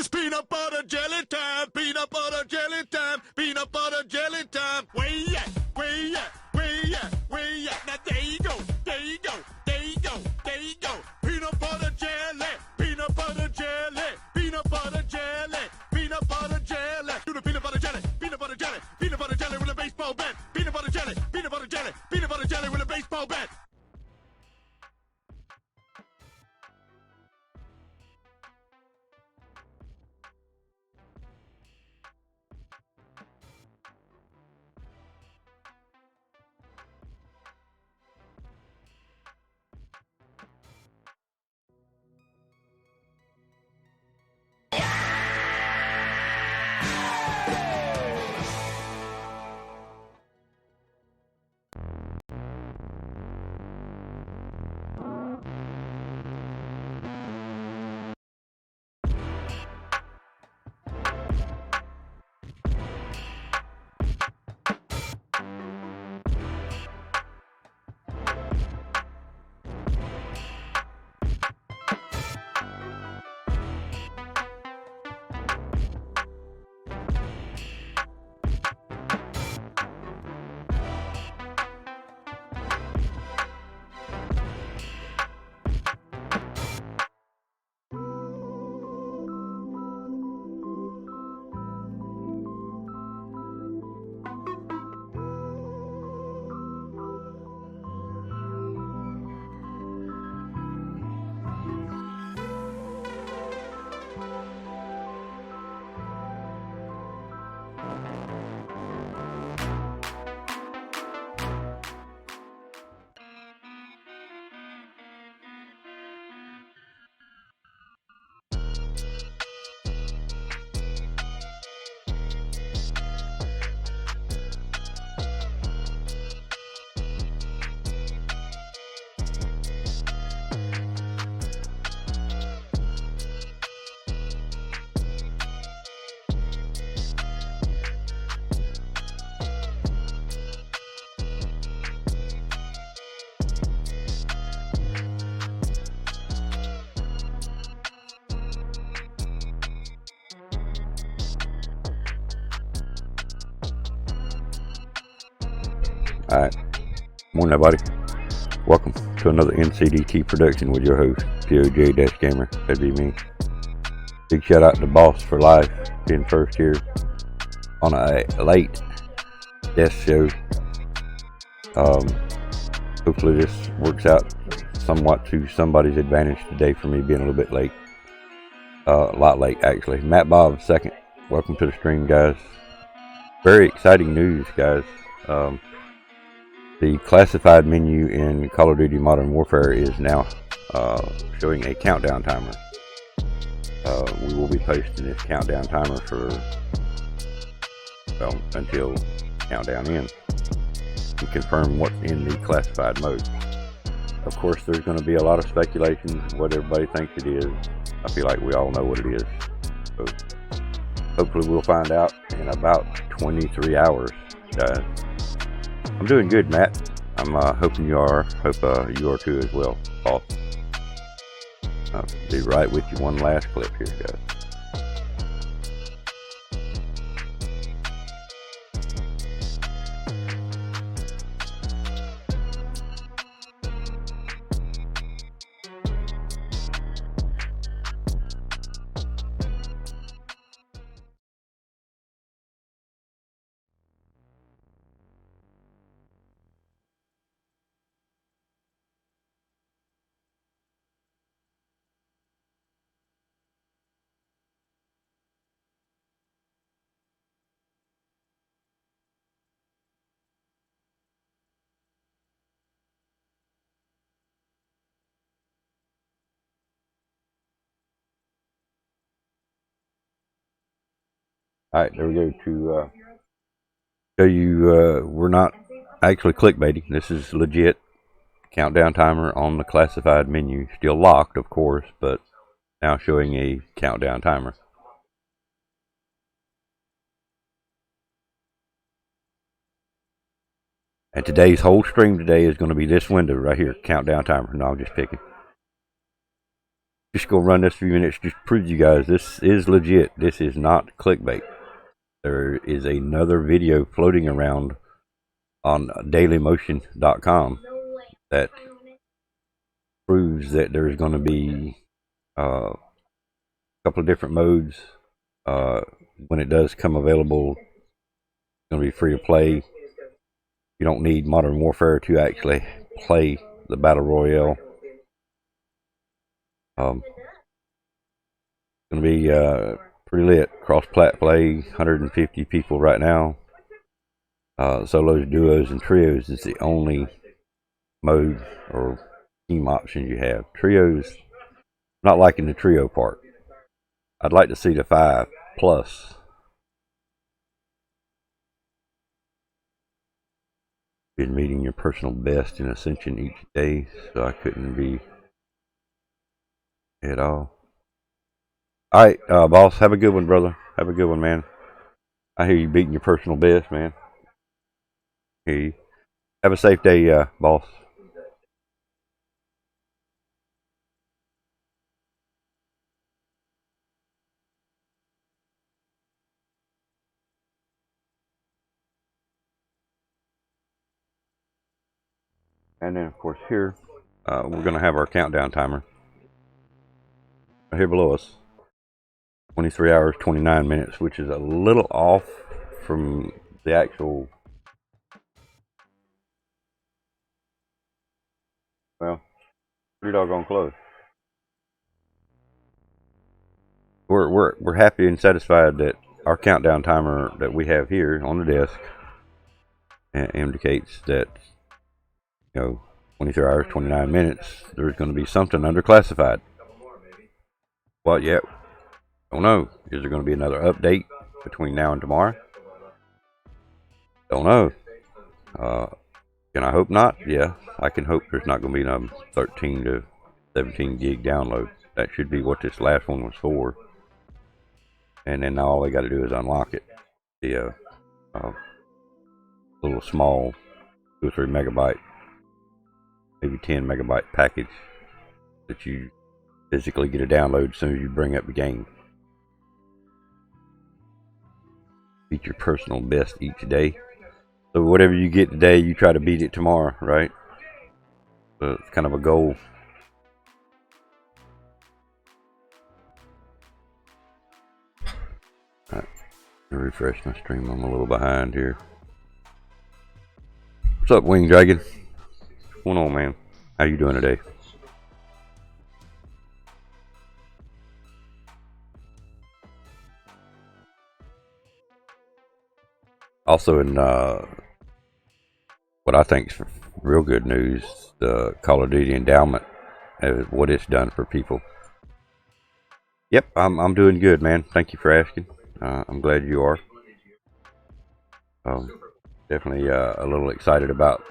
It's peanut butter jelly time, peanut butter jelly time, peanut butter jelly time. Where you at? Where you at? Where you at? Where you at? Now there you go, there you go, there you go, there you go. Peanut butter jelly, peanut butter jelly, peanut butter jelly, peanut butter jelly. Do the peanut butter jelly, peanut butter jelly, peanut butter jelly with a baseball bat. Peanut butter jelly, peanut butter jelly, peanut butter jelly with a baseball bat. Alright, morning everybody. Welcome to another NCDT production with your host, PoJ-Gamer. That'd be me. Big shout out to Boss for life, being first here on a late guest show. Hopefully this works out somewhat to somebody's advantage today for me being a little bit late. A lot late actually. Matt Bob second. Welcome to the stream, guys. Very exciting news, guys. The classified menu in Call of Duty Modern Warfare is now showing a countdown timer. We will be posting this countdown timer for, well, until countdown ends to confirm what's in the classified mode. Of course, there's going to be a lot of speculations what everybody thinks it is. I feel like we all know what it is. So hopefully we'll find out in about 23 hours, guys. I'm doing good, Matt. I'm hoping you are. Hope you are too as well, Paul. I'll be right with you. One last clip here, guys. Alright, there we go to show you we're not actually clickbaiting. This is legit countdown timer on the classified menu. Still locked, of course, but now showing a countdown timer. And today's whole stream today is going to be this window right here, countdown timer. No, I'm just picking. just gonna run this few minutes just to prove to you guys this is legit. This is not clickbait. There is another video floating around on dailymotion.com that proves that there's going to be a couple of different modes. When it does come available, it's going to be free to play. You don't need Modern Warfare to actually play the Battle Royale. It's going to be pretty lit. Cross-plat play, 150 people right now. Solos, duos, and trios is the only mode or team options you have. Trios, not liking the trio part. I'd like to see the 5+. Been meeting your personal best in Ascension each day, so I couldn't be at all. Alright, boss, have a good one, brother. Have a good one, man. I hear you beating your personal best, man. Hear you. Have a safe day, boss. And then, of course, here, we're going to have our countdown timer. Right here below us. 23 hours, 29 minutes, which is a little off from the actual... Well, pretty doggone close. We're happy and satisfied that our countdown timer that we have here on the desk indicates that, 23 hours, 29 minutes, there's going to be something underclassified. What yet? Don't know. Is there going to be another update between now and tomorrow? Don't know. Can I hope not? Yeah, I can hope there's not going to be another 13 to 17 gig download. That should be what this last one was for. And then now all they got to do is unlock it. The little small 2 or 3 megabyte, maybe 10 megabyte package that you physically get a download as soon as you bring up the game. Beat your personal best each day. So whatever you get today, you try to beat it tomorrow, right? So it's kind of a goal. Alright, refresh my stream. I'm a little behind here. What's up, Wing Dragon? What's going on, man? How you doing today? Also in what I think is real good news, the Call of Duty endowment, what it's done for people. Yep, I'm doing good, man. Thank you for asking. I'm glad you are. Definitely a little excited about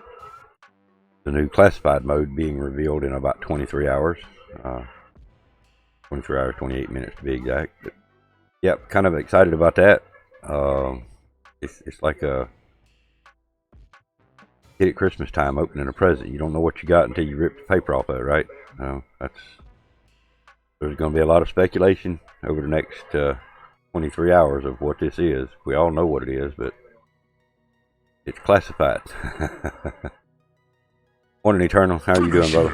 the new classified mode being revealed in about 23 hours. 23 hours, 28 minutes to be exact. But, yep, kind of excited about that. It's like a kid at Christmas time opening a present. You don't know what you got until you rip the paper off of it, right? There's going to be a lot of speculation over the next 23 hours of what this is. We all know what it is, but it's classified. Morning, Eternal. How are you doing, brother?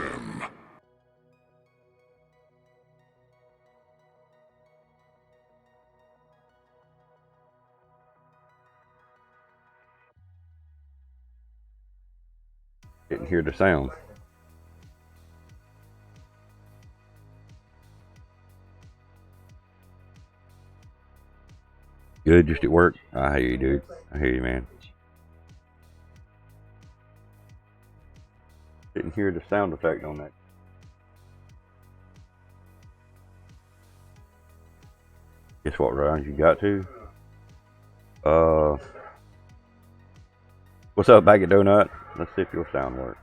Didn't hear the sound. Good, just at work. I hear you, dude. I hear you, man. Didn't hear the sound effect on that. Guess what rounds you got to? What's up, BAGofDONUTS? Let's see if your sound works.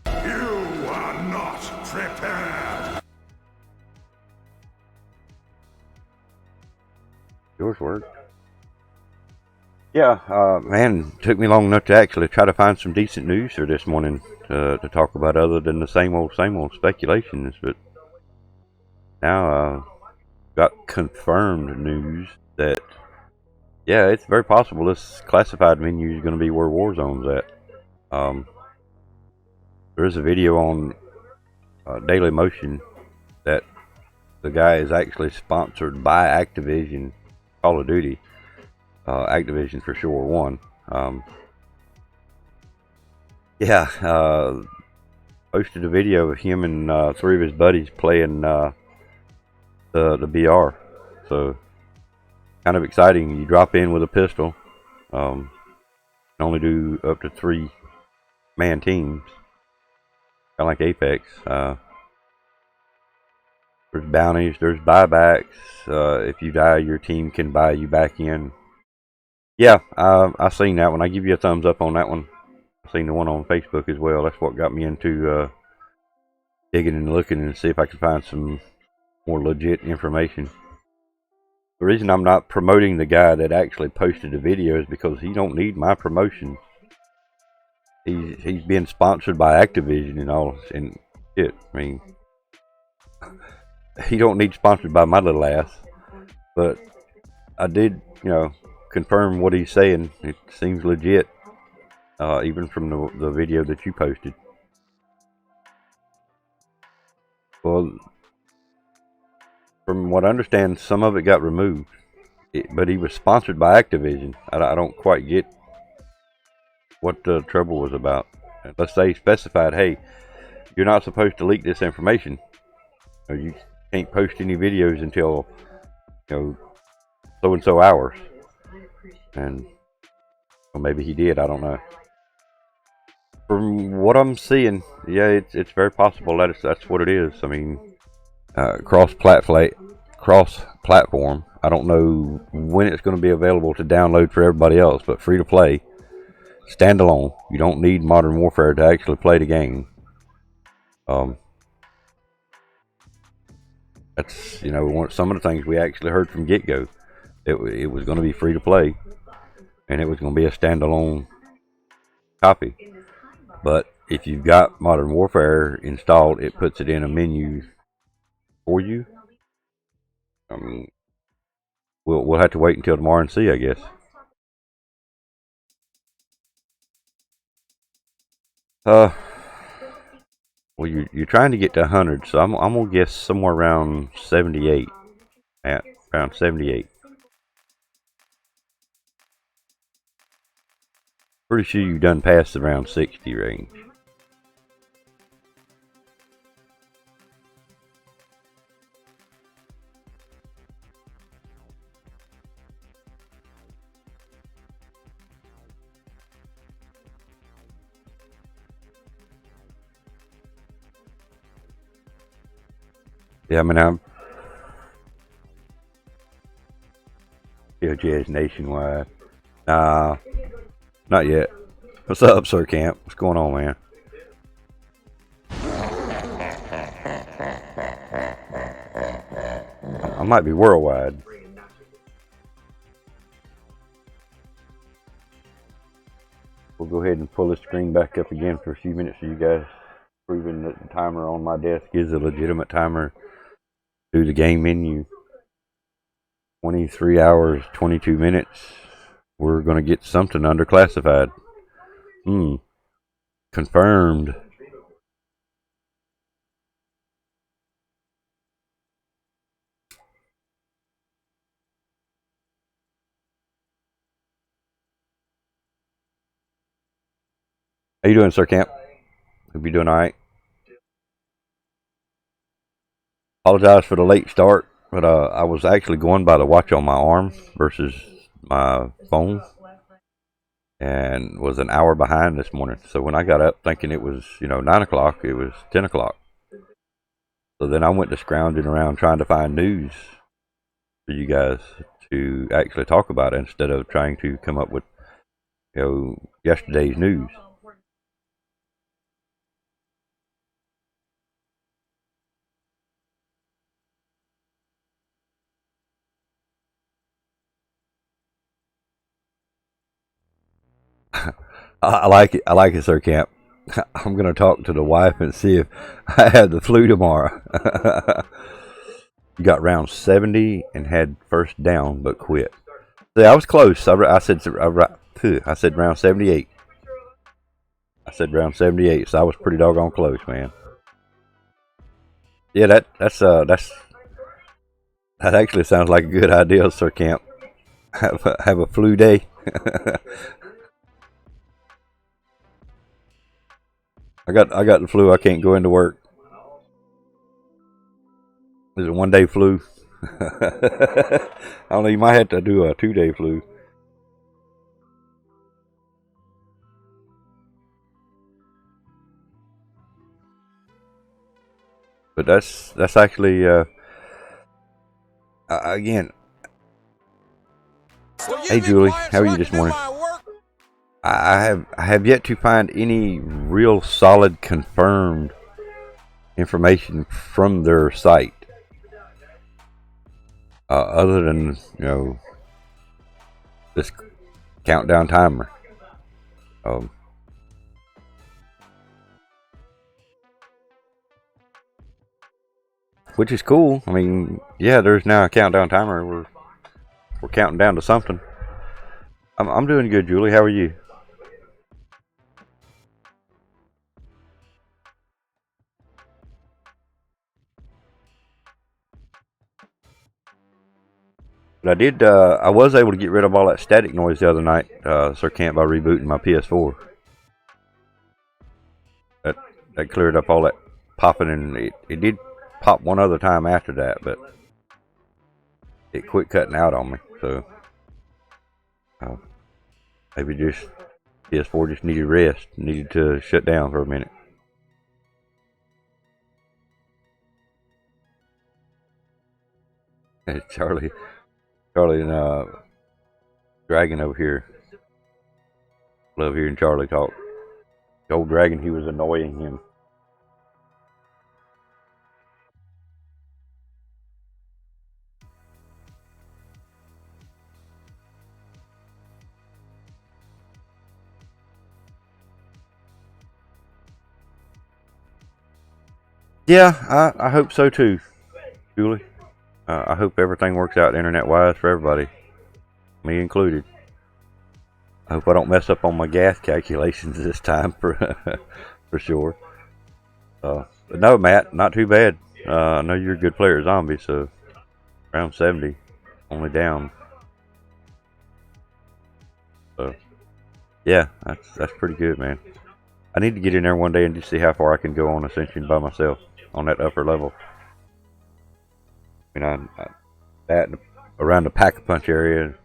You are not prepared. Yours worked. Yeah, man, it took me long enough to actually try to find some decent news here this morning to talk about other than the same old speculations, but now got confirmed news that, yeah, it's very possible this classified menu is going to be where Warzone's at. There is a video on Daily Motion that the guy is actually sponsored by Activision Call of Duty. Activision for sure won. Posted a video of him and 3 of his buddies playing the BR. So kind of exciting. You drop in with a pistol. Can only do up to 3-man teams. Kind of like Apex. There's bounties. There's buybacks. If you die, your team can buy you back in. Yeah, I've seen that one. I give you a thumbs up on that one. I've seen the one on Facebook as well. That's what got me into digging and looking and see if I can find some more legit information. The reason I'm not promoting the guy that actually posted the video is because he don't need my promotion. He's being sponsored by Activision and all and shit. I mean, he don't need sponsored by my little ass. But I did, confirm what he's saying. It seems legit, even from the video that you posted. Well, from what I understand, some of it got removed, but he was sponsored by Activision. I don't quite get what the trouble was about. Let's say specified, hey, you're not supposed to leak this information. You can't post any videos until so and so hours. And well, maybe he did. I don't know. From what I'm seeing, yeah, it's very possible that that's what it is. I mean, cross-platform. I don't know when it's going to be available to download for everybody else, but free to play, standalone. You don't need Modern Warfare to actually play the game. That's some of the things we actually heard from get-go. It was going to be free to play, and it was going to be a standalone copy. But if you've got Modern Warfare installed, it puts it in a menu for you. I mean, we'll have to wait until tomorrow and see, I guess. Well, you're trying to get to 100, so I'm gonna guess somewhere around 78. Around 78. Pretty sure you've done past around 60 range. Yeah, I mean, I'm PoJ is nationwide. Not yet. What's up, Sir Camp? What's going on, man? I might be worldwide. We'll go ahead and pull the screen back up again for a few minutes for you guys, proving that the timer on my desk is a legitimate timer through the game menu. 23 hours, 22 minutes. We're going to get something under classified. Confirmed. How you doing, Sir Camp? Hope you're doing all right. Apologize for the late start, but I was actually going by the watch on my arm versus my phone, and was an hour behind this morning. So when I got up thinking it was 9 o'clock, it was 10 o'clock. So then I went to scrounging around trying to find news for you guys to actually talk about it instead of trying to come up with yesterday's news. I like it. I like it, Sir Camp. I'm going to talk to the wife and see if I have the flu tomorrow. You got round 70 and had first down, but quit. See, I was close. I said round 78. I said round 78, so I was pretty doggone close, man. Yeah, that actually sounds like a good idea, Sir Camp. Have a flu day. I got the flu. I can't go into work. Is it 1 day flu? I don't know. You might have to do a 2 day flu. But that's actually again. Hey Julie, how are you this morning? I have yet to find any real solid confirmed information from their site, other than this countdown timer. Which is cool. I mean, yeah, there's now a countdown timer. We're counting down to something. I'm doing good, Julie. How are you? But I was able to get rid of all that static noise the other night, Sir Camp, by rebooting my PS4. That cleared up all that popping, and it did pop one other time after that, but it quit cutting out on me. So maybe just PS4 just needed rest, needed to shut down for a minute. Hey, Charlie and Dragon over here. Love hearing Charlie talk. The old Dragon, he was annoying him. Yeah, I hope so too, Julie. I hope everything works out internet-wise for everybody, me included. I hope I don't mess up on my gas calculations this time for sure. But no, Matt, not too bad. I know you're a good player at Zombie, so around 70, only down. So yeah, that's pretty good, man. I need to get in there one day and just see how far I can go on Ascension by myself on that upper level. I mean, that around the Pack-a-Punch area,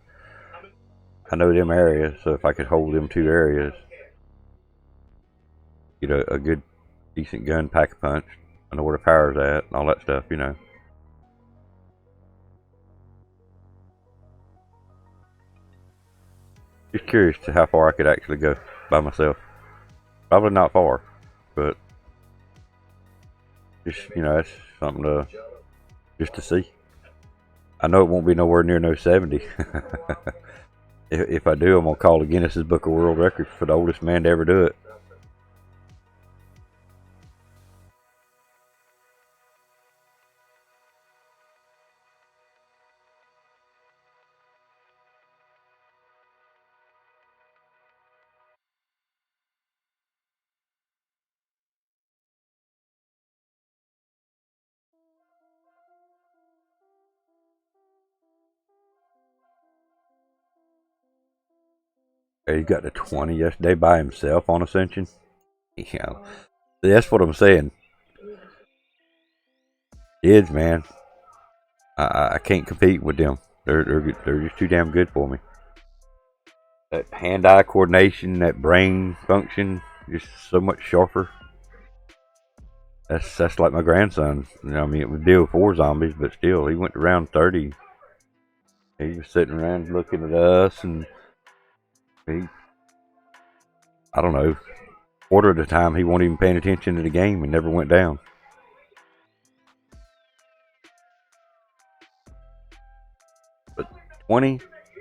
I know them areas, so if I could hold them 2 areas, get a good, decent gun, Pack-a-Punch, I know where the power's at, and all that stuff, Just curious to how far I could actually go by myself. Probably not far, but just, that's something just to see. I know it won't be nowhere near no 70. If I do, I'm going to call the Guinness Book of World Records for the oldest man to ever do it. He got to 20 yesterday by himself on Ascension. Yeah, that's what I'm saying. Kids, man, I can't compete with them. They're just too damn good for me. That hand-eye coordination, that brain function, just so much sharper. That's like my grandson. I mean, it was BO4 zombies, but still, he went to round 30. He was sitting around looking at us, and I don't know, quarter of the time he wasn't even paying attention to the game and never went down. But 20,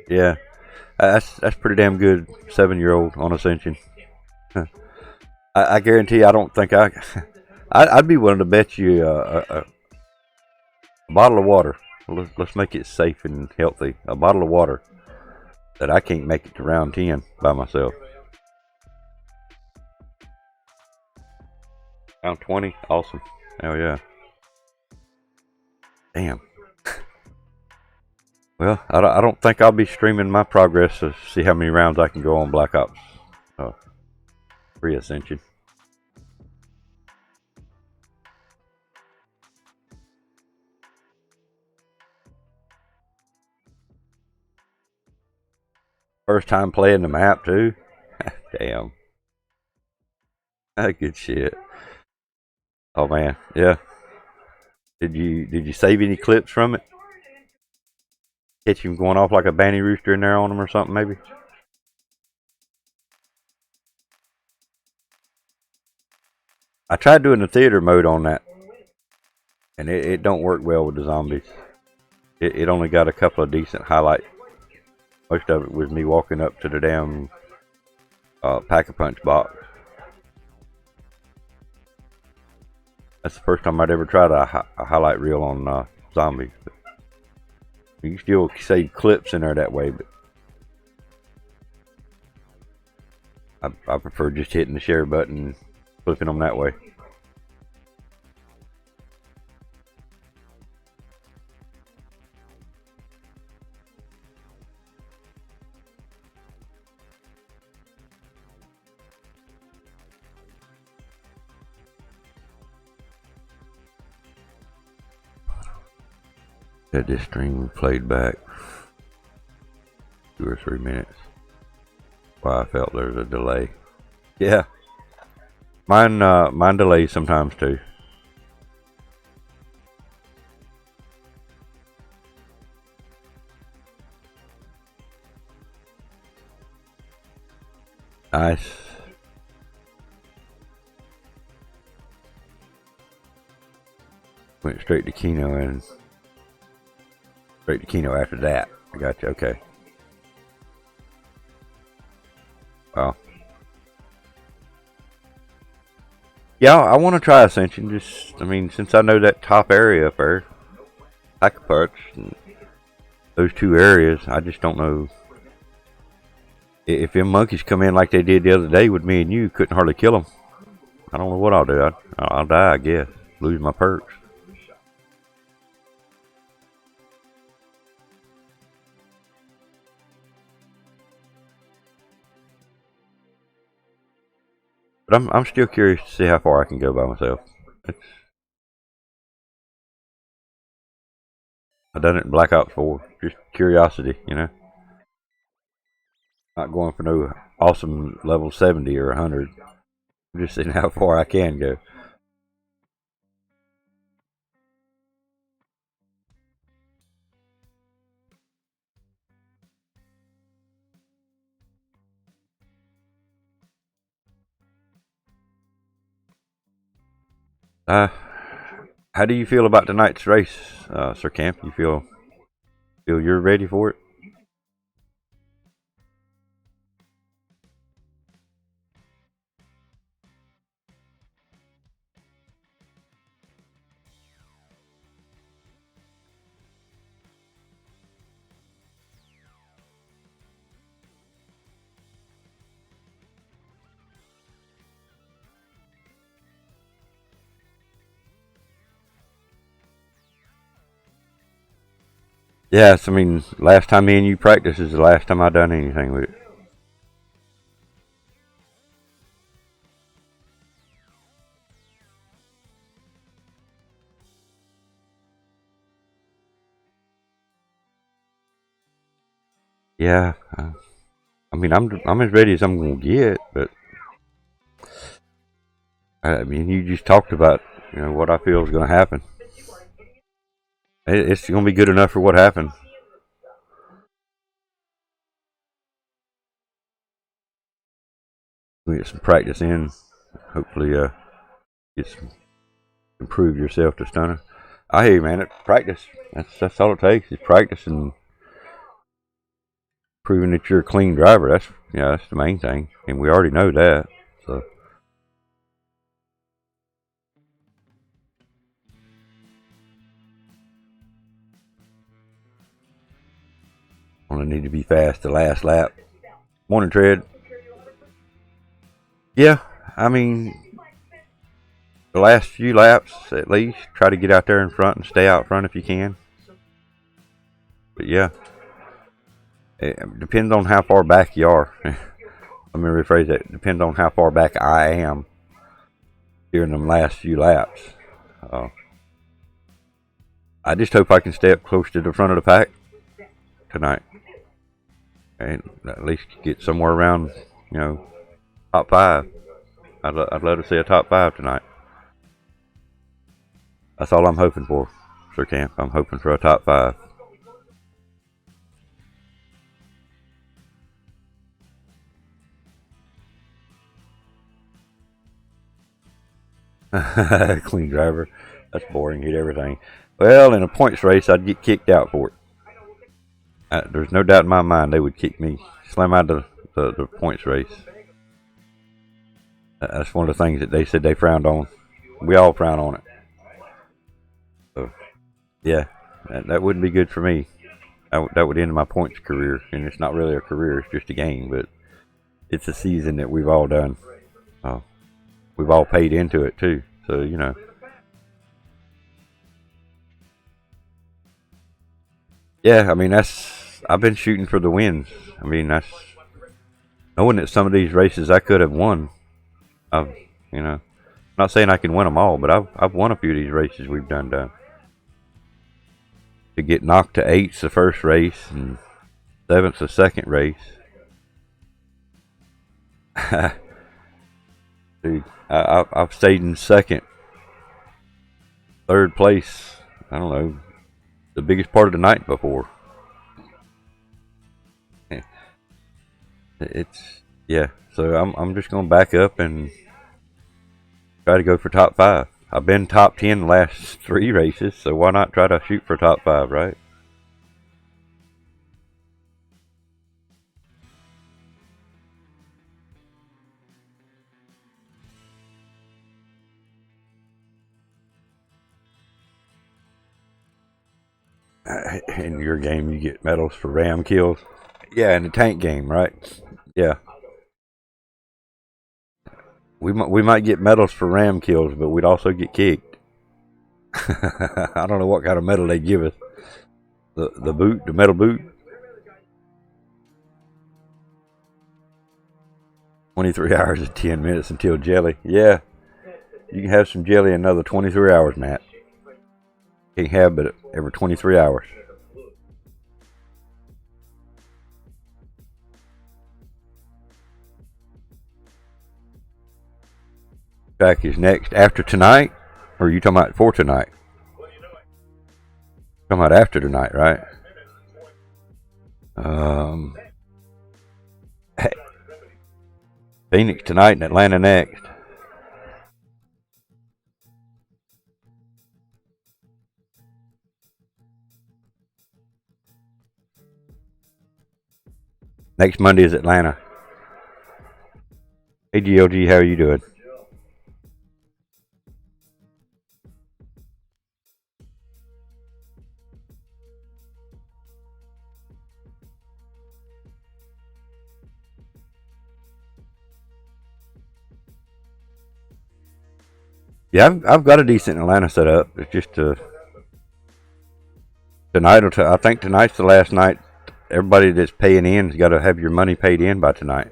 yeah, that's pretty damn good. 7-year-old on Ascension. I guarantee. I don't think I'd be willing to bet you A bottle of water. Let's make it safe and healthy. A bottle of water that I can't make it to round 10 by myself. Round 20, awesome. Hell yeah. Damn. Well, I don't think I'll be streaming my progress to see how many rounds I can go on Black Ops 3 Ascension. First time playing the map too. Damn. Good shit. Oh man, yeah. Did you save any clips from it? Catch him going off like a banty rooster in there on him or something maybe? I tried doing the theater mode on that, and it don't work well with the zombies. It only got a couple of decent highlights. Most of it was me walking up to the damn Pack-a-Punch box. That's the first time I'd ever tried a highlight reel on zombies. But you can still save clips in there that way, but I prefer just hitting the share button and flipping them that way. Had this stream played back 2 or 3 minutes. Why I felt there's a delay. Yeah, mine delays sometimes too. Nice. Went straight to Kino and straight to Kino after that. I got you. Okay. Well. Yeah, I want to try Ascension. Just, I mean, since I know that top area up there, Pack-a-Punch, and those 2 areas, I just don't know. If them monkeys come in like they did the other day with me and you, couldn't hardly kill them. I don't know what I'll do. I'll die, I guess. Lose my perks. But I'm still curious to see how far I can go by myself. I've done it in Black Ops 4. Just curiosity, you know. Not going for no awesome level 70 or 100. I'm just seeing how far I can go. How do you feel about tonight's race, Sir Camp? You feel you're ready for it? Yes, I mean, last time me and you practiced is the last time I done anything with it. Yeah, I mean, I'm as ready as I'm gonna get, but I mean, you just talked about, you know, what I feel is gonna happen. It's gonna be good enough for what happened. We get some practice in. Hopefully, get some improve yourself to stunner. I hear you, man. Practice. That's all it takes is practice and proving that you're a clean driver. That's the main thing, and we already know that. So. only need to be fast the last lap. Morning, Tread. Yeah, I mean, the last few laps at least, try to get out there in front and stay out front if you can. But yeah, it depends on how far back you are. Let me rephrase that. It depends on how far back I am during them last few laps. I just hope I can stay up close to the front of the pack tonight. And at least get somewhere around, top 5. I'd love to see a top 5 tonight. That's all I'm hoping for, Sir Camp. I'm hoping for a top 5. Clean driver. That's boring. Hit everything. Well, in a points race, I'd get kicked out for it. There's no doubt in my mind they would kick me, slam out of the points race. That's one of the things that they said they frowned on. We all frown on it. So, yeah, that wouldn't be good for me. That would end my points career, and it's not really a career; it's just a game. But it's a season that we've all done. We've all paid into it too. So yeah. I mean, I've been shooting for the wins. I mean, that's knowing that some of these races I could have won. Not saying I can win them all, but I've won a few of these races we've done. To get knocked to 8th the first race and 7th the second race. Dude, I've stayed in second, third place. I don't know, the biggest part of the night before. So I'm just gonna back up and try to go for top 5. I've been top 10 the last 3 races, so why not try to shoot for top 5, right? In your game, you get medals for ram kills. Yeah, in the tank game, right? Yeah. We might get medals for ram kills, but we'd also get kicked. I don't know what kind of medal they give us. The boot, the metal boot. 23 hours and 10 minutes until jelly. Yeah, you can have some jelly in another 23 hours, Matt. Can't have but every 23 hours. Track is next after tonight, or are you talking about for tonight? Talking about after tonight, right? Phoenix tonight and Atlanta next. Next Monday is Atlanta. Hey GLG, how are you doing? Yeah, I've got a decent Atlanta set up. It's just tonight. I think tonight's the last night. Everybody that's paying in has got to have your money paid in by tonight.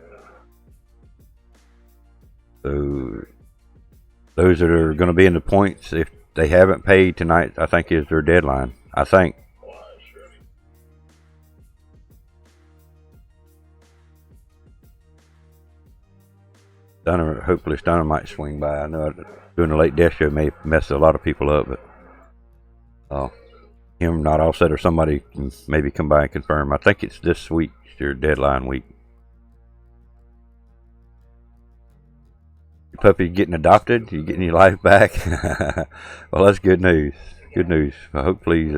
So those that are going to be in the points, if they haven't paid tonight, I think is their deadline. I think. Hopefully Stunner might swing by. I know doing a late death show may mess a lot of people up, but him not all set or somebody can maybe come by and confirm. I think it's this week, your deadline week. Your puppy getting adopted? You getting your life back? Well, that's good news. Good news. Hopefully he's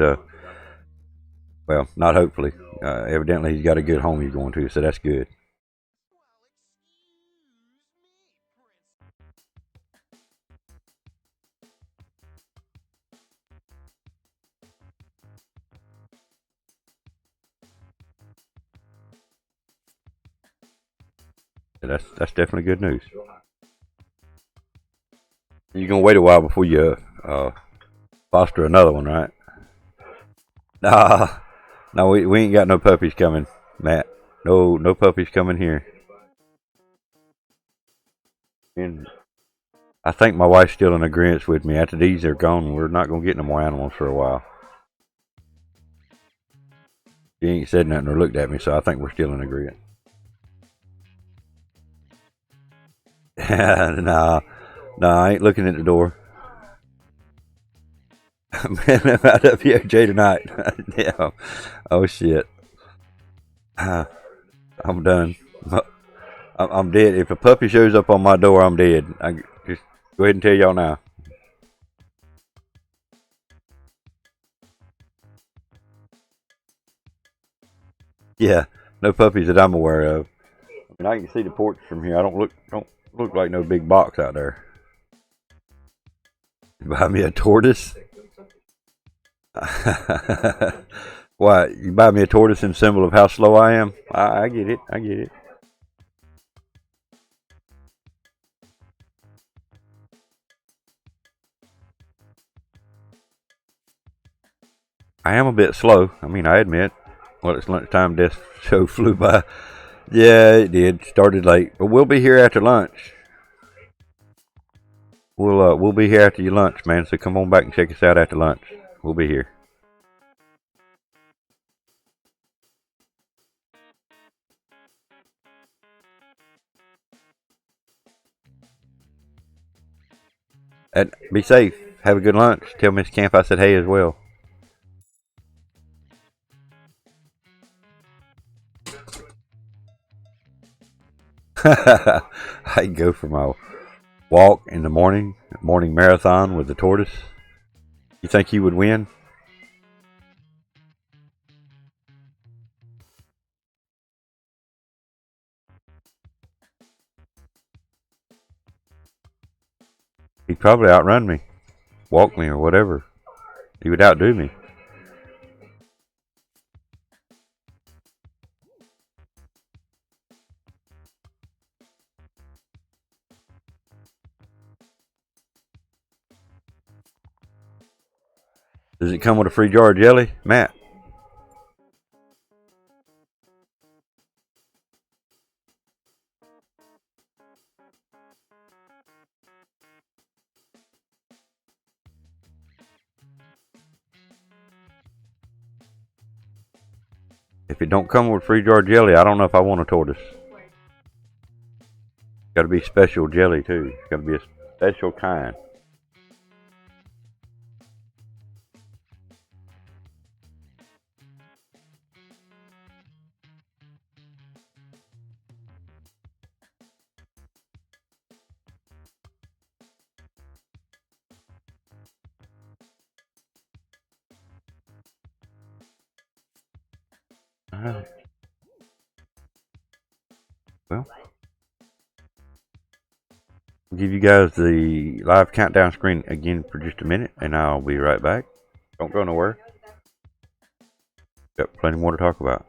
well, not hopefully. Evidently he's got a good home he's going to, so that's good. That's definitely good news. You're gonna wait a while before you foster another one, right? Nah, no, we ain't got no puppies coming, Matt. No puppies coming here. And I think my wife's still in agreement with me. After these are gone, we're not gonna get no more animals for a while. She ain't said nothing or looked at me, so I think we're still in agreement. Nah, I ain't looking at the door. Man, I'm out of PoJ tonight. Yeah. Oh shit. I'm done. I'm dead. If a puppy shows up on my door, I'm dead. I just go ahead and tell y'all now. Yeah, no puppies that I'm aware of. I mean, I can see the porch from here. I don't look like no big box out there. You buy me a tortoise? What? You buy me a tortoise in symbol of how slow I am? I get it. I get it. I am a bit slow. I mean, I admit. Well, it's lunchtime. This show flew by. Yeah, it did. Started late, but we'll be here after lunch. We'll be here after your lunch, man. So come on back and check us out after lunch. We'll be here. And be safe. Have a good lunch. Tell Miss Camp I said hey as well. I go for my walk in the morning marathon with the tortoise. You think you would win? He'd probably outrun me, walk me, or whatever. He would outdo me. Does it come with a free jar of jelly, Matt? If it don't come with a free jar of jelly, I don't know if I want a tortoise. Got to be special jelly too. It's got to be a special kind. All right. Well, I'll give you guys the live countdown screen again for just a minute, and I'll be right back. Don't go nowhere. Got plenty more to talk about.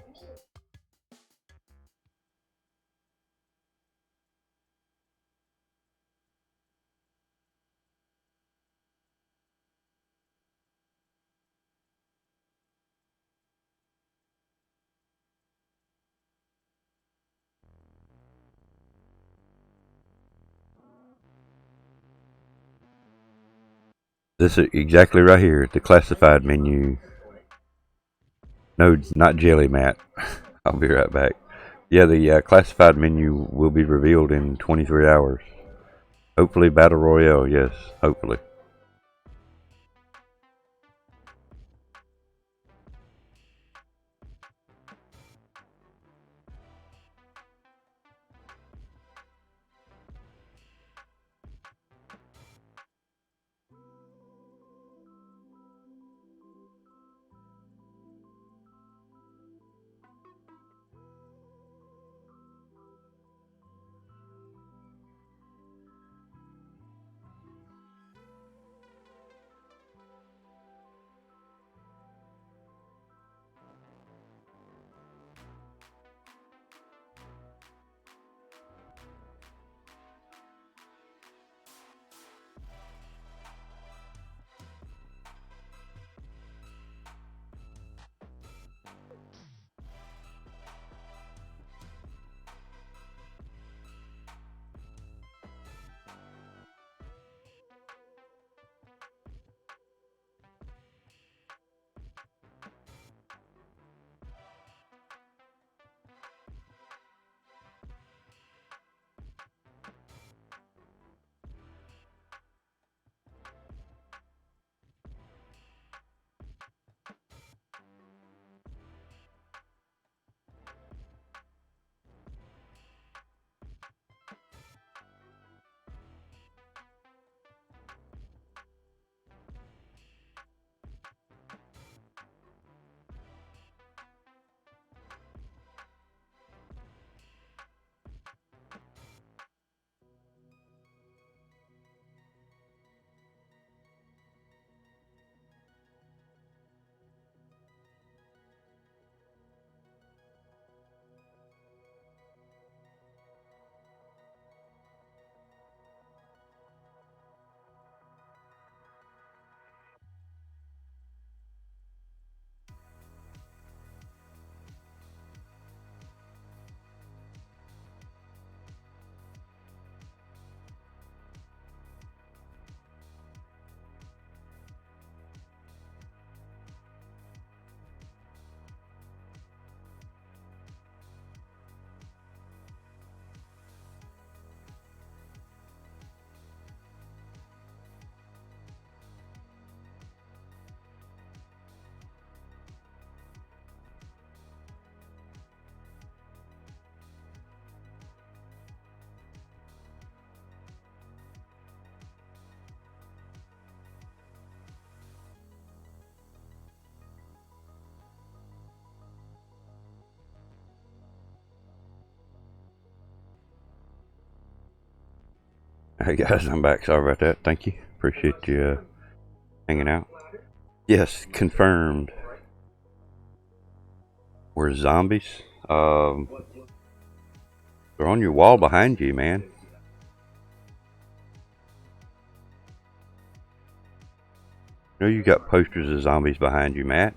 This is exactly right here, the classified menu. No, not jelly, Matt. I'll be right back. Yeah, the classified menu will be revealed in 23 hours. Hopefully Battle Royale, yes, hopefully. Hey guys, I'm back. Sorry about that. Thank you. Appreciate you hanging out. Yes, confirmed. We're zombies. They're on your wall behind you, man. You know you got posters of zombies behind you, Matt.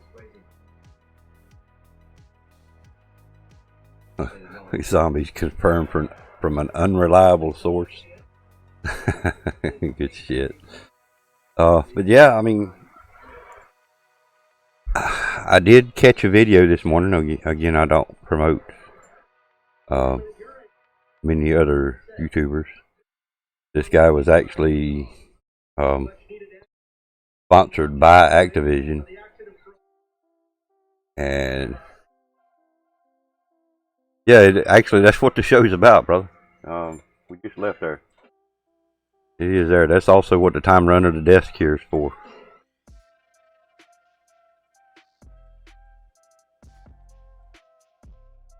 Zombies confirmed from an unreliable source. Good shit. But yeah, I mean, I did catch a video this morning. Again, I don't promote many other YouTubers. This guy was actually sponsored by Activision, and yeah, actually that's what the show's about, brother. We just left there. It is there. That's also what the time run of the desk here is for.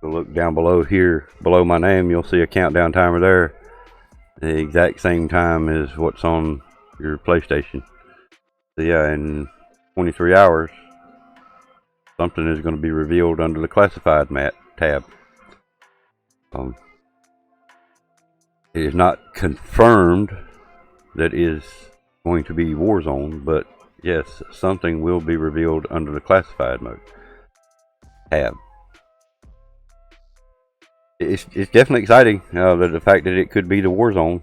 So look down below here, below my name, you'll see a countdown timer there. The exact same time as what's on your PlayStation. So yeah, in 23 hours, something is going to be revealed under the classified tab. It is not confirmed that is going to be Warzone, but yes, something will be revealed under the classified mode tab. It's definitely exciting, the fact that it could be the Warzone.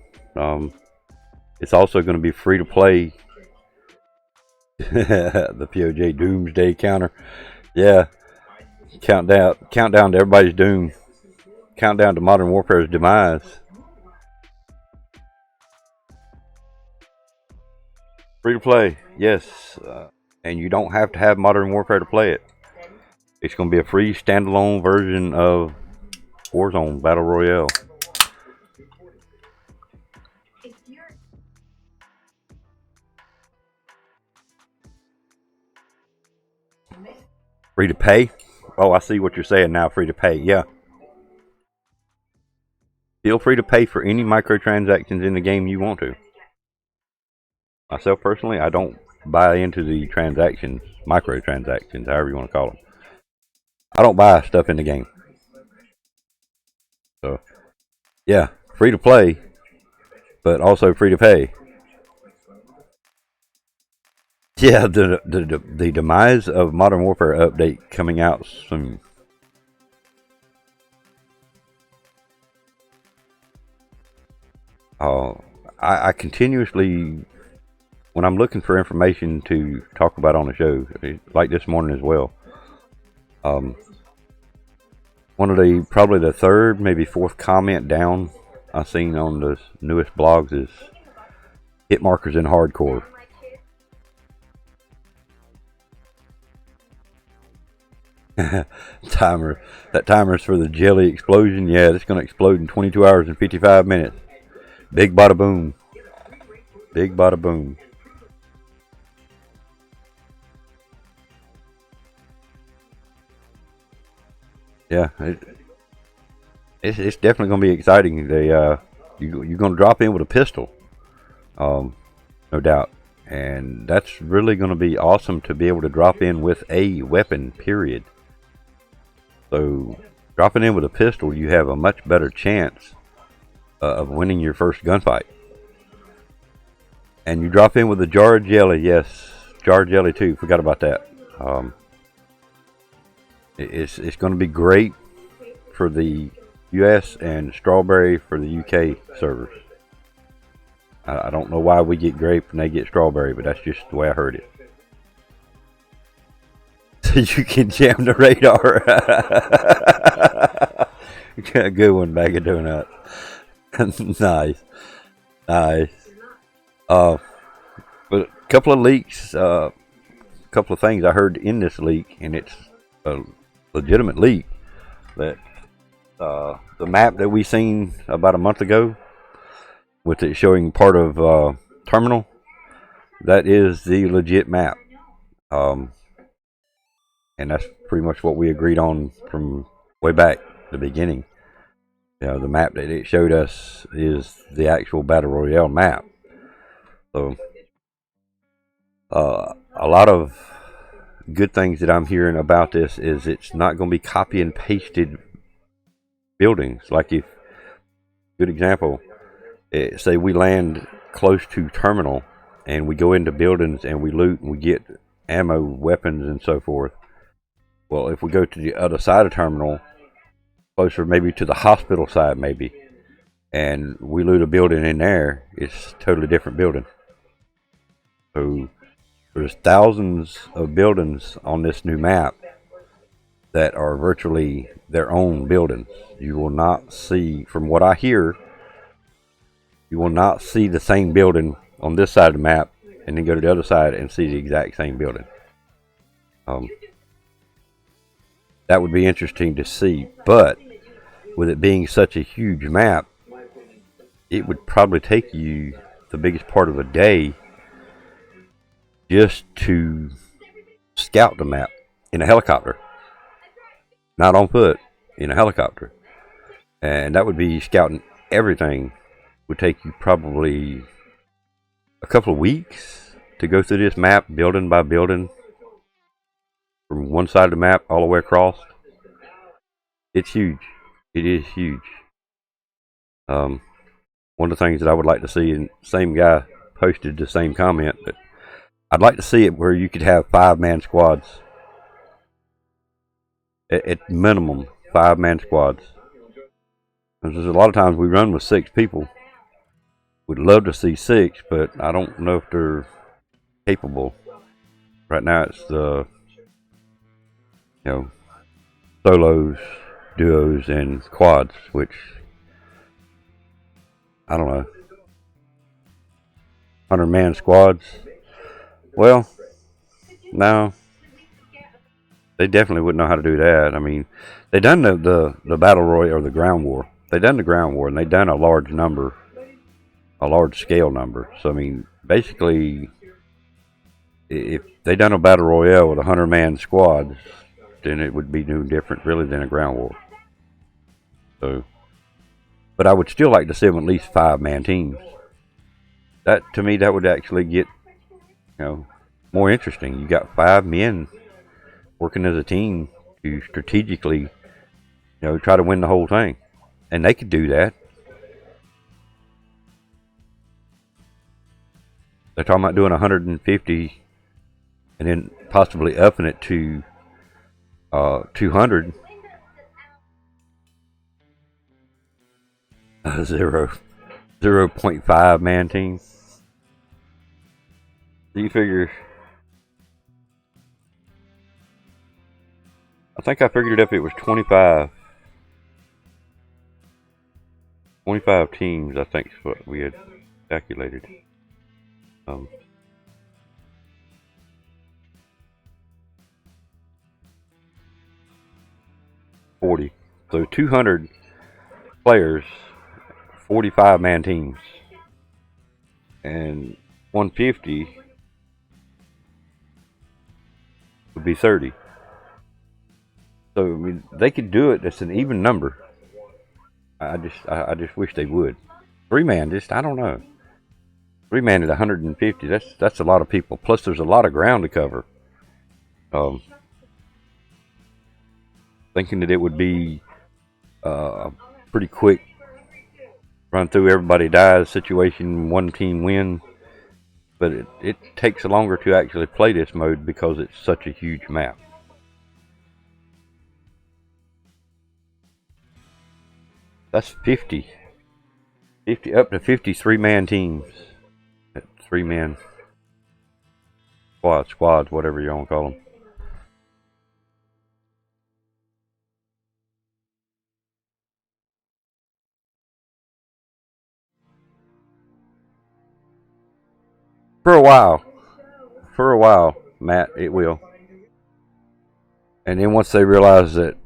It's also going to be free to play. The PoJ Doomsday counter. Yeah. Countdown to everybody's doom. Countdown to Modern Warfare's demise. Free to play, yes. And you don't have to have Modern Warfare to play it. It's going to be a free standalone version of Warzone Battle Royale. Free to pay? Oh, I see what you're saying now. Free to pay, yeah. Feel free to pay for any microtransactions in the game you want to. Myself personally, I don't buy into the transactions, microtransactions, however you want to call them. I don't buy stuff in the game. So, yeah, free to play, but also free to pay. Yeah, the demise of Modern Warfare update coming out soon. I continuously, when I'm looking for information to talk about on the show, like this morning as well, one of probably the third, maybe fourth comment down I've seen on the newest blogs is hit markers in hardcore. That timer's for the jelly explosion. Yeah, it's going to explode in 22 hours and 55 minutes. Big bada boom. Big bada boom. Yeah, it's definitely going to be exciting. You're going to drop in with a pistol, no doubt, and that's really going to be awesome to be able to drop in with a weapon. Period. So, dropping in with a pistol, you have a much better chance of winning your first gunfight. And you drop in with a jar of jelly. Yes, jar of jelly too. Forgot about that. It's going to be great for the US and strawberry for the UK servers. I don't know why we get grape and they get strawberry, but that's just the way I heard it. So you can jam the radar. Good one, BAGofDONUTS. Nice. But a couple of leaks, a couple of things I heard in this leak, and it's a legitimate leak, that the map that we seen about a month ago, with it showing part of Terminal, that is the legit map. And that's pretty much what we agreed on from way back the beginning. The map that it showed us is the actual Battle Royale map. So, a lot of good things that I'm hearing about this is it's not going to be copy and pasted buildings. Like, if, good example, say we land close to terminal and we go into buildings and we loot and we get ammo, weapons, and so forth. Well, if we go to the other side of terminal, closer maybe to the hospital side maybe, and we loot a building in there, it's a totally different building. So there's thousands of buildings on this new map that are virtually their own buildings. You will not see, from what I hear, you will not see the same building on this side of the map and then go to the other side and see the exact same building. That would be interesting to see, but with it being such a huge map, it would probably take you the biggest part of a day just to scout the map in a helicopter. Not on foot, in a helicopter. And that would be scouting everything. Would take you probably a couple of weeks to go through this map, building by building, from one side of the map all the way across. It's huge. It is huge. One of the things that I would like to see, and same guy posted the same comment, but I'd like to see it where you could have 5-man squads. At minimum, 5-man squads. Because there's a lot of times we run with 6 people. Would love to see 6, but I don't know if they're capable. Right now it's the solos, duos, and quads, which I don't know. 100-man squads. Well, no. They definitely wouldn't know how to do that. I mean, they done the battle royale or the ground war. They done the ground war, and they done a large scale number. So I mean, basically, if they done a battle royale with 100-man squads, then it would be no different really than a ground war. So, but I would still like to see them at least 5-man teams. That, to me, that would actually get more interesting. You got 5 men working as a team to strategically, try to win the whole thing. And they could do that. They're talking about doing 150 and then possibly upping it to 200. 0.5 man team. Do you figure? I think I figured it up. It was 25 teams. I think is what we had calculated. 40. So 200 players, 45-man teams, and 150 would be 30. So I mean, they could do it. That's an even number. I just wish they would. 3-man, I don't know. 3-man at 150. That's a lot of people. Plus, there's a lot of ground to cover. Thinking that it would be pretty quick run through, everybody dies situation, one team win. But it takes longer to actually play this mode because it's such a huge map. That's 50 up to 53-man teams. 3-man squads, whatever you want to call them. For a while, Matt, it will. And then once they realize that,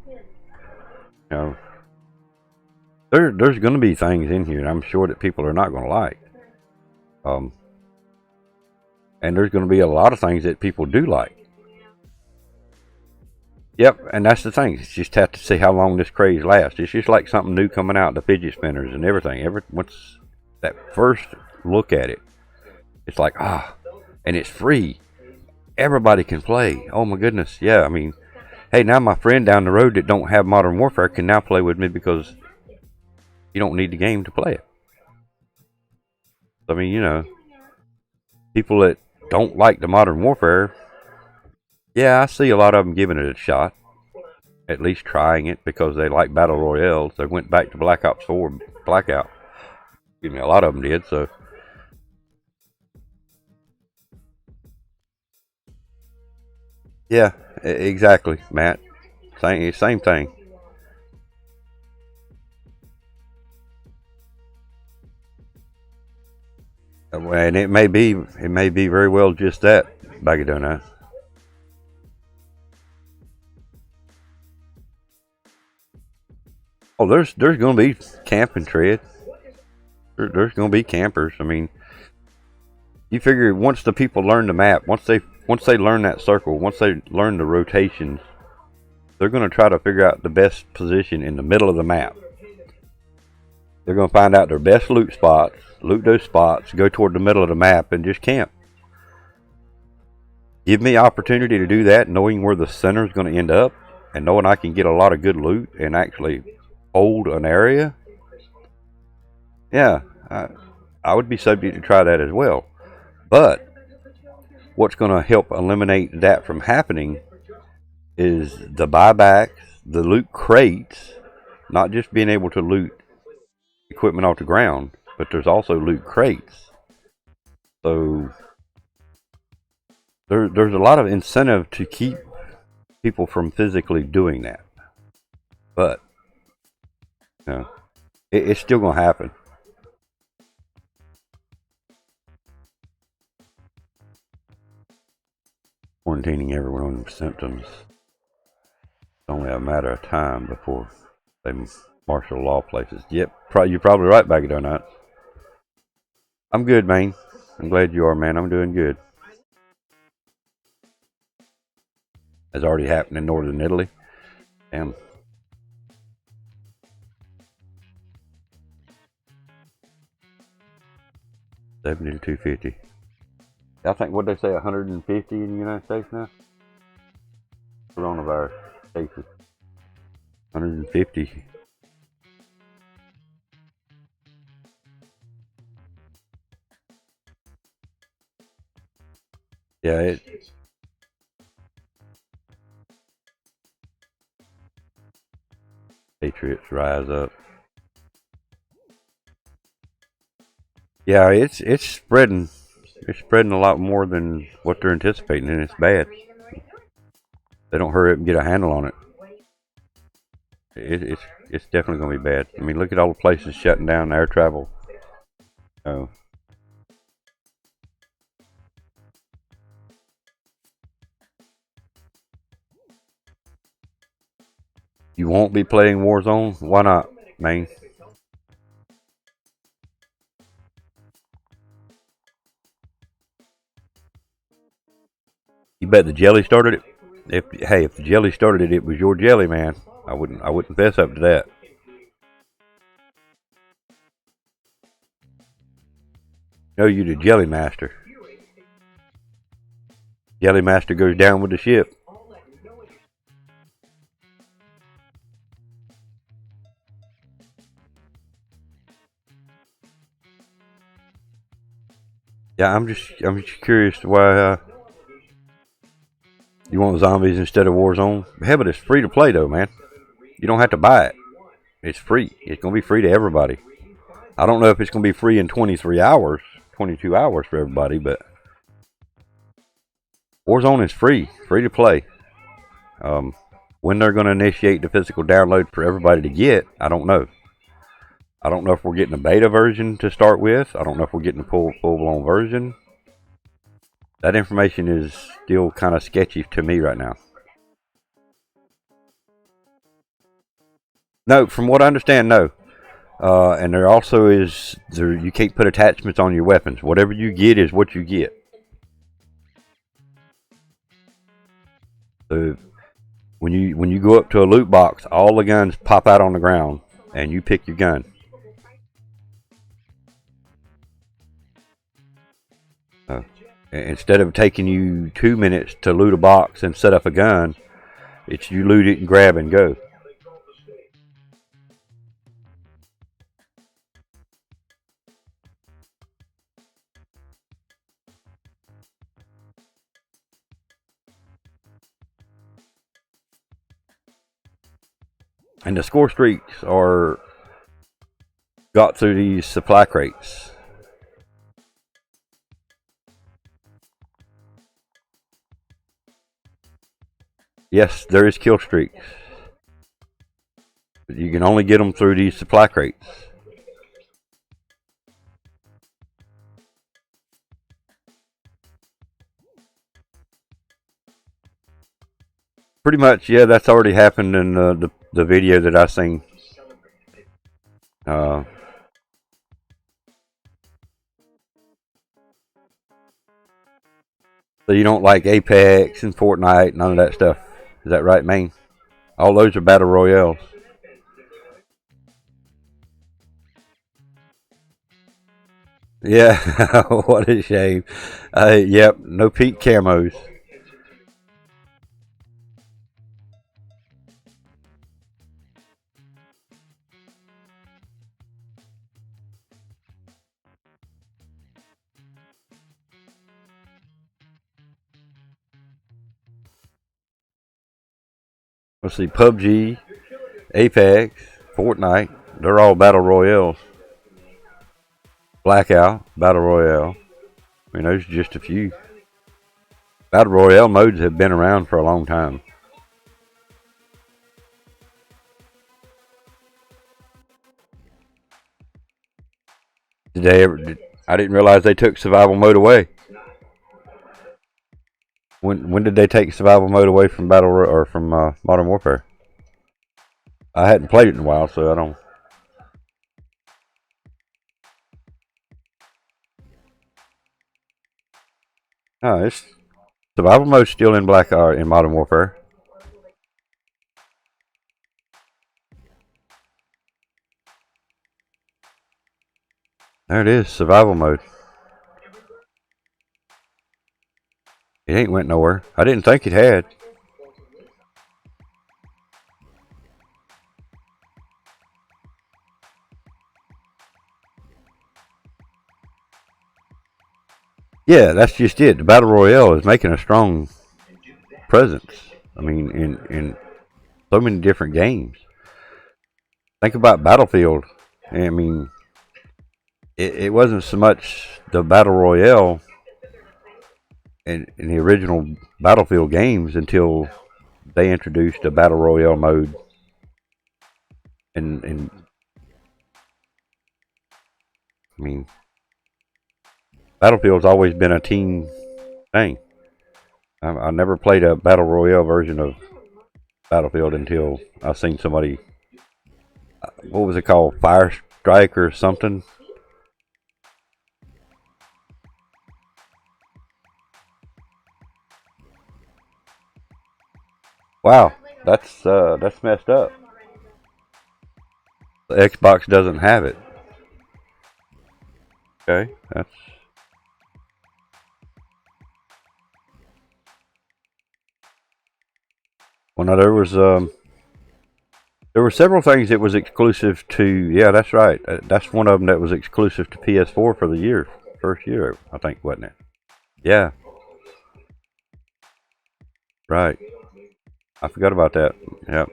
there's going to be things in here, and I'm sure that people are not going to like. And there's going to be a lot of things that people do like. Yep, and that's the thing. You just have to see how long this craze lasts. It's just like something new coming out, the fidget spinners and everything. Once that first look at it, it's like, and it's free. Everybody can play. Oh my goodness, yeah. I mean, hey, now my friend down the road that don't have Modern Warfare can now play with me because you don't need the game to play it. I mean, you know, people that don't like the Modern Warfare, yeah, I see a lot of them giving it a shot. At least trying it because they like Battle Royales. They went back to Black Ops 4, Blackout. Excuse me, a lot of them did, so. Yeah, exactly, Matt. Same thing. And it may be very well just that, BAGofDONUTS. Oh, there's going to be camping tread. There's going to be campers. I mean, you figure once the people learn the map, once they learn that circle, once they learn the rotations, they're going to try to figure out the best position in the middle of the map. They're going to find out their best loot spots, loot those spots, go toward the middle of the map, and just camp. Give me opportunity to do that, knowing where the center is going to end up, and knowing I can get a lot of good loot and actually hold an area. Yeah, I would be subject to try that as well. But what's going to help eliminate that from happening is the buybacks, the loot crates, not just being able to loot equipment off the ground, but there's also loot crates. So there's a lot of incentive to keep people from physically doing that. But you know, it's still going to happen. Quarantining everyone with symptoms. It's only a matter of time before they martial law places. Yep, you're probably right, BAGofDONUTS. I'm good, man. I'm glad you are, man. I'm doing good. Has already happened in northern Italy. Damn. $70 to $250. I think, what they say, 150 in the United States now? Coronavirus cases. 150. Yeah, Patriots rise up. Yeah, it's spreading. It's spreading a lot more than what they're anticipating, and it's bad. They don't hurry up and get a handle on it. It's definitely going to be bad. I mean, look at all the places shutting down air travel. Oh. You won't be playing Warzone? Why not, man? You bet the jelly started it. If the jelly started it, it was your jelly, man. I wouldn't fess up to that. No, you the jelly master. Jelly master goes down with the ship. Yeah, I'm just curious why you want zombies instead of Warzone. Hell, but it's free to play though, man. You don't have to buy it. It's free. It's gonna be free to everybody. I don't know if it's gonna be free in 23 hours, 22 hours for everybody, but Warzone is free to play. When they're gonna initiate the physical download for everybody to get, I don't know. I don't know if we're getting a beta version to start with. I don't know if we're getting a full-blown version. That information is still kind of sketchy to me right now. No, from what I understand, no. And there also is, you can't put attachments on your weapons. Whatever you get is what you get. So when you go up to a loot box, all the guns pop out on the ground, and you pick your gun. Instead of taking you 2 minutes to loot a box and set up a gun, it's you loot it and grab and go. And the score streaks are got through these supply crates. Yes, there is kill streaks. But you can only get them through these supply crates. Pretty much, yeah, that's already happened in the video that I seen. So you don't like Apex and Fortnite, none of that stuff. Is that right, man? All those are battle royales. Yeah, what a shame. Yep, no peak camos. Let's see, PUBG, Apex, Fortnite, they're all battle royales. Blackout, battle royale. I mean, those are just a few. Battle royale modes have been around for a long time. Did they ever? I didn't realize they took survival mode away. When did they take survival mode away from Modern Warfare? I hadn't played it in a while, so I don't. No, it's survival mode still in in Modern Warfare. There it is, survival mode. It ain't went nowhere. I didn't think it had. Yeah, that's just it. The Battle Royale is making a strong presence. I mean, in so many different games. Think about Battlefield. I mean, it wasn't so much the Battle Royale in the original Battlefield games until they introduced a Battle Royale mode. And I mean, Battlefield's always been a team thing. I never played a Battle Royale version of Battlefield until I seen somebody, what was it called, Fire Strike or something? Wow, that's messed up. The Xbox doesn't have it. Okay, that's. Well, no, there were several things that was exclusive to. Yeah, that's right. That's one of them that was exclusive to PS4 for the first year, I think, wasn't it? Yeah. Right. I forgot about that. Yep.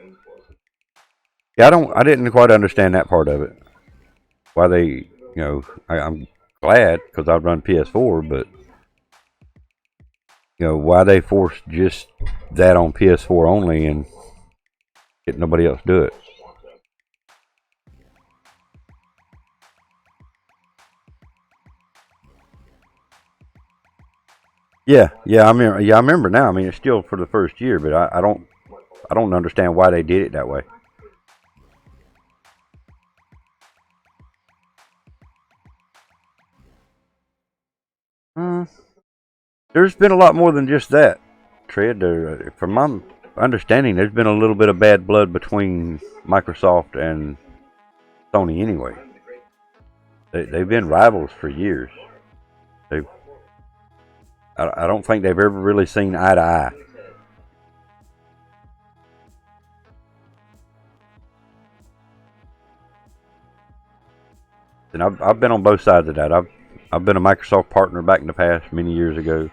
Yeah, I didn't quite understand that part of it. Why they, I'm glad because I run PS4, but why they forced just that on PS4 only and get nobody else do it. Yeah, I remember now. I mean, it's still for the first year, but I don't understand why they did it that way. There's been a lot more than just that, Tread. From understanding, there's been a little bit of bad blood between Microsoft and Sony anyway. They've been rivals for years. I don't think they've ever really seen eye to eye. And I've been on both sides of that. I've been a Microsoft partner back in the past many years ago.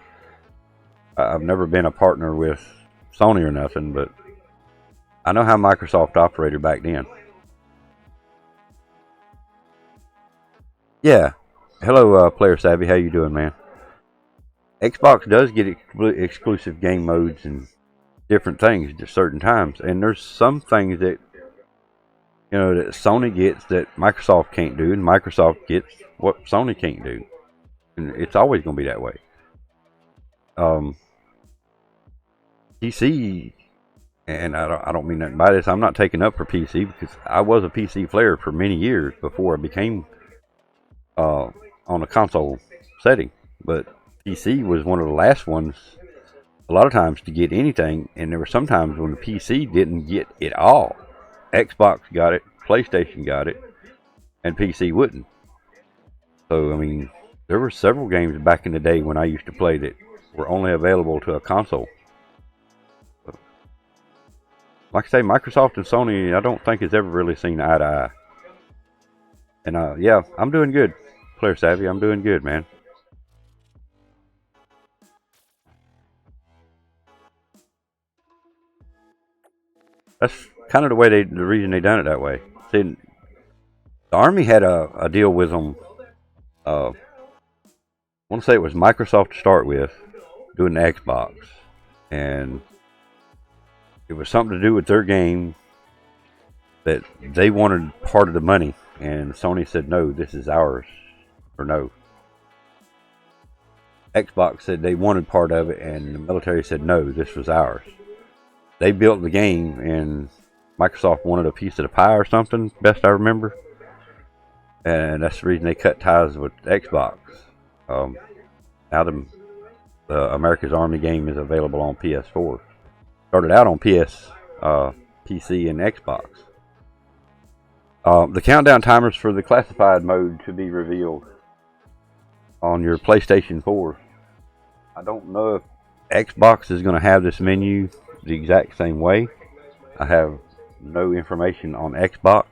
I've never been a partner with Sony or nothing, but I know how Microsoft operated back then. Yeah. Hello, Player Savvy. How you doing, man? Xbox does get exclusive game modes and different things at certain times, and there's some things that that Sony gets that Microsoft can't do, and Microsoft gets what Sony can't do, and it's always going to be that way. PC, and I don't mean nothing by this. I'm not taking up for PC because I was a PC player for many years before I became on a console setting, but PC was one of the last ones a lot of times to get anything, and there were some times when the PC didn't get it all. Xbox got it, PlayStation got it, and PC wouldn't. So, I mean, there were several games back in the day when I used to play that were only available to a console. So, like I say, Microsoft and Sony, I don't think has ever really seen eye to eye. And yeah, I'm doing good, Player Savvy. I'm doing good, man. That's kind of the reason they done it that way. See, the Army had a deal with them. I want to say it was Microsoft to start with, doing the Xbox, and it was something to do with their game that they wanted part of the money, and Sony said no, this is ours, or no. Xbox said they wanted part of it, and the military said no, this was ours. They built the game, and Microsoft wanted a piece of the pie or something, best I remember. And that's the reason they cut ties with Xbox. Now the America's Army game is available on PS4. Started out on PC and Xbox. The countdown timers for the classified mode to be revealed on your PlayStation 4. I don't know if Xbox is going to have this menu the exact same way. I have no information on Xbox,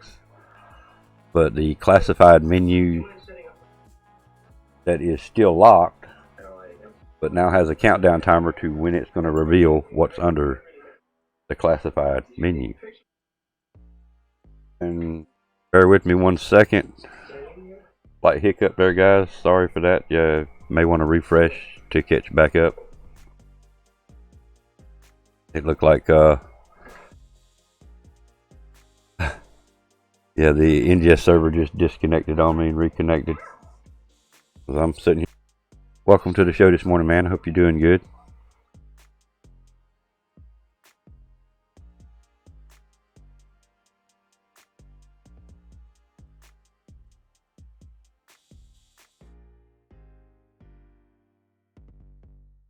but the classified menu that is still locked, but now has a countdown timer to when it's going to reveal what's under the classified menu. And bear with me 1 second. Slight hiccup there, guys. Sorry for that. Yeah, may want to refresh to catch back up. It looked like, yeah, the NGS server just disconnected on me and reconnected. So I'm sitting here. Welcome to the show this morning, man. I hope you're doing good.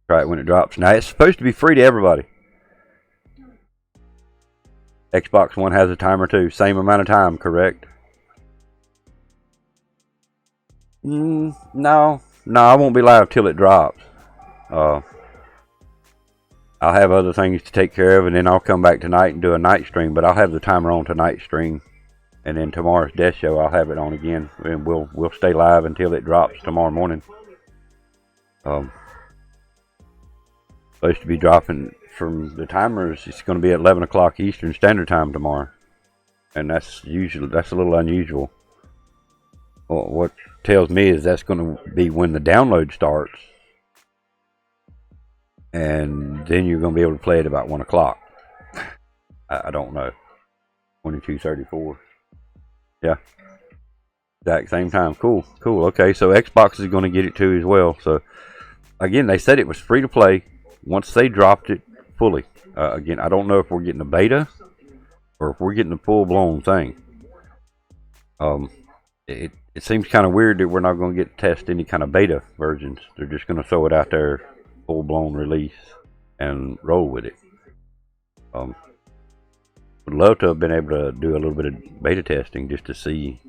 Try it when it drops. Now, it's supposed to be free to everybody. Xbox One has a timer too. Same amount of time, correct? No, I won't be live till it drops. I'll have other things to take care of, and then I'll come back tonight and do a night stream. But I'll have the timer on tonight's stream, and then tomorrow's death show I'll have it on again, and we'll stay live until it drops tomorrow morning. Supposed to be dropping from the timers. It's going to be at 11 o'clock Eastern Standard Time tomorrow, and that's a little unusual. Well, what tells me is that's going to be when the download starts, and then you're going to be able to play it about 1 o'clock. I don't know. 22:34. Yeah, exact same time. Cool. Okay, so Xbox is going to get it too as well. So again, they said it was free to play once they dropped it fully. Again, I don't know if we're getting a beta or if we're getting a full-blown thing. It seems kind of weird that we're not going to get to test any kind of beta versions. They're just going to throw it out there, full-blown release, and roll with it. Would love to have been able to do a little bit of beta testing just to see,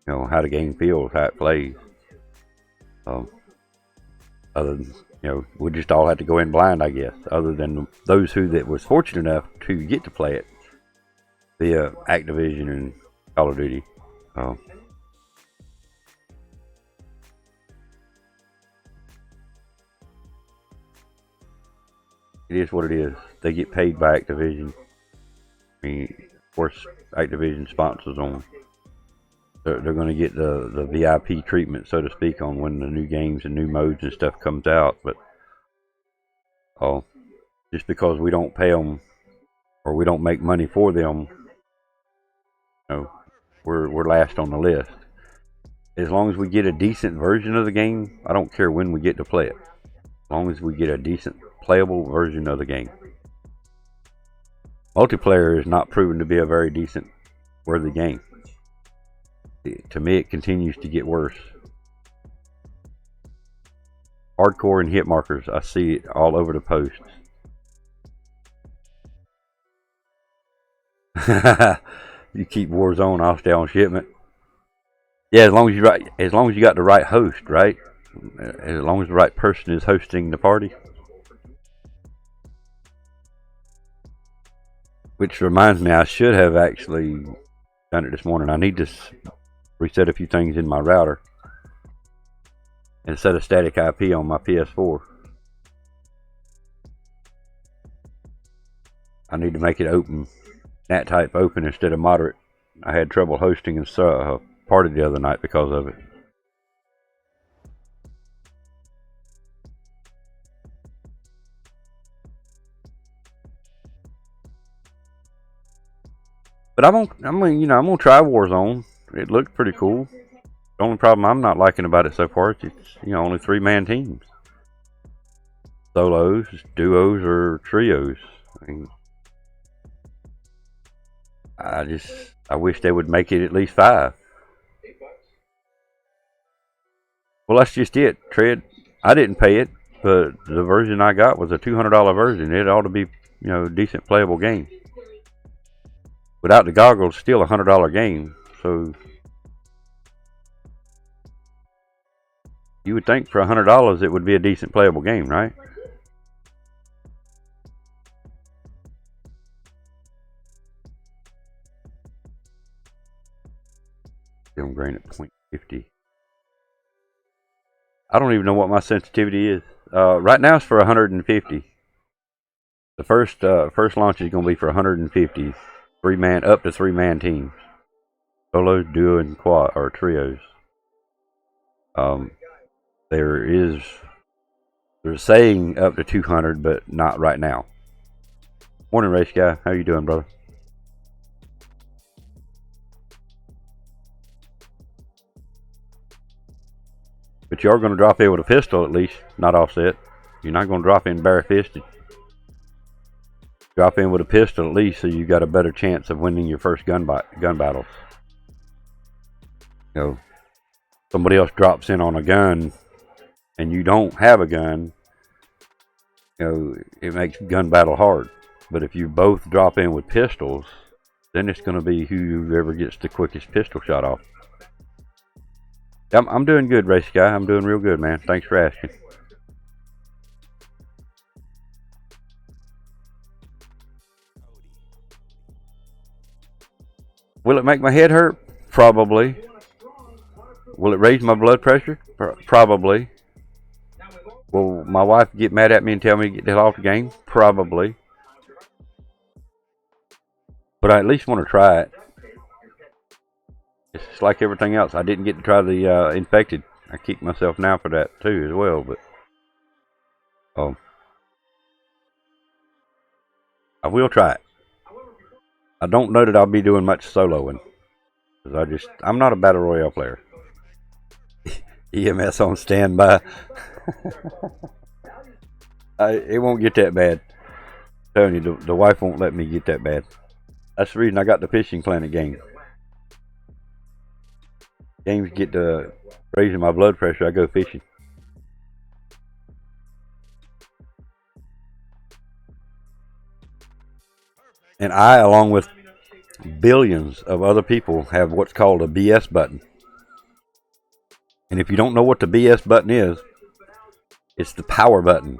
how the game feels, how it plays. Other than, we just all had to go in blind, I guess. Other than those that was fortunate enough to get to play it via Activision and Call of Duty. It is what it is. They get paid by Activision. I mean, of course, Activision sponsors them. They're going to get the VIP treatment, so to speak, on when the new games and new modes and stuff comes out. But just because we don't pay them or we don't make money for them, we're last on the list. As long as we get a decent version of the game, I don't care when we get to play it. As long as we get a decent playable version of the game. Multiplayer is not proven to be a very decent, worthy game. To me, it continues to get worse. Hardcore and hit markers, I see it all over the posts. You keep Warzone, I'll stay on shipment. Yeah, as long as you got the right host, right? As long as the right person is hosting the party. Which reminds me, I should have actually done it this morning. I need to reset a few things in my router and set a static IP on my PS4. I need to make it open, NAT type open instead of moderate. I had trouble hosting a party the other night because of it. But I'm gonna try Warzone. It looked pretty cool. The only problem I'm not liking about it so far is it's only 3-man teams, solos, duos, or trios. I wish they would make it at least 5. Well, that's just it, Tread. I didn't pay it, but the version I got was a $200 version. It ought to be, a decent playable game. Without the goggles, still a $100 game. So you would think for $100 it would be a decent playable game, right? Film grain at 0.50. I don't even know what my sensitivity is. Right now it's for 150. The first launch is going to be for 150. Up to 3-man teams. Solos, duo, and quad, or trios. They're saying up to 200, but not right now. Morning, race guy. How you doing, brother? But you are going to drop in with a pistol at least, not offset. You're not going to drop in bare-fisted. Drop in with a pistol at least, so you got a better chance of winning your first gun battles. Somebody else drops in on a gun, and you don't have a gun. It makes gun battle hard. But if you both drop in with pistols, then it's going to be whoever gets the quickest pistol shot off. I'm doing good, race guy. I'm doing real good, man. Thanks for asking. Will it make my head hurt? Probably. Will it raise my blood pressure? Probably. Will my wife get mad at me and tell me to get the hell off the game? Probably. But I at least want to try it. It's like everything else. I didn't get to try the infected. I kick myself now for that too as well. But I will try it. I don't know that I'll be doing much soloing, because I'm not a battle royale player. EMS on standby. It won't get that bad. I'm telling you, the wife won't let me get that bad. That's the reason I got the fishing planet game. Games get to raising my blood pressure, I go fishing. And I, along with billions of other people, have what's called a BS button. And if you don't know what the BS button is, it's the power button.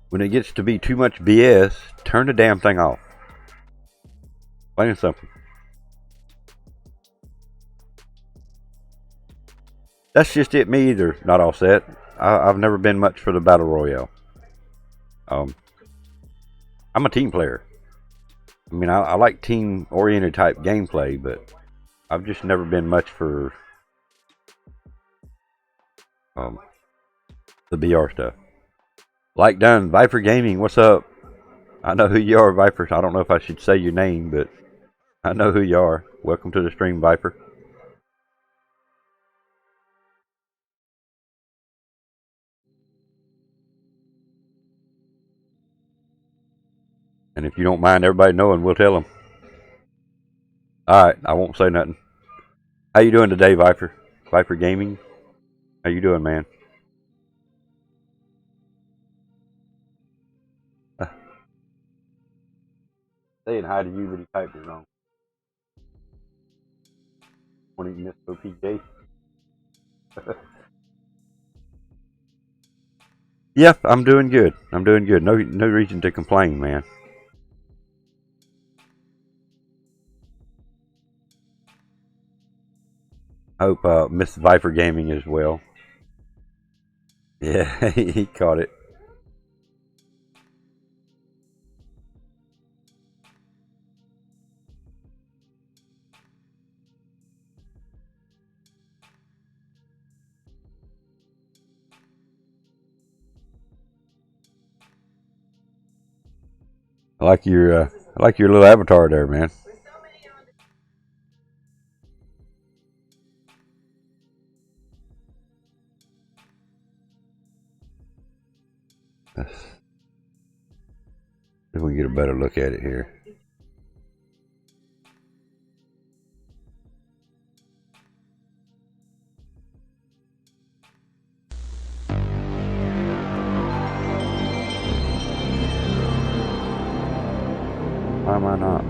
When it gets to be too much BS, turn the damn thing off. Plain and simple. That's just it, me either, not all set. I've never been much for the Battle Royale. I'm a team player. I mean, I like team-oriented type gameplay, but I've just never been much for the BR stuff. Like done, Viper Gaming, what's up? I know who you are, Viper. I don't know if I should say your name, but I know who you are. Welcome to the stream, Viper. And if you don't mind everybody knowing, we'll tell them. Alright, I won't say nothing. How you doing today, Viper? Viper Gaming? How you doing, man? Saying hi to you, but he typed it wrong. When he missed OPJ. Yep, I'm doing good. I'm doing good. No reason to complain, man. I hope Miss Viper Gaming as well. Yeah, he caught it. I like your little avatar there, man. Let's see if we can get a better look at it here. Why am I not?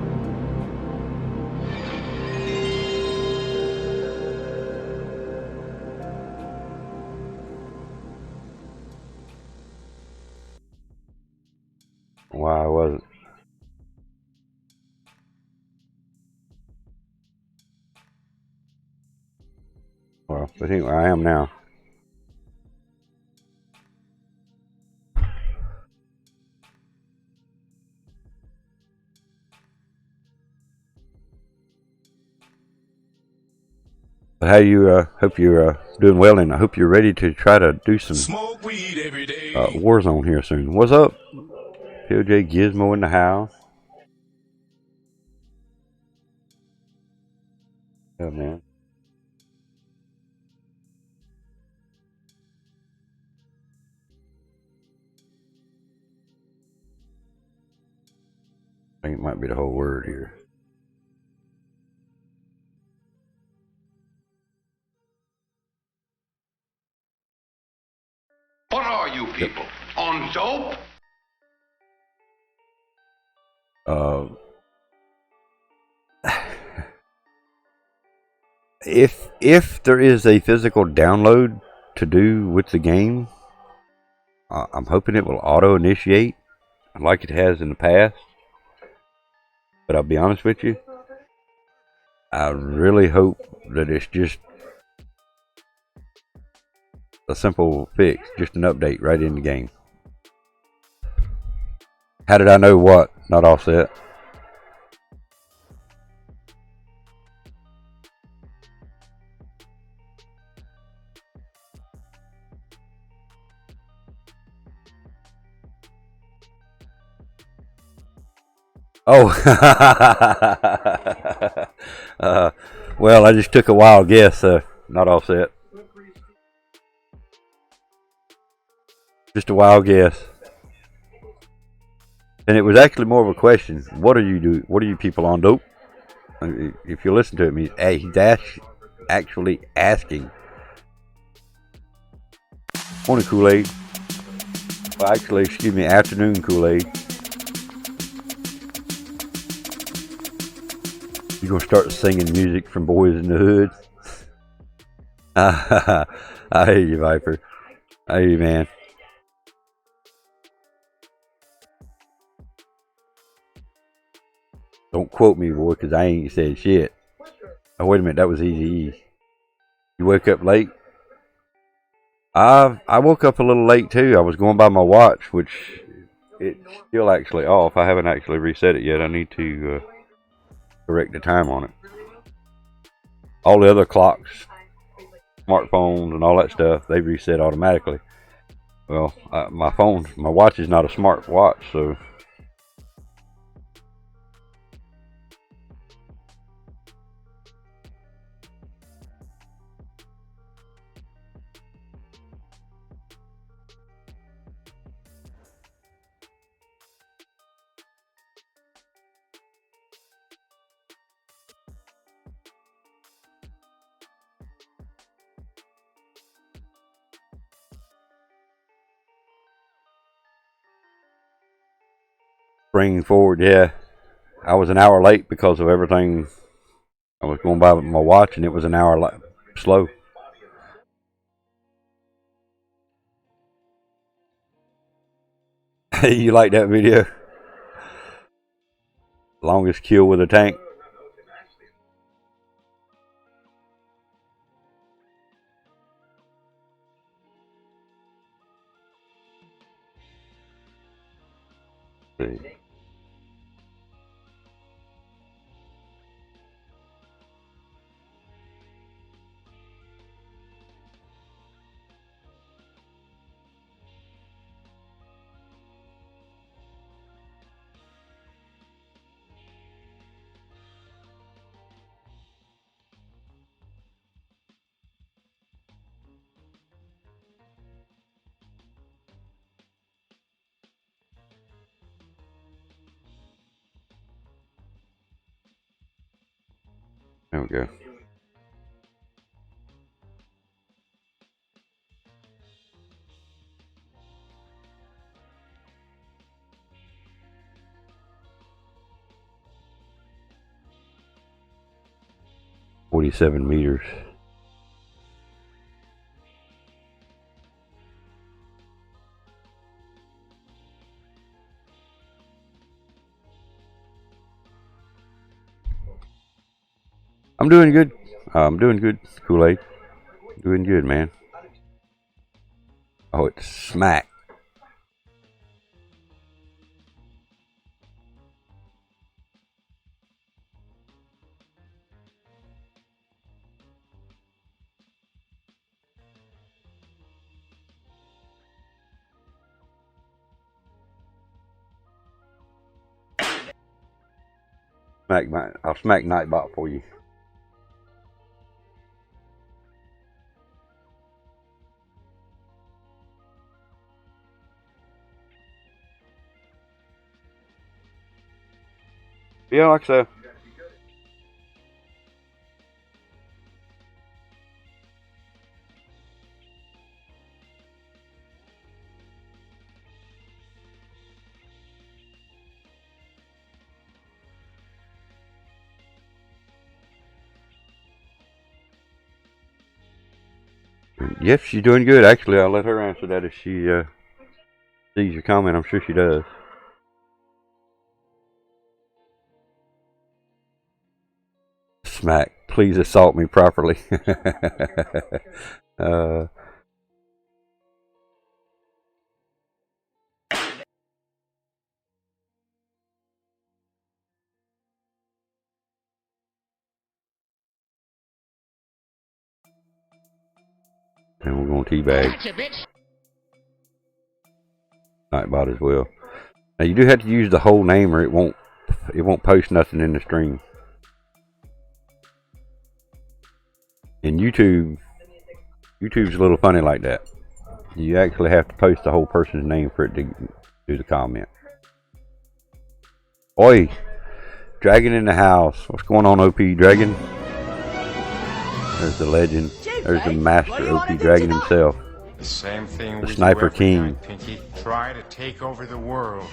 Why was it? Well, but anyway, I am now. But how you? Hope you're doing well, and I hope you're ready to try to do some Smoke weed every day. Warzone here soon. What's up? PoJ-GiZmO in the house. Yeah, man. I think it might be the whole word here. What are you people? On dope? If there is a physical download to do with the game, I'm hoping it will auto initiate like it has in the past. But I'll be honest with you, I really hope that it's just a simple fix, just an update right in the game. How did I know what? Not all set. Oh, well, I just took a wild guess. Not all set. Just a wild guess. And it was actually more of a question. What are you people on dope? If you listen to him, he's actually asking. Morning, Kool-Aid. Well, actually, excuse me, afternoon, Kool-Aid. You gonna start singing music from Boys in the Hood? I hear you, Viper. I hear you, man. Don't quote me, boy, because I ain't said shit. Oh, wait a minute, that was Easy. You wake up late? I woke up a little late too. I was going by my watch, which it's still actually off. I haven't actually reset it yet. I need to correct the time on it. All the other clocks, smartphones, and all that stuff, they reset automatically. Well, my watch is not a smart watch, so. Bringing forward, yeah. I was an hour late because of everything. I was going by my watch and it was an hour slow. You like that video? Longest kill with a tank. Let's see. There we go. $47 meters. I'm doing good. I'm doing good, Kool-Aid. Doing good, man. Oh, it's smack. I'll smack Nightbot for you. Yeah, like so. Yes, she's doing good. Actually, I'll let her answer that if she sees your comment. I'm sure she does. Smack, please assault me properly. And we're going to teabag Nightbot as well. Now you do have to use the whole name, or it won't post nothing in the stream. And YouTube's a little funny like that. You actually have to post the whole person's name for it to do the comment. Oi, Dragon in the house. What's going on, OP Dragon? There's the legend. There's the master OP Dragon himself. The same thing the Sniper King. Pinky. Try to take over the world.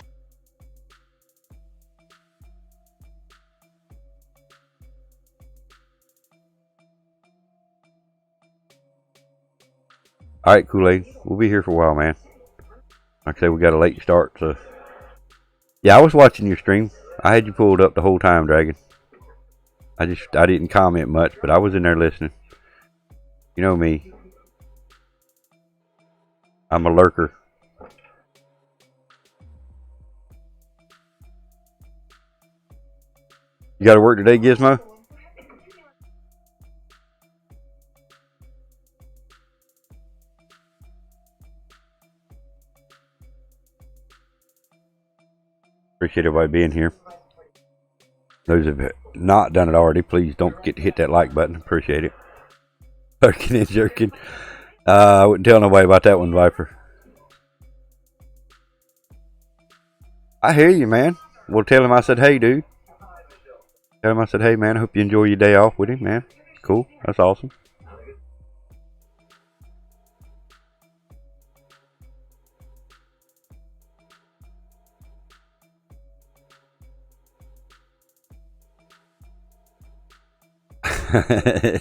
All right, Kool-Aid. We'll be here for a while, man. Like I said, we got a late start, so. Yeah, I was watching your stream. I had you pulled up the whole time, Dragon. I didn't comment much, but I was in there listening. You know me. I'm a lurker. You got to work today, Gizmo? Appreciate everybody being here. Those who have not done it already, please don't forget to hit that like button. Appreciate it. Lurking and jerking. I wouldn't tell nobody about that one, Viper. I hear you, man. Well, tell him I said, hey, dude. Tell him I said, hey, man, I hope you enjoy your day off with him, man. Cool. That's awesome.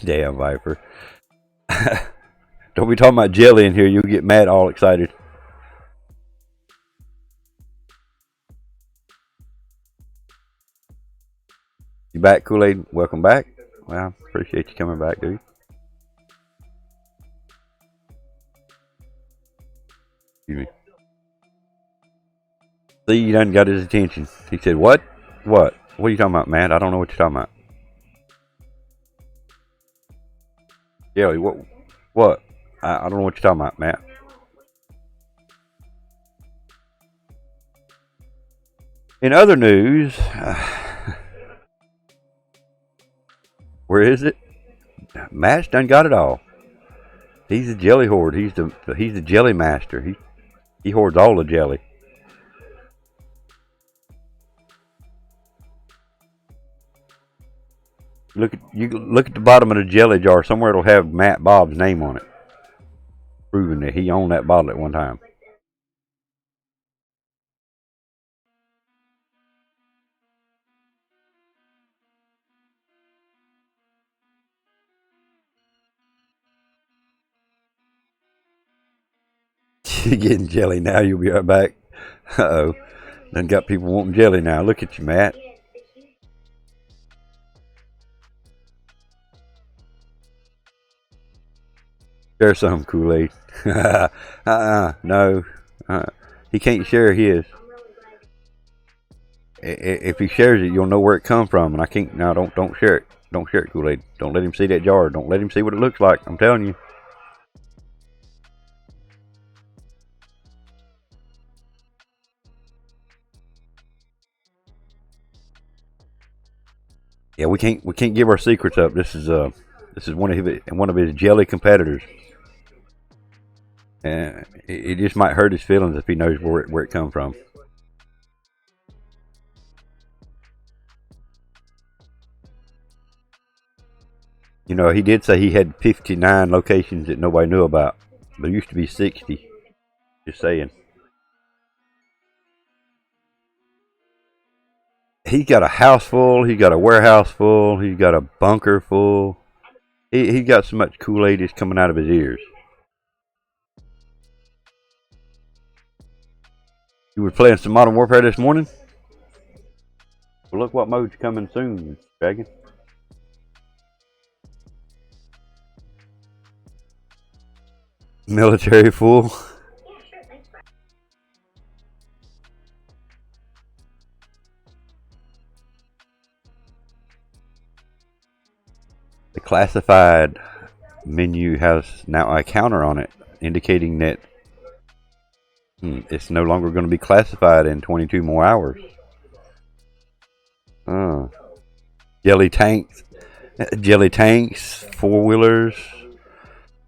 Damn, Viper. Don't be talking about jelly in here. You'll get mad all excited. You back, Kool-Aid? Welcome back. Well, appreciate you coming back, dude. Excuse me. See, you done got his attention. He said, what? What? What are you talking about, Matt? I don't know what you're talking about. Jelly, what? What? I don't know what you're talking about, Matt. In other news, where is it? Matt's done got it all. He's the jelly hoard. He's the jelly master. He hoards all the jelly. Look at the bottom of the jelly jar. Somewhere it'll have Matt Bob's name on it, proving that he owned that bottle at one time. You're getting jelly now. You'll be right back. Uh-oh. Then got people wanting jelly now. Look at you, Matt. Share some, Kool-Aid. No. He can't share his. If he shares it, you'll know where it come from. And I can't. No, don't share it. Don't share it, Kool-Aid. Don't let him see that jar. Don't let him see what it looks like. I'm telling you. Yeah, we can't give our secrets up. This is one of his jelly competitors. And it just might hurt his feelings if he knows where it come from. You know, he did say he had 59 locations that nobody knew about. There used to be 60. Just saying. He's got a house full. He's got a warehouse full. He's got a bunker full. He got so much Kool-Aid that's coming out of his ears. You were playing some Modern Warfare this morning? Well, look what mode's coming soon, Dragon. Military full. The classified menu has now a counter on it, indicating that it's no longer going to be classified in 22 more hours. Jelly tanks, 4-wheelers,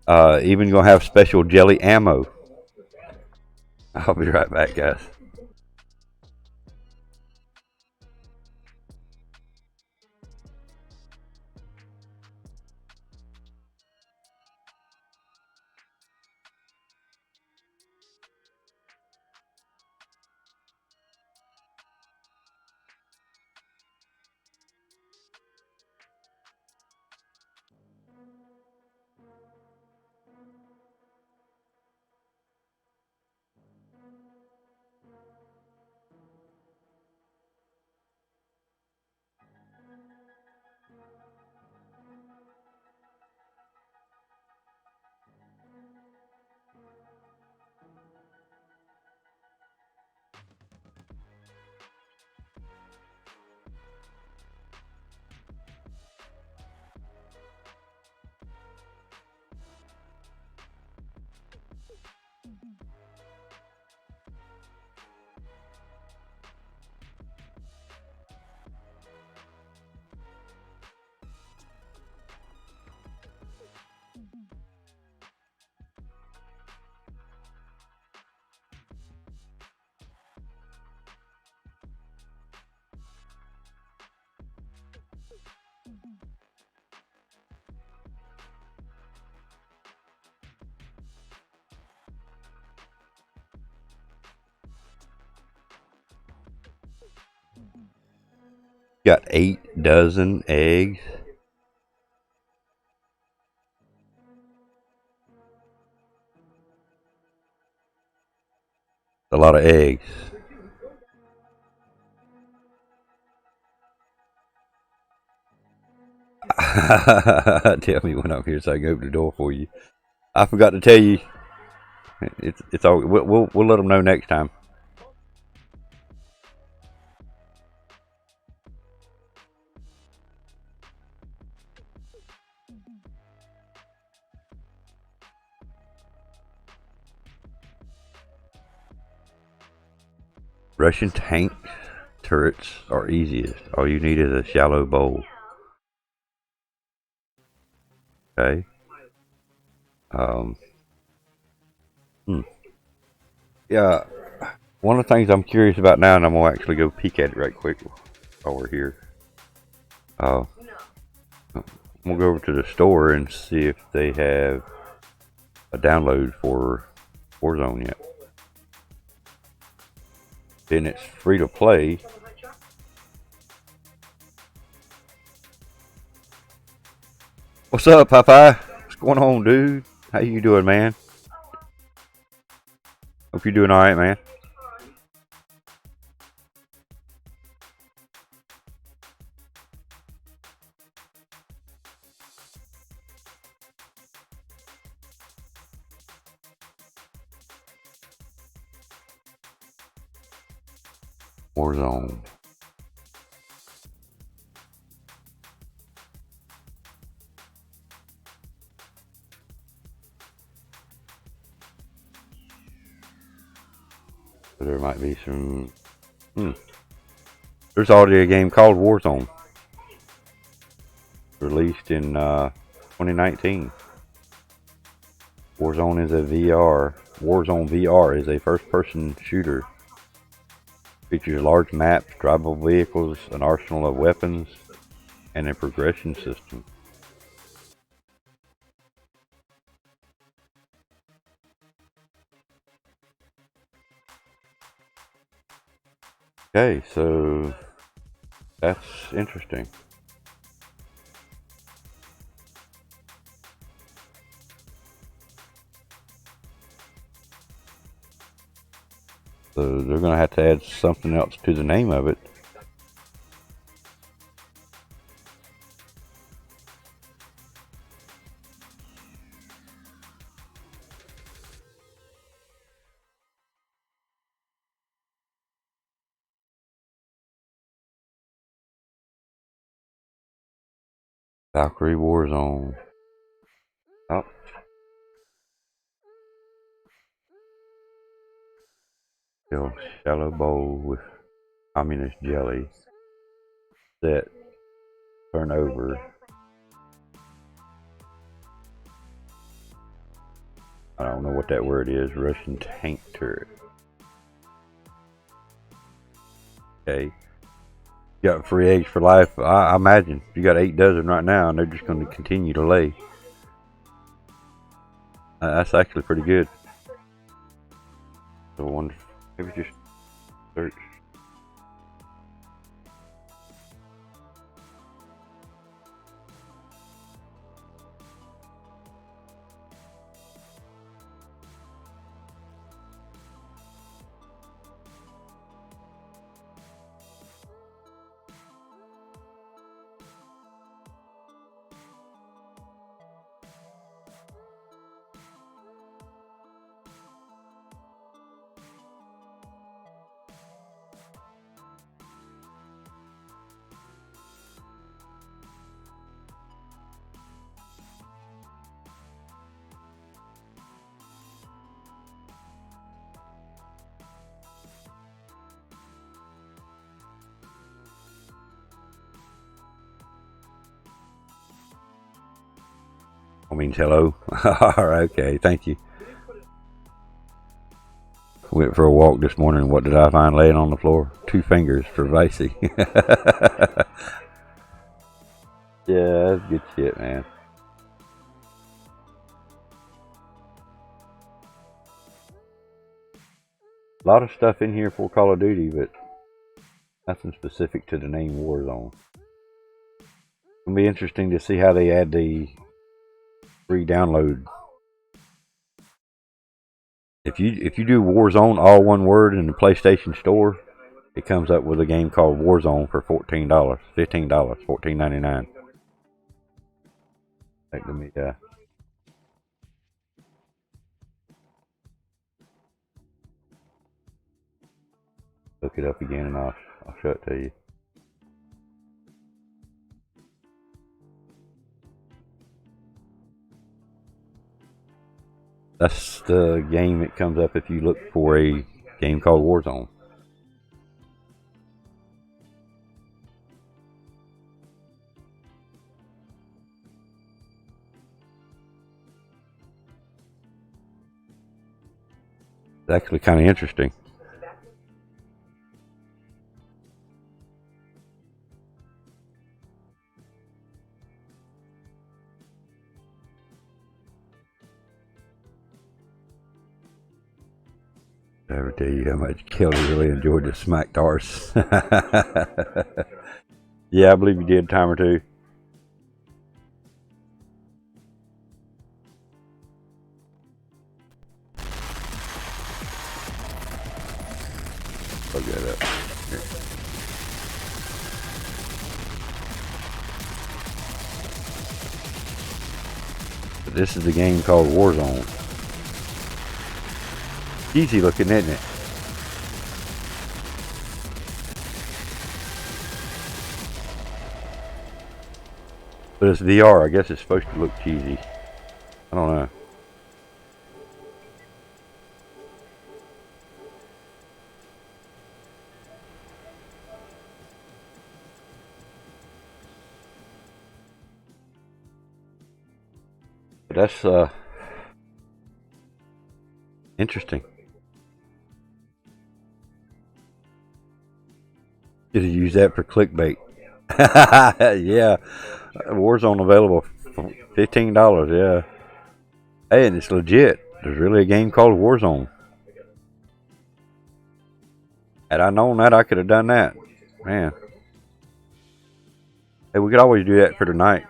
even going to have special jelly ammo. I'll be right back, guys. Got 8 dozen eggs. A lot of eggs. Tell me when I'm here so I can open the door for you. I forgot to tell you. It's all. We'll let them know next time. Russian tank turrets are easiest. All you need is a shallow bowl. Okay. Yeah. One of the things I'm curious about now, and I'm gonna actually go peek at it right quick while we're here. I'm gonna go over to the store and see if they have a download for Warzone yet. Then it's free to play. What's up, Popeye? What's going on, dude? How you doing, man? Hope you're doing all right, man. Warzone. So there might be some. There's already a game called Warzone, released in 2019. Warzone is a VR. Warzone VR is a first-person shooter. Features large maps, drivable vehicles, an arsenal of weapons, and a progression system. Okay, so that's interesting. So they're going to have to add something else to the name of it. Valkyrie Warzone. Oh. Still shallow bowl with communist jelly. Set. Turn over. I don't know what that word is. Russian tank turret. Okay. You got free eggs for life. I imagine you got 8 dozen right now, and they're just going to continue to lay. That's actually pretty good. So I wonder, maybe just search. Means hello. Alright, okay, thank you. Went for a walk this morning. What did I find laying on the floor? 2 fingers for Vicey. That's good shit, man. A lot of stuff in here for Call of Duty, but nothing specific to the name Warzone. It'll be interesting to see how they add the free download. If you do Warzone, all one word, in the PlayStation Store, it comes up with a game called Warzone for $14, $15, $14.99. Let me look it up again, and I'll show it to you. That's the game that comes up if you look for a game called Warzone. It's actually kind of interesting. I ever tell you how much Kelly really enjoyed the smack darts? Yeah, I believe you did a time or two. Plug that up. Here. But this is the game called Warzone. Easy looking, isn't it? But it's VR. I guess it's supposed to look cheesy. I don't know. But that's interesting. Should have used that for clickbait. Yeah. Warzone available for $15, yeah. Hey, and it's legit. There's really a game called Warzone. Had I known that, I could have done that. Man. Hey, we could always do that for tonight.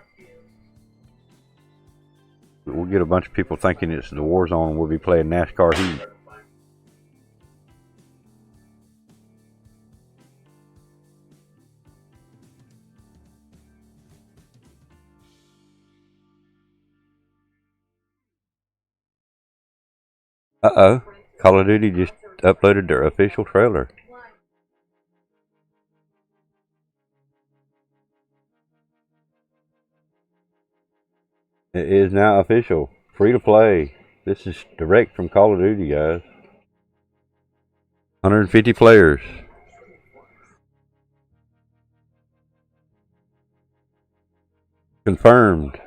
We'll get a bunch of people thinking it's the Warzone and we'll be playing NASCAR Heat. Uh-oh. Call of Duty just uploaded their official trailer. It is now official. Free to play. This is direct from Call of Duty, guys. 150 players. Confirmed.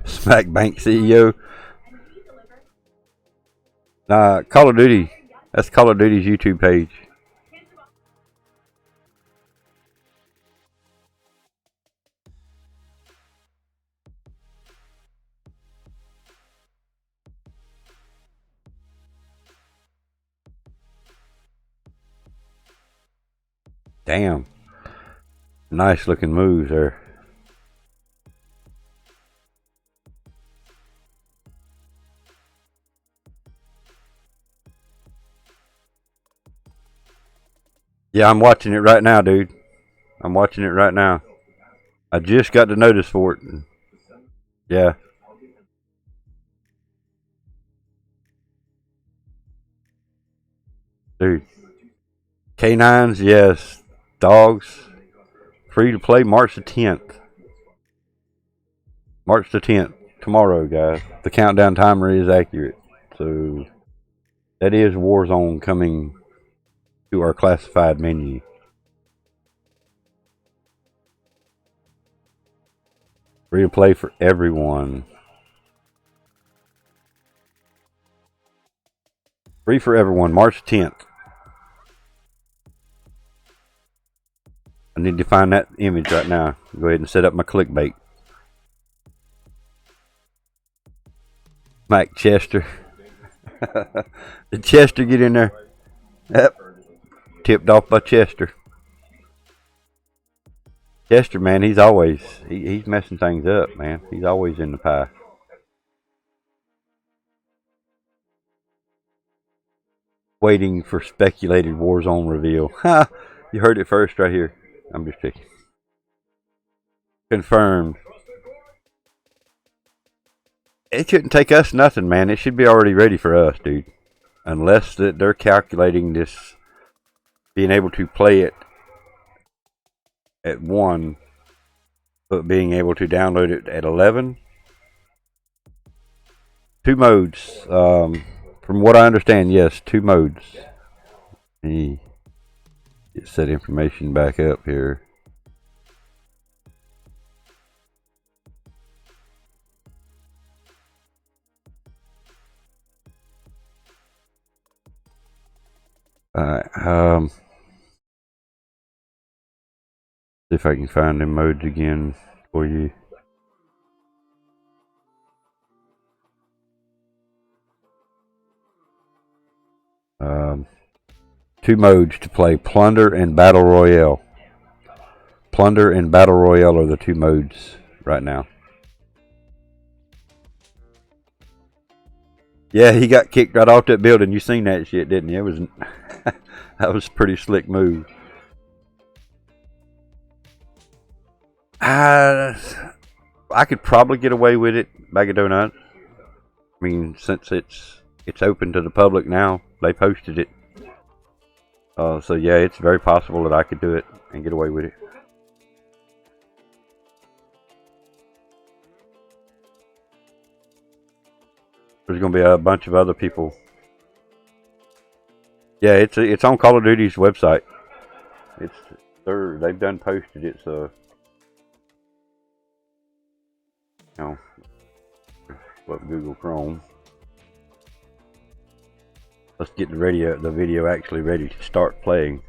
Smack Bank CEO. Nah, Call of Duty. That's Call of Duty's YouTube page. Damn. Nice looking moves there. Yeah, I'm watching it right now, dude. I'm watching it right now. I just got the notice for it. Yeah. Dude. Canines, yes. Dogs. Free to play March the 10th. March the 10th. Tomorrow, guys. The countdown timer is accurate. So, that is Warzone coming to our classified menu. Free to play for everyone. Free for everyone, March 10th. I need to find that image right now. Go ahead and set up my clickbait. Mike Chester. Did Chester get in there? Yep. Tipped off by Chester. Chester, man, he's always, he's messing things up, man. He's always in the pie. Waiting for speculated Warzone reveal. Ha! You heard it first right here. I'm just picking. Confirmed. It shouldn't take us nothing, man. It should be already ready for us, dude. Unless that they're calculating this, being able to play it at 1, but being able to download it at 11. 2 modes. From what I understand, yes, 2 modes. Let me get that information back up here. Alright, see if I can find them modes again for you. Two modes to play: Plunder and Battle Royale. Plunder and Battle Royale are the 2 modes right now. Yeah, he got kicked right off that building. You seen that shit, didn't you? It was that was a pretty slick move. I could probably get away with it, BAGofDONUTS. I mean, since it's open to the public now, they posted it. So yeah, it's very possible that I could do it and get away with it. There's gonna be a bunch of other people. Yeah, it's on Call of Duty's website. They've done posted it, so you know, love Google Chrome. Let's get the video actually ready to start playing.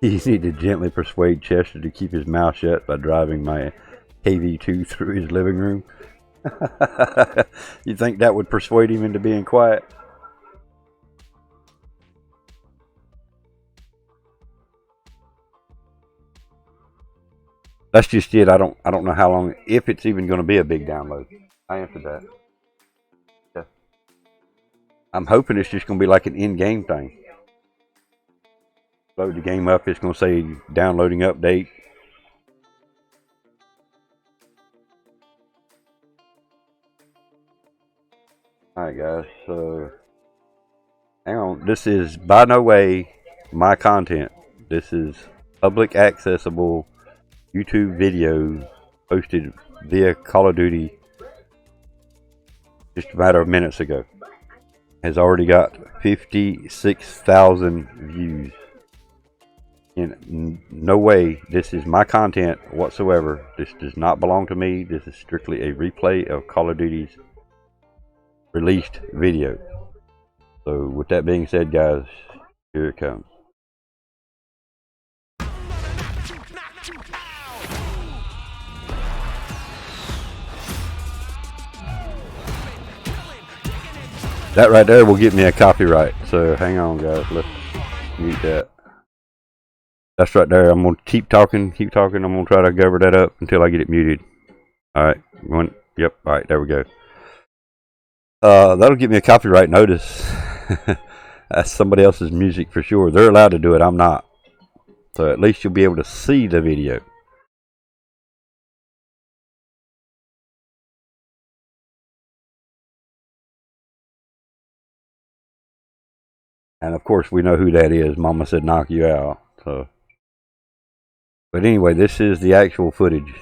You need to gently persuade Chester to keep his mouth shut by driving my KV2 through his living room. You think that would persuade him into being quiet? That's just it. I don't know how long, if it's even going to be a big download. I answered that. Yeah. I'm hoping it's just going to be like an in-game thing. Load the game up, it's going to say downloading update. Alright guys, so hang on. This is by no way my content. This is public accessible YouTube video posted via Call of Duty just a matter of minutes ago. Has already got 56,000 views. In no way this is my content whatsoever. This does not belong to me. This is strictly a replay of Call of Duty's released video. So with that being said, guys, here it comes. That right there will get me a copyright. So hang on, guys. Let's mute that. That's right there. I'm gonna keep talking. I'm gonna try to cover that up until I get it muted. All right. Yep. All right. There we go. That'll get me a copyright notice. That's somebody else's music for sure. They're allowed to do it. I'm not. So at least you'll be able to see the video. And of course, we know who that is. Mama said knock you out. So, but anyway, this is the actual footage.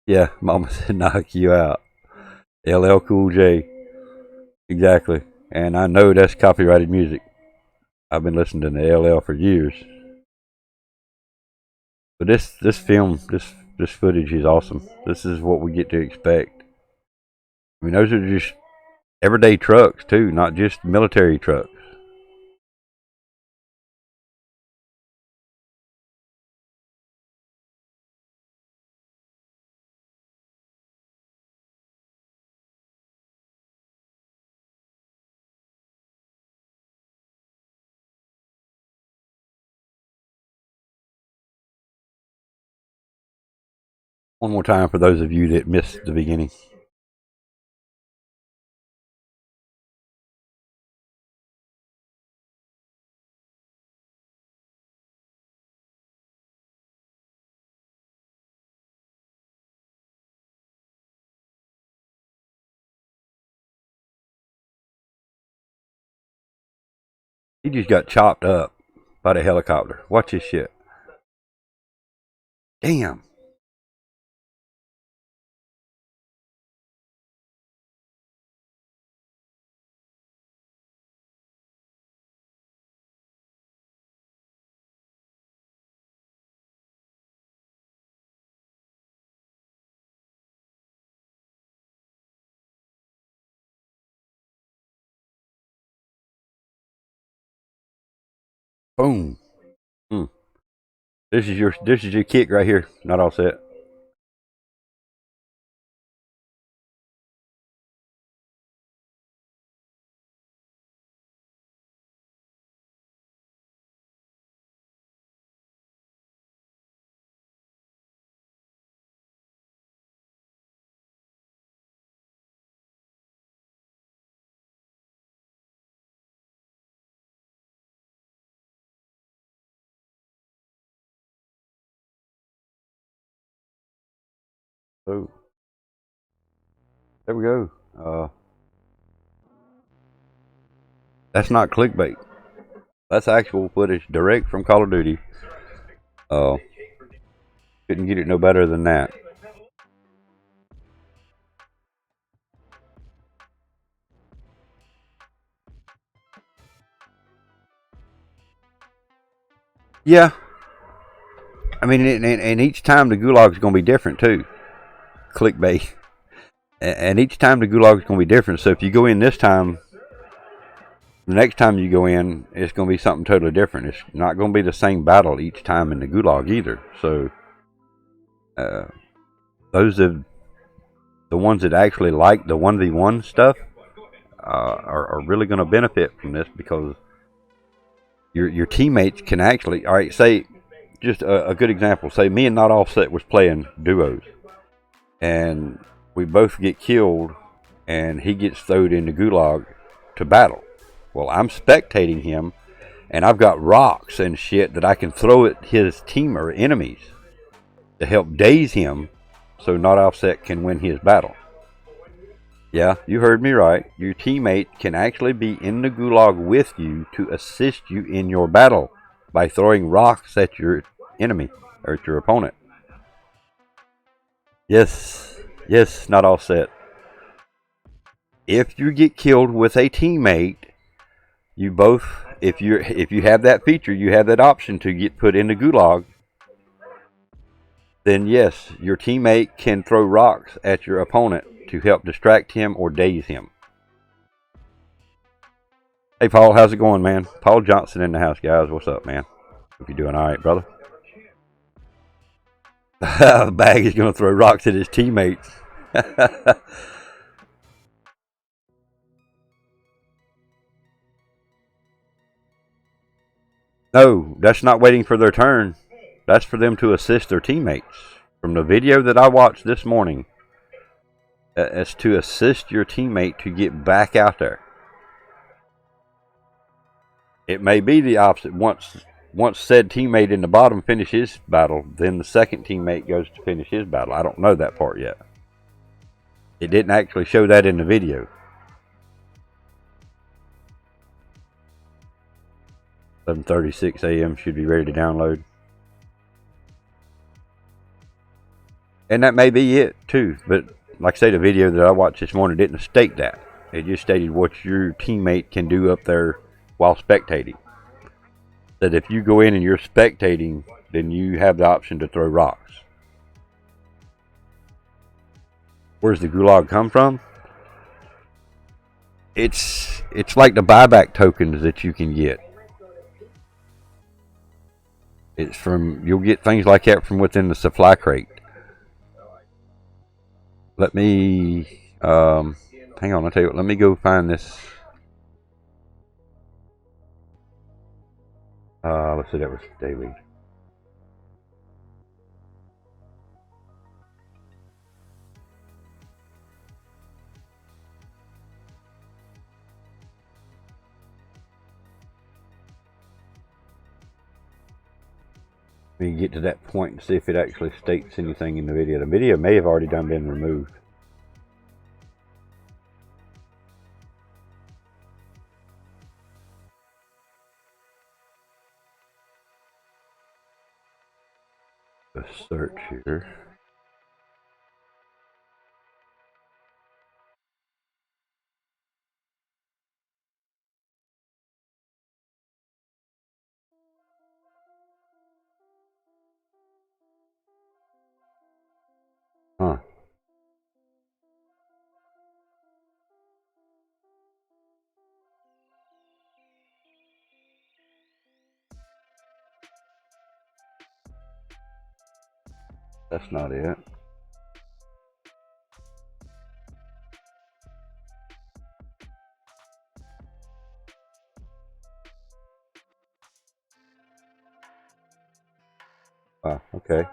Yeah, Mama said knock you out. LL Cool J. Exactly. And I know that's copyrighted music. I've been listening to LL for years. But this footage is awesome. This is what we get to expect. I mean, those are just everyday trucks too, not just military trucks. One more time for those of you that missed the beginning. He just got chopped up by the helicopter. Watch this shit. Damn. Boom. This is your kick right here. Not all set. So there we go. That's not clickbait. That's actual footage direct from Call of Duty. Couldn't get it no better than that. Yeah. I mean, and each time the gulag is going to be different too. Clickbait. And each time the gulag is going to be different. So if you go in this time, the next time you go in, it's going to be something totally different. It's not going to be the same battle each time in the gulag either. So those of the ones that actually like the 1v1 stuff are really going to benefit from this, because your teammates can actually, all right, say, just a good example, say me and Not Offset was playing duos, and we both get killed, and he gets thrown in the gulag to battle. Well, I'm spectating him, and I've got rocks and shit that I can throw at his team or enemies to help daze him, so Not Offset can win his battle. Yeah, you heard me right. Your teammate can actually be in the gulag with you to assist you in your battle by throwing rocks at your enemy or at your opponent. Yes, Not Offset. If you get killed with a teammate, you both, if you have that feature, you have that option to get put in the gulag, then yes, your teammate can throw rocks at your opponent to help distract him or daze him. Hey Paul, how's it going, man? Paul Johnson in the house, guys. What's up, man? Hope you're doing alright, brother. Bag is going to throw rocks at his teammates. No, that's not waiting for their turn. That's for them to assist their teammates. From the video that I watched this morning, it's to assist your teammate to get back out there. It may be the opposite. Once said teammate in the bottom finishes his battle, then the second teammate goes to finish his battle. I don't know that part yet. It didn't actually show that in the video. .36 a.m. should be ready to download. And that may be it too, but like I say, the video that I watched this morning didn't state that. It just stated what your teammate can do up there while spectating. That if you go in and you're spectating, then you have the option to throw rocks. Where's the gulag come from? it's like the buyback tokens that you can get. It's from, you'll get things like that from within the supply crate. Let me, hang on, I'll tell you what, let me go find this. Let's see, that was daily. We get to that point and see if it actually states anything in the video. The video may have already been removed. The search here. Huh. That's not it. Ah, okay.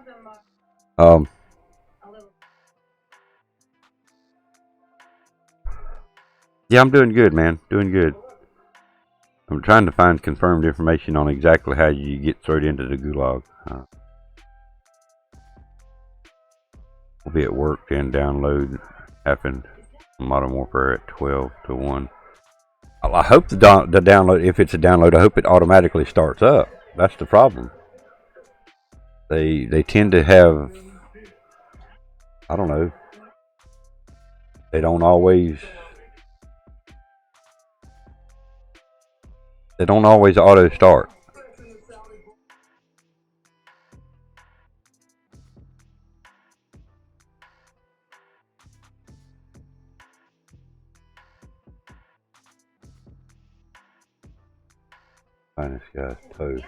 Yeah, I'm doing good, man. Doing good. I'm trying to find confirmed information on exactly how you get thrown into the gulag. We'll be at work and download happened. Modern Warfare at 12 to 1. I hope the download, if it's a download, I hope it automatically starts up. That's the problem. They tend to have, I don't know, they don't always auto start. Find this guy's toad.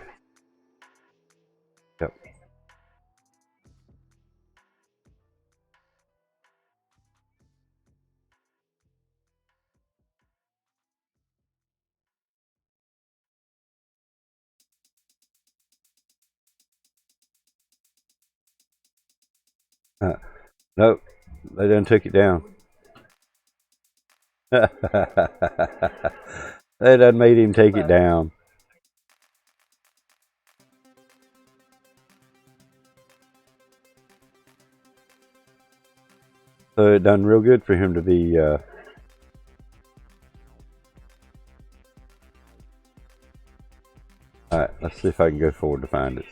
Yep. Nope, they done took it down. They done made him take it down. So it done real good for him to be alright, let's see if I can go forward to find it.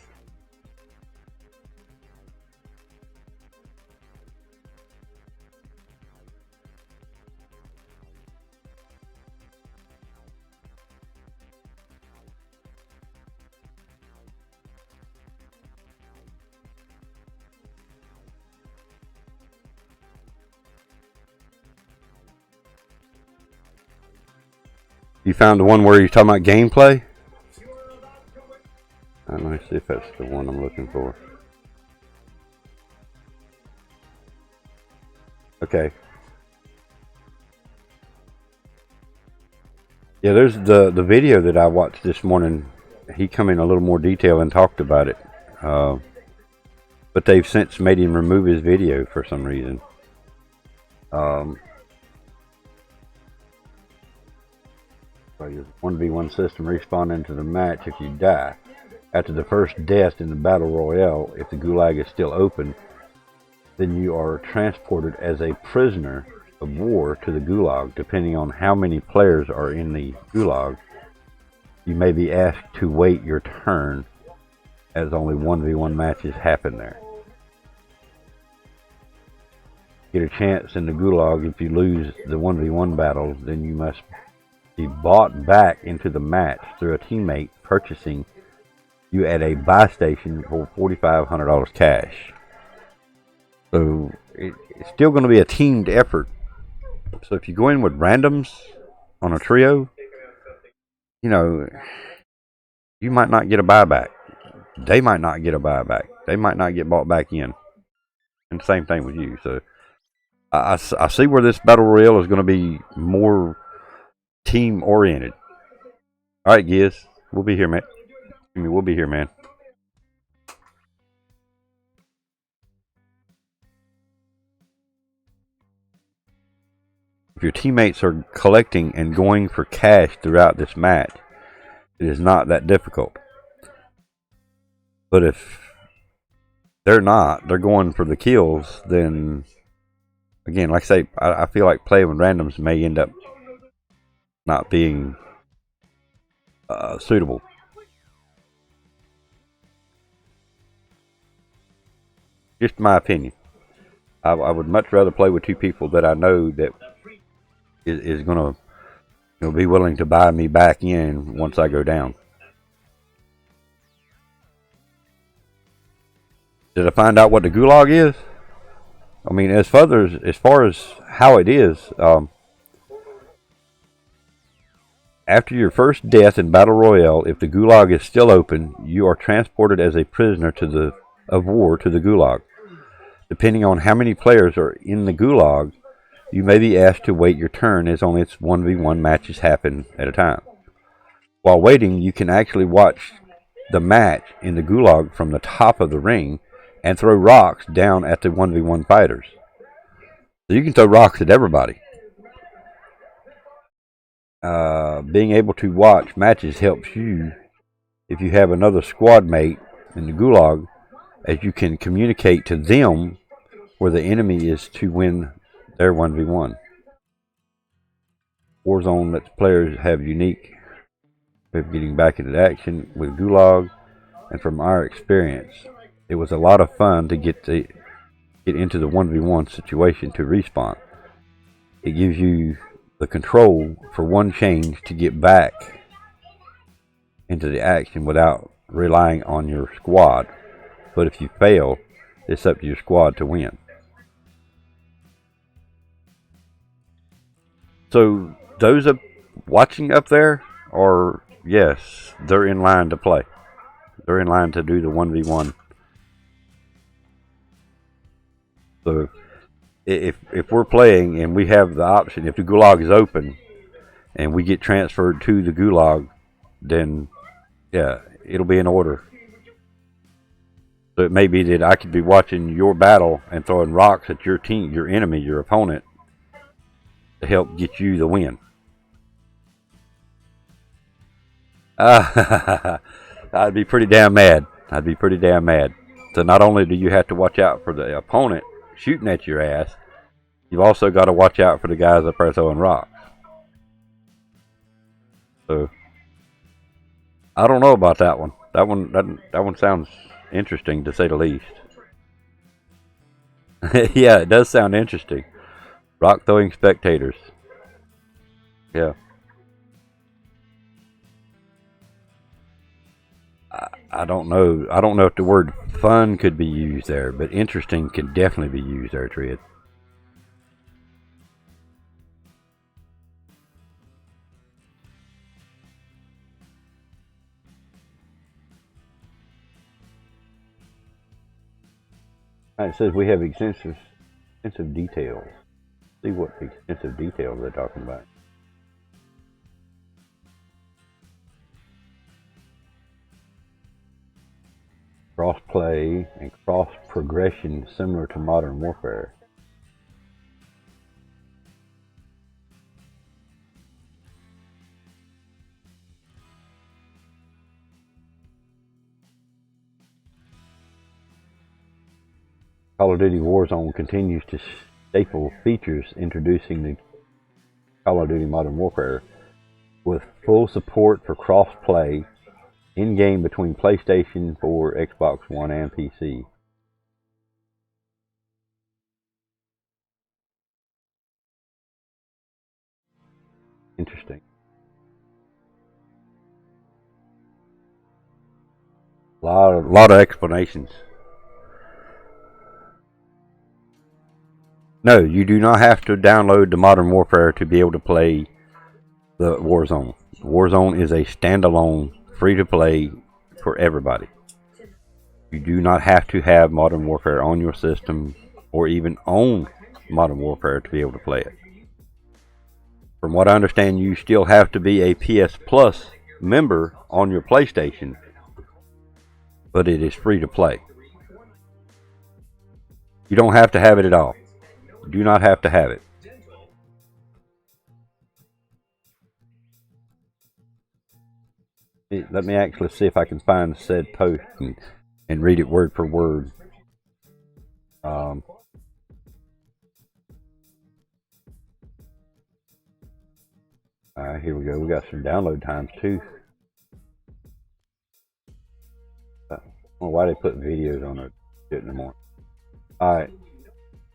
You found the one where you're talking about gameplay? Let me see if that's the one I'm looking for. Okay. Yeah, there's the video that I watched this morning. He come in a little more detail and talked about it. But they've since made him remove his video for some reason. 1v1 system respawn into the match if you die. After the first death in the battle royale, if the gulag is still open, then you are transported as a prisoner of war to the gulag. Depending on how many players are in the gulag, you may be asked to wait your turn, as only 1v1 matches happen there. Get a chance in the gulag. If you lose the 1v1 battle, then you must be bought back into the match through a teammate purchasing you at a buy station for $4,500 cash. So it's still going to be a teamed effort. So if you go in with randoms, on a trio, you know, you might not get a buyback. They might not get a buyback. They might not get bought back in. And same thing with you. So I see where this battle royale is going to be more team oriented. All right, Giz, we'll be here, man. We'll be here, man. If your teammates are collecting and going for cash throughout this match, it is not that difficult. But if they're not, they're going for the kills, then, again, like I say, I feel like playing with randoms may end up not being suitable. Just my opinion. I would much rather play with two people that I know that is going to be willing to buy me back in once I go down. Did I find out what the gulag is? I mean, as far as how it is, after your first death in Battle Royale, if the gulag is still open, you are transported as a prisoner of war to the gulag. Depending on how many players are in the gulag, you may be asked to wait your turn, as only 1v1 matches happen at a time. While waiting, you can actually watch the match in the gulag from the top of the ring and throw rocks down at the 1v1 fighters. So you can throw rocks at everybody. Being able to watch matches helps you if you have another squad mate in the gulag, as you can communicate to them where the enemy is to win their 1v1. Warzone lets players have unique way of getting back into action with gulag, and from our experience, it was a lot of fun to get into the 1v1 situation to respawn. It gives you the control for one change to get back into the action without relying on your squad. But if you fail, it's up to your squad to win. So those watching up there are, yes, they're in line to play. They're in line to do the 1v1. So if we're playing and we have the option, if the gulag is open and we get transferred to the gulag, then yeah, it'll be in order. So it may be that I could be watching your battle and throwing rocks at your team, your enemy, your opponent, to help get you the win. I'd be pretty damn mad. So not only do you have to watch out for the opponent shooting at your ass, you've also got to watch out for the guys up there throwing rocks. So I don't know about that one. That one sounds interesting, to say the least. Yeah, it does sound interesting. Rock throwing spectators. Yeah. I don't know. I don't know if the word fun could be used there, but interesting can definitely be used there, Trid. It says we have extensive details. See what extensive details they're talking about. Cross-play and cross-progression similar to Modern Warfare. Call of Duty Warzone continues to staple features introducing the Call of Duty Modern Warfare with full support for cross-play in-game between PlayStation 4, Xbox One, and PC. Interesting. A lot of explanations. No, you do not have to download the Modern Warfare to be able to play the Warzone. Warzone is a standalone, free-to-play for everybody. You do not have to have Modern Warfare on your system or even own Modern Warfare to be able to play it. From what I understand, you still have to be a PS Plus member on your PlayStation, but it is free to play. You don't have to have it at all. You do not have to have it. Let me actually see if I can find said post and read it word for word. Here we go. We got some download times too. I don't know why they put videos on it in the morning. Alright.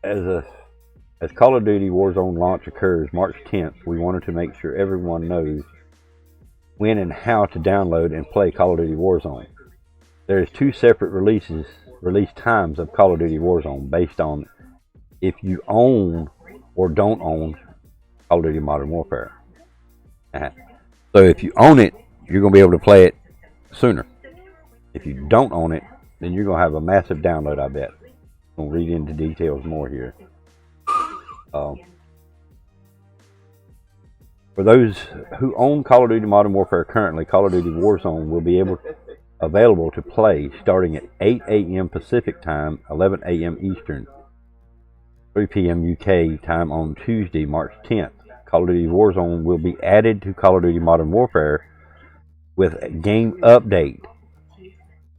As Call of Duty Warzone launch occurs March 10th, we wanted to make sure everyone knows when and how to download and play Call of Duty Warzone. There is 2 separate release times of Call of Duty Warzone based on if you own or don't own Call of Duty Modern Warfare. So if you own it, you're going to be able to play it sooner. If you don't own it, then you're going to have a massive download, I bet. I'll read into details more here. For those who own Call of Duty Modern Warfare currently, Call of Duty Warzone will be available to play starting at 8 a.m. Pacific Time, 11 a.m. Eastern, 3 p.m. UK time on Tuesday, March 10th. Call of Duty Warzone will be added to Call of Duty Modern Warfare with a game update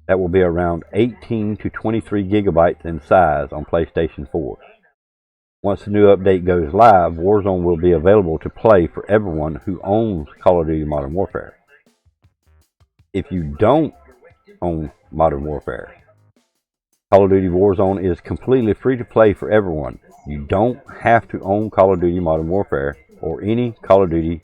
that will be around 18 to 23 gigabytes in size on PlayStation 4. Once the new update goes live, Warzone will be available to play for everyone who owns Call of Duty Modern Warfare. If you don't own Modern Warfare, Call of Duty Warzone is completely free to play for everyone. You don't have to own Call of Duty Modern Warfare or any Call of Duty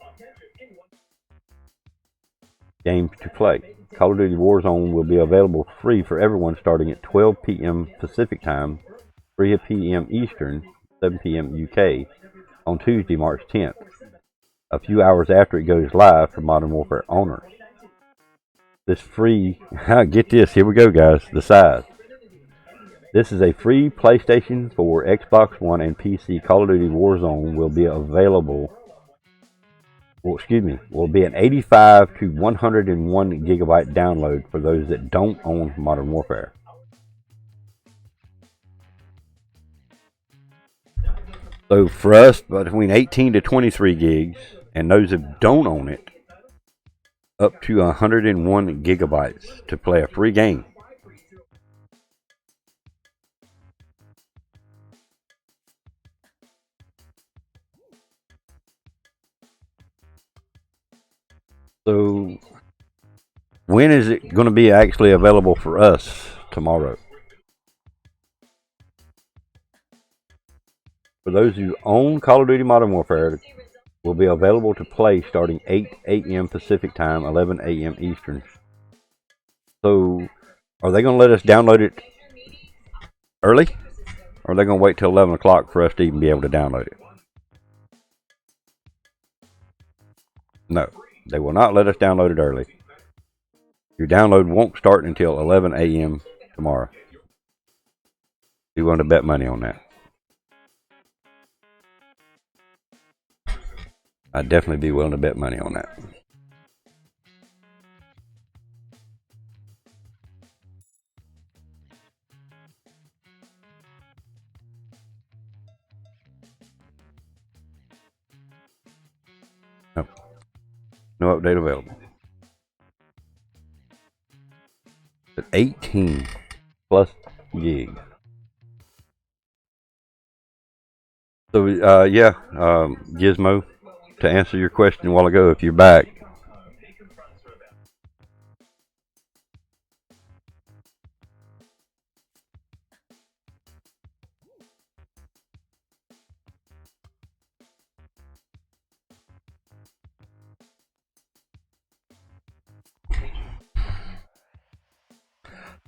games to play. Call of Duty Warzone will be available free for everyone starting at 12 p.m. Pacific Time, 3 p.m. Eastern, 7 p.m. UK on Tuesday, March 10th, a few hours after it goes live for Modern Warfare owners. This free, get this, here we go guys, the size. This is a free PlayStation 4, Xbox One, and PC. Call of Duty Warzone will be available, will be an 85 to 101 gigabyte download for those that don't own Modern Warfare. So for us, between 18 to 23 gigs, and those that don't own it, up to 101 gigabytes to play a free game. So, when is it going to be actually available for us tomorrow? For those who own Call of Duty Modern Warfare, will be available to play starting 8 a.m. Pacific Time, 11 a.m. Eastern. So, are they going to let us download it early? Or are they going to wait till 11 o'clock for us to even be able to download it? No. They will not let us download it early. Your download won't start until 11 a.m. tomorrow. You want to bet money on that? I'd definitely be willing to bet money on that. Nope. No update available. At 18 plus gigs. So GiZmO, to answer your question a while ago, if you're back,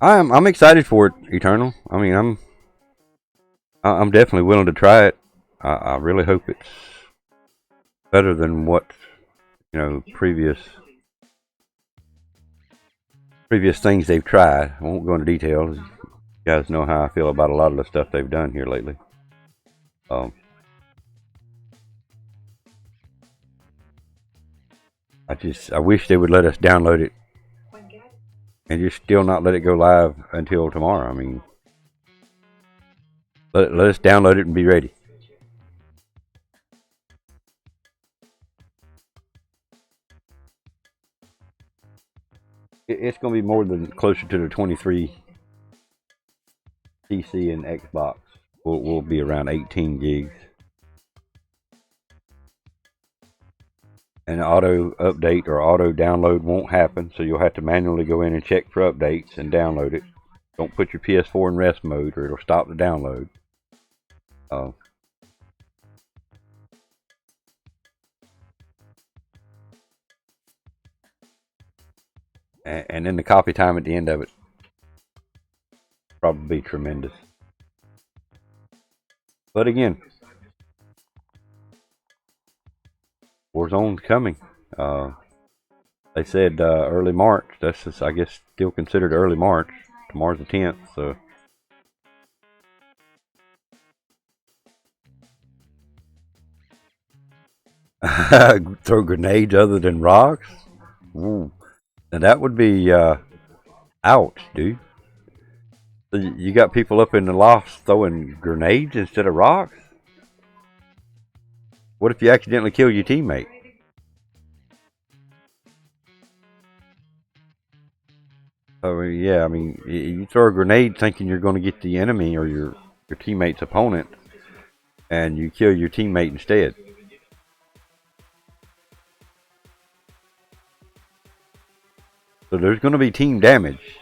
I'm excited for it, Eternal. I mean, I'm definitely willing to try it. I really hope it's better than what previous things they've tried. I won't go into details. You guys know how I feel about a lot of the stuff they've done here lately. I wish they would let us download it and just still not let it go live until tomorrow. I mean, let us download it and be ready. It's going to be more than closer to the 23 PC and Xbox. We'll be around 18 gigs. And auto update or auto download won't happen, so you'll have to manually go in and check for updates and download it. Don't put your PS4 in rest mode or it'll stop the download. And then the copy time at the end of it probably be tremendous. But again, Warzone's coming. They said early March. That's just, I guess, still considered early March. Tomorrow's the 10th, so. Throw grenades other than rocks? Ooh. And that would be, ouch, dude. So you got people up in the lofts throwing grenades instead of rocks? What if you accidentally kill your teammate? Oh yeah, I mean, you throw a grenade thinking you're going to get the enemy or your teammate's opponent, and you kill your teammate instead. So there's going to be team damage.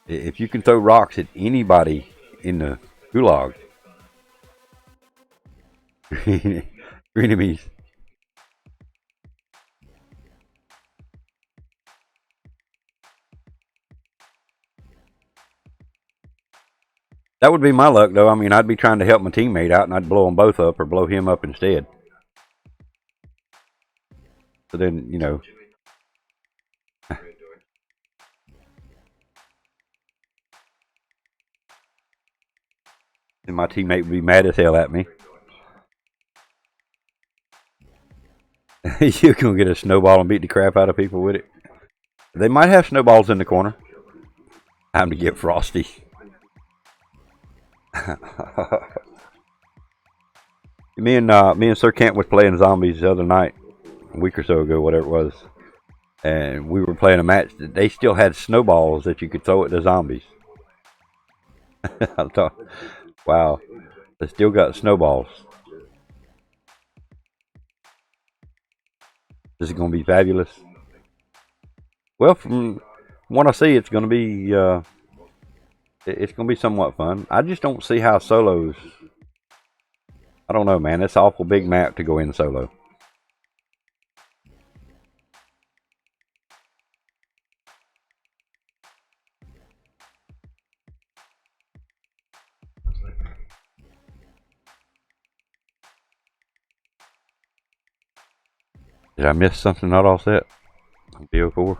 If you can throw rocks at anybody in the gulag, your enemies. That would be my luck, though. I mean, I'd be trying to help my teammate out, and I'd blow them both up or blow him up instead. So then, you know. And my teammate would be mad as hell at me. You're going to get a snowball and beat the crap out of people with it. They might have snowballs in the corner. Time to get frosty. me and Sir Kent was playing zombies the other night, a week or so ago, whatever it was, and we were playing a match that they still had snowballs that you could throw at the zombies. I thought, wow, they still got snowballs. This is going to be fabulous. Well, from what I see, it's going to be somewhat fun. I just don't see how solos. I don't know, man. It's an awful big map to go in solo. Did I miss something not all set? BO4.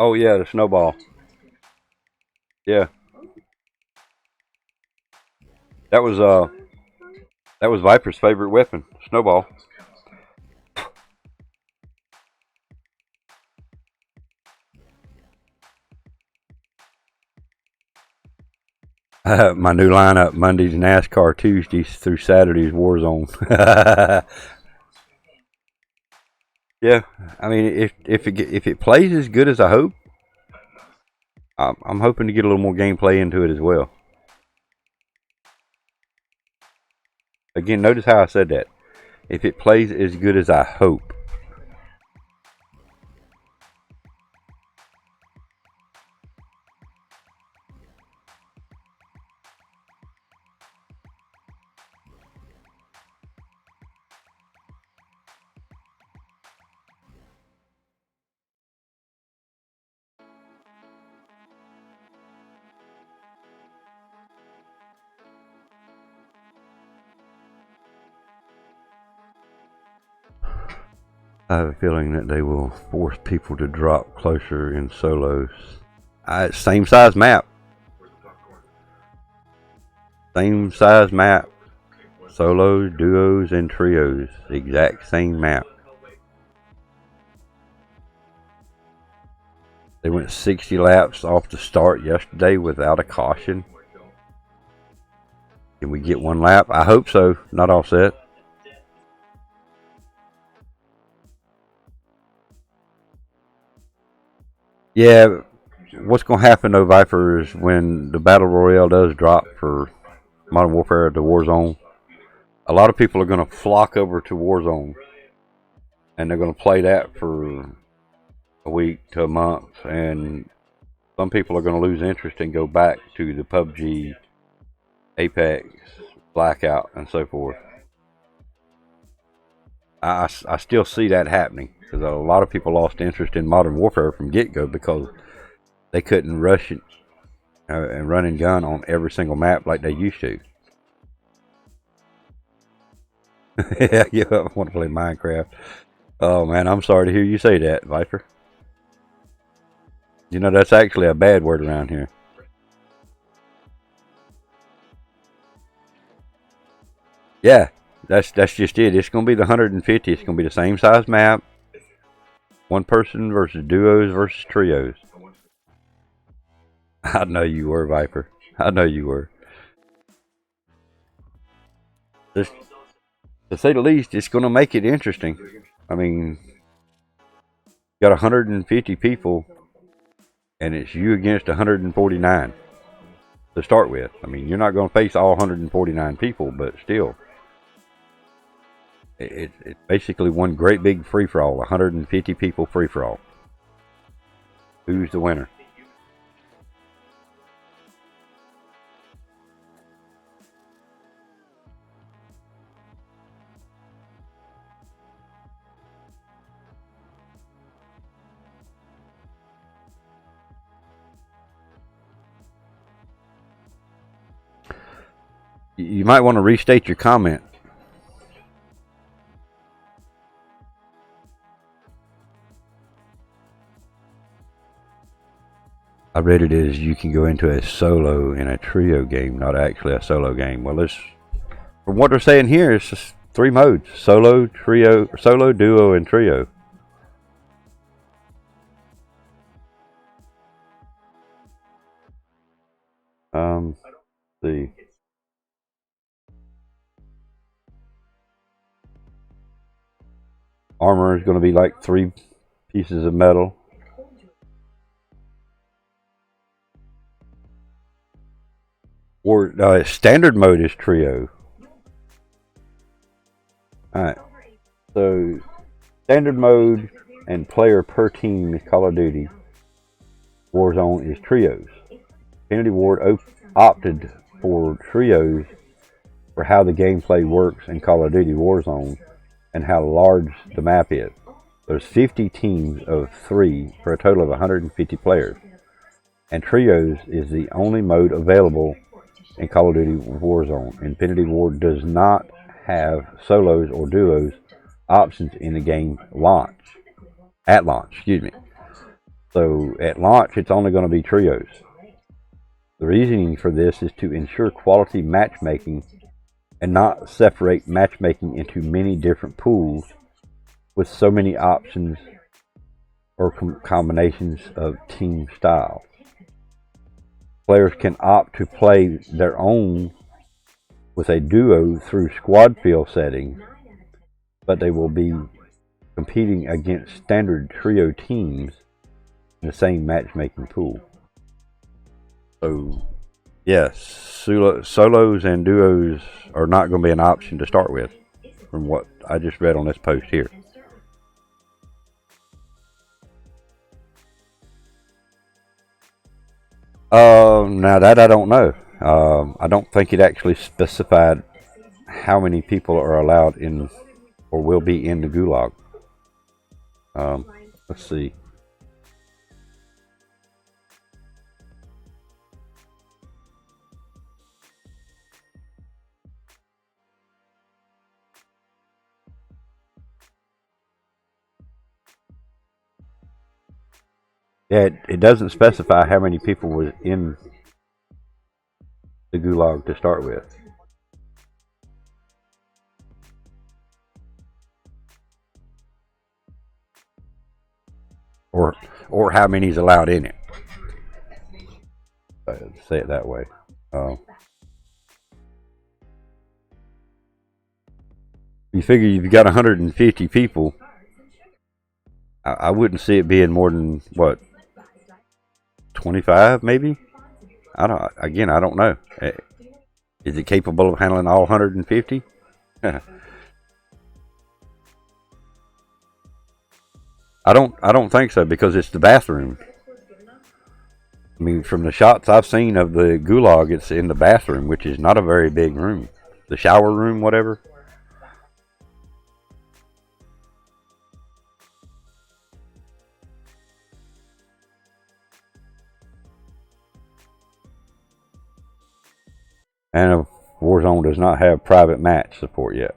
Oh yeah, the snowball. Yeah. That was Viper's favorite weapon, snowball. My new lineup: Mondays NASCAR, Tuesdays through Saturdays Warzone. Yeah, I mean, if it plays as good as I hope, I'm hoping to get a little more gameplay into it as well. Again, notice how I said that. If it plays as good as I hope. I have a feeling that they will force people to drop closer in solos. Same size map. Same size map. Solos, duos, and trios. Exact same map. They went 60 laps off the start yesterday without a caution. Can we get one lap? I hope so. Not offset. Yeah, what's going to happen though, Viper, is when the Battle Royale does drop for Modern Warfare to Warzone, a lot of people are going to flock over to Warzone. And they're going to play that for a week to a month. And some people are going to lose interest and go back to the PUBG, Apex, Blackout, and so forth. I still see that happening because a lot of people lost interest in Modern Warfare from get-go because they couldn't rush it and run and gun on every single map like they used to. Yeah, I want to play Minecraft. Oh man, I'm sorry to hear you say that, Viper. You know that's actually a bad word around here. Yeah. That's just it. It's going to be the 150. It's going to be the same size map. One person versus duos versus trios. I know you were, Viper. I know you were. Just, to say the least, it's going to make it interesting. I mean, you got 150 people, and it's you against 149 to start with. I mean, you're not going to face all 149 people, but still. It's basically one great big free-for-all, 150 people free-for-all. Who's the winner? You might want to restate your comment. I read it as you can go into a solo in a trio game, not actually a solo game. Well, from what they're saying here, it's just 3 modes: solo, trio, solo, duo, and trio. Let's see. Armor is going to be like 3 pieces of metal. Or standard mode is trio. Alright. So standard mode and player per team is Call of Duty. Warzone is trios. Infinity Ward opted for trios for how the gameplay works in Call of Duty Warzone and how large the map is. There's 50 teams of 3 for a total of 150 players. And trios is the only mode available in Call of Duty Warzone. Infinity Ward does not have solos or duos options in the game at launch, excuse me. So at launch, it's only going to be trios. The reasoning for this is to ensure quality matchmaking and not separate matchmaking into many different pools with so many options or combinations of team styles. Players can opt to play their own with a duo through squad field settings, but they will be competing against standard trio teams in the same matchmaking pool. So, yes, solos and duos are not going to be an option to start with, from what I just read on this post here. Now that I don't know. I don't think it actually specified how many people are allowed in or will be in the gulag. Let's see. Yeah, it doesn't specify how many people was in the gulag to start with. Or how many is allowed in it. Say it that way. You figure you've got 150 people. I wouldn't see it being more than what, 25 maybe. I don't know. Is it capable of handling all 150? I don't think so, because it's the bathroom. I mean, from the shots I've seen of the gulag, it's in the bathroom, which is not a very big room. The shower room, whatever. And Warzone does not have private match support yet.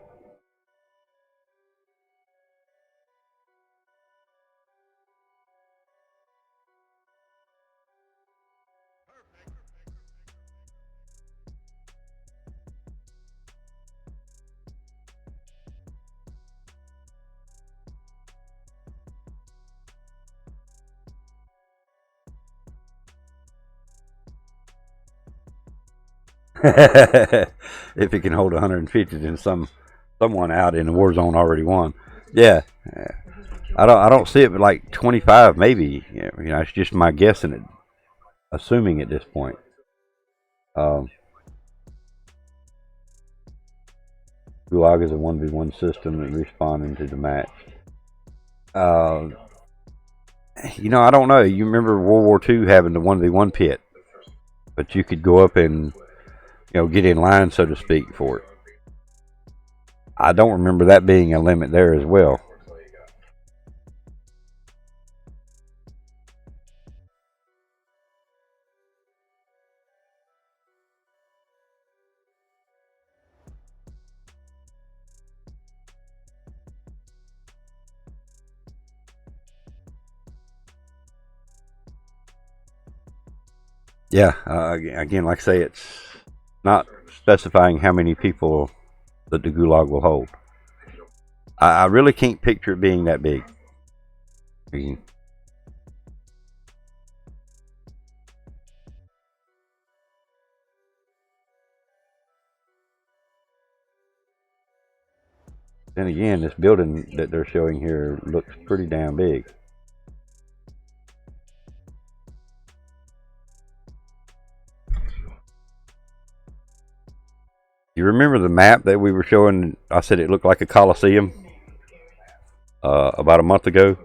If it can hold 150, then someone out in the Warzone already won. Yeah, I don't see it, but like 25 maybe. You know, it's just my guessing it, assuming at this point. Gulag is a 1v1 system that responding to the match. You know, I don't know. You remember World War II having the 1v1 pit, but you could go up and, you know, get in line, so to speak, for it. I don't remember that being a limit there as well. Yeah, again, like I say, it's not specifying how many people that the gulag will hold. I really can't picture it being that big. Then again, this building that they're showing here looks pretty damn big. You remember the map that we were showing? I said it looked like a coliseum about a month ago.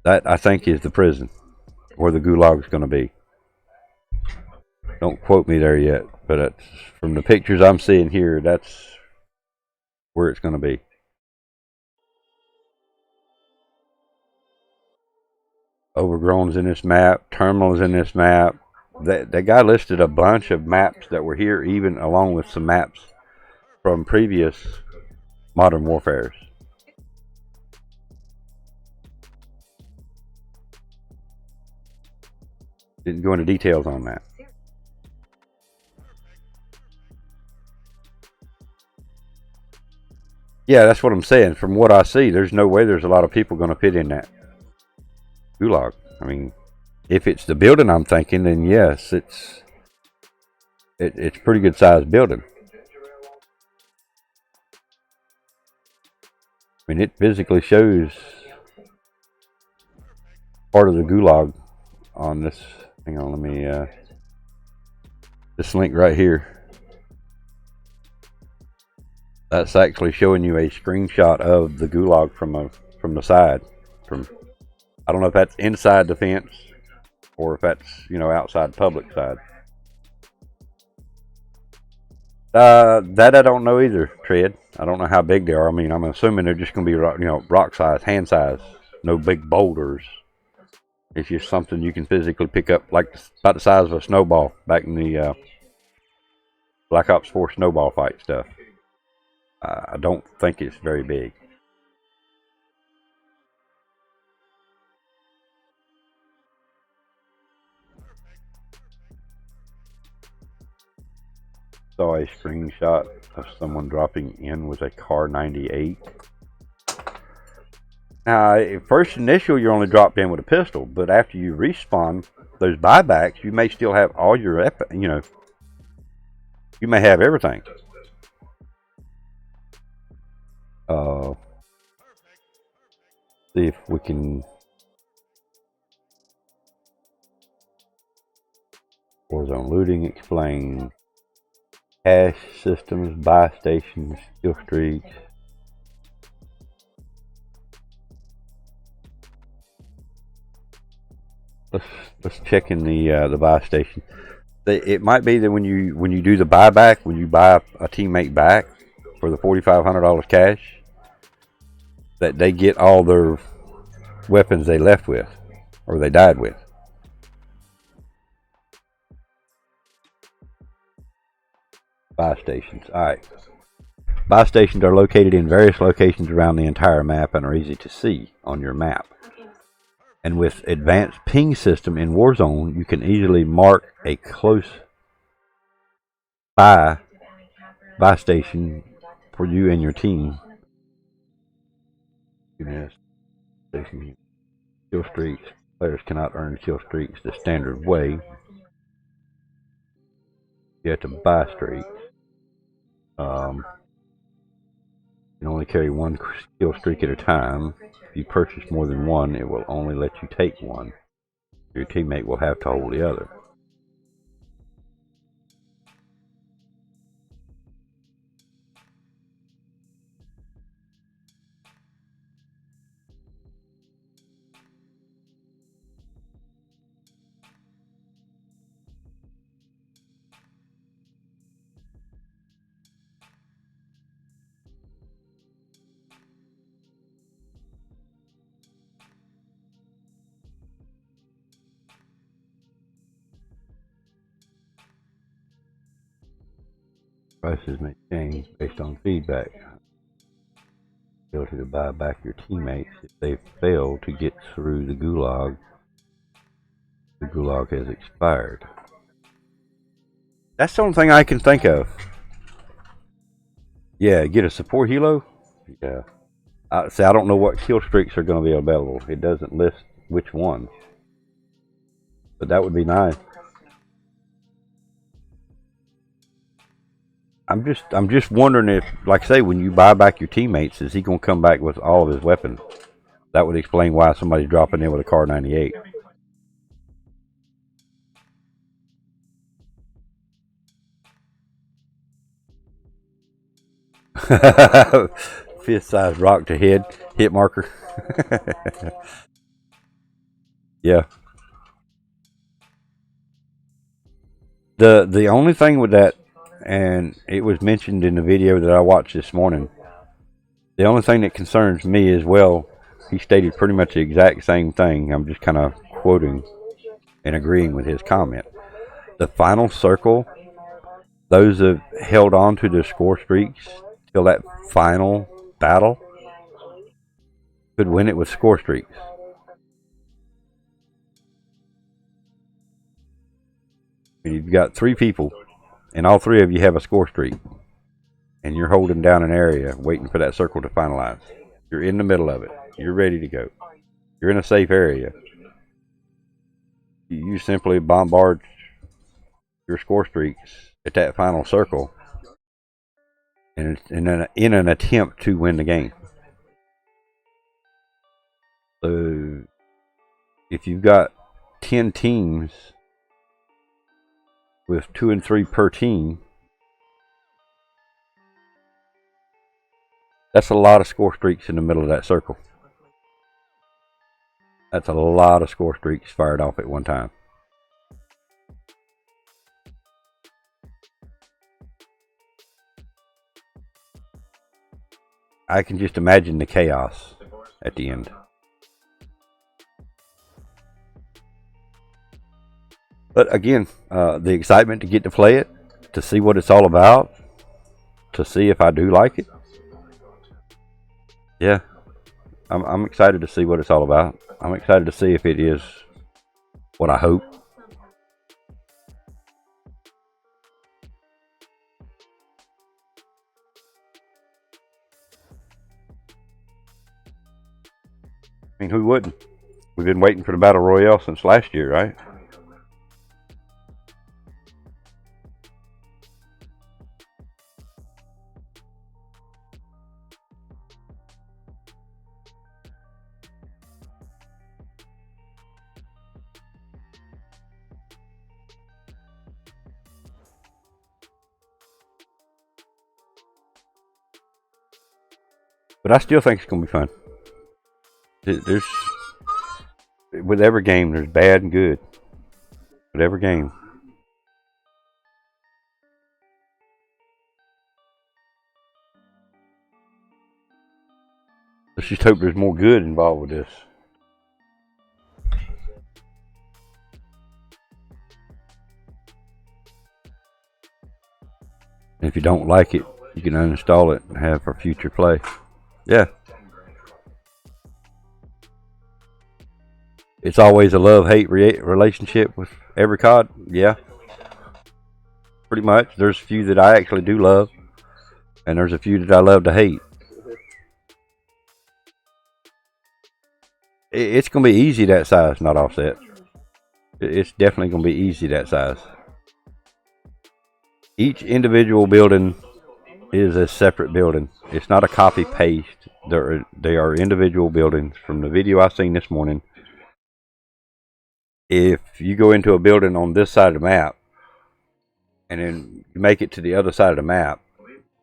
That, I think, is the prison where the gulag's going to be. Don't quote me there yet, but it's, from the pictures I'm seeing here, that's where it's going to be. Overgrown's in this map. Terminal's in this map. That guy listed a bunch of maps that were here, even along with some maps from previous Modern Warfares. Didn't go into details on that. Yeah, that's what I'm saying. From what I see, there's no way there's a lot of people going to fit in that gulag. I mean, if it's the building I'm thinking, then yes, it's a pretty good sized building. I mean, it physically shows part of the gulag on this. Hang on, let me this link right here. That's actually showing you a screenshot of the gulag from the side. I don't know if that's inside the fence or if that's, you know, outside public side. That I don't know either, Tread. I don't know how big they are. I mean, I'm assuming they're just going to be, you know, rock size, hand size. No big boulders. It's just something you can physically pick up, like about the size of a snowball back in the Black Ops 4 snowball fight stuff. I don't think it's very big. Saw a screenshot of someone dropping in with a Car 98. Now, at first initial, you're only dropped in with a pistol, but after you respawn, those buybacks, you may still have all your, you know, you may have everything. See if we can. Warzone looting explain. Cash systems, buy stations, kill streaks. Let's check in the buy station. It might be that when you do the buyback, when you buy a teammate back for the $4,500 cash, that they get all their weapons they left with or they died with. Buy stations. Alright. Buy stations are located in various locations around the entire map and are easy to see on your map. And with advanced ping system in Warzone, you can easily mark a close buy station for you and your team. Kill streaks. Players cannot earn kill streaks the standard way. You have to buy streaks. You can only carry one kill streak at a time. If you purchase more than one, it will only let you take one. Your teammate will have to hold the other. Prices may change based on feedback. Ability to buy back your teammates if they fail to get through the gulag. The gulag has expired. That's the only thing I can think of. Yeah, get a support helo. Yeah. I don't know what kill streaks are going to be available. It doesn't list which one, but that would be nice. I'm just wondering if, like I say, when you buy back your teammates, is he going to come back with all of his weapons? That would explain why somebody's dropping in with a Car 98. Fist-sized rock to head hit marker. Yeah. The only thing with that, and it was mentioned in the video that I watched this morning, the only thing that concerns me is, well, he stated pretty much the exact same thing. I'm just kind of quoting and agreeing with his comment. The final circle, those that held on to their score streaks till that final battle could win it with score streaks. You've got 3 people, and all 3 of you have a score streak, and you're holding down an area waiting for that circle to finalize. You're in the middle of it. You're ready to go. You're in a safe area. You simply bombard your score streaks at that final circle and in an attempt to win the game. So if you've got 10 teams with 2 and 3 per team, that's a lot of score streaks in the middle of that circle. That's a lot of score streaks fired off at one time. I can just imagine the chaos at the end. But again, the excitement to get to play it, to see what it's all about, to see if I do like it. Yeah, I'm excited to see what it's all about. I'm excited to see if it is what I hope. I mean, who wouldn't? We've been waiting for the Battle Royale since last year, right? But I still think it's going to be fun. There's, with every game, there's bad and good. With every game. Let's just hope there's more good involved with this. And if you don't like it, you can uninstall it and have for future play. Yeah. It's always a love-hate relationship with every COD. Yeah. Pretty much. There's a few that I actually do love. And there's a few that I love to hate. It's going to be easy that size, not offset. It's definitely going to be easy that size. Each individual building is a separate building. It's not a copy-paste. They are individual buildings. From the video I seen this morning, if you go into a building on this side of the map and then you make it to the other side of the map,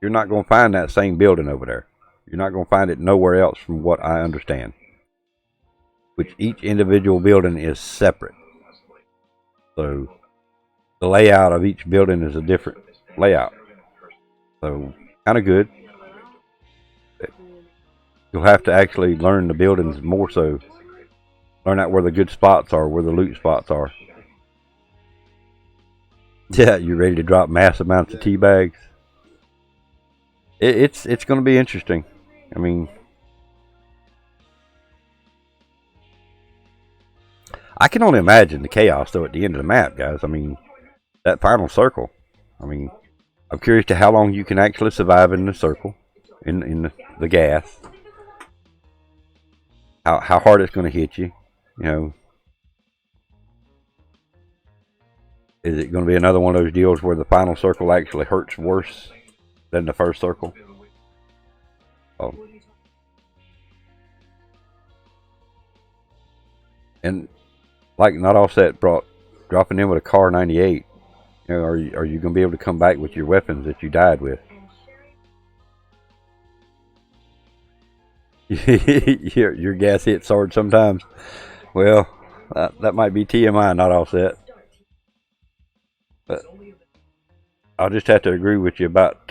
you're not going to find that same building over there. You're not going to find it nowhere else from what I understand. Which each individual building is separate. So the layout of each building is a different layout. So kind of good. You'll have to actually learn the buildings more so. Learn out where the good spots are, where the loot spots are. Yeah, you ready to drop mass amounts of tea bags? It's going to be interesting. I mean, I can only imagine the chaos though at the end of the map, guys. I mean, that final circle. I mean, I'm curious to how long you can actually survive in the circle, in the gas. How hard it's going to hit you. You know, is it going to be another one of those deals where the final circle actually hurts worse than the first circle? Oh. And like Not Offset brought dropping in with a Car 98. You know, are you going to be able to come back with your weapons that you died with? your gas hits hard sometimes. Well, that might be TMI, Not Offset. But I'll just have to agree with you about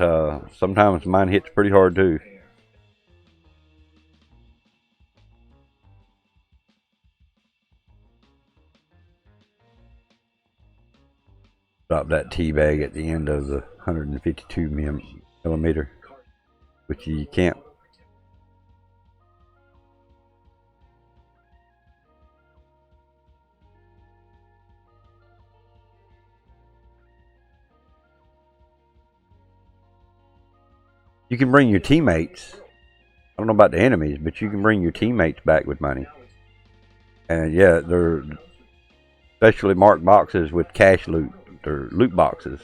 sometimes mine hits pretty hard too. Drop that tea bag at the end of the 152 millimeter, which you can't. You can bring your teammates. I don't know about the enemies, but you can bring your teammates back with money. And yeah, they're specially marked boxes with cash loot. They're loot boxes.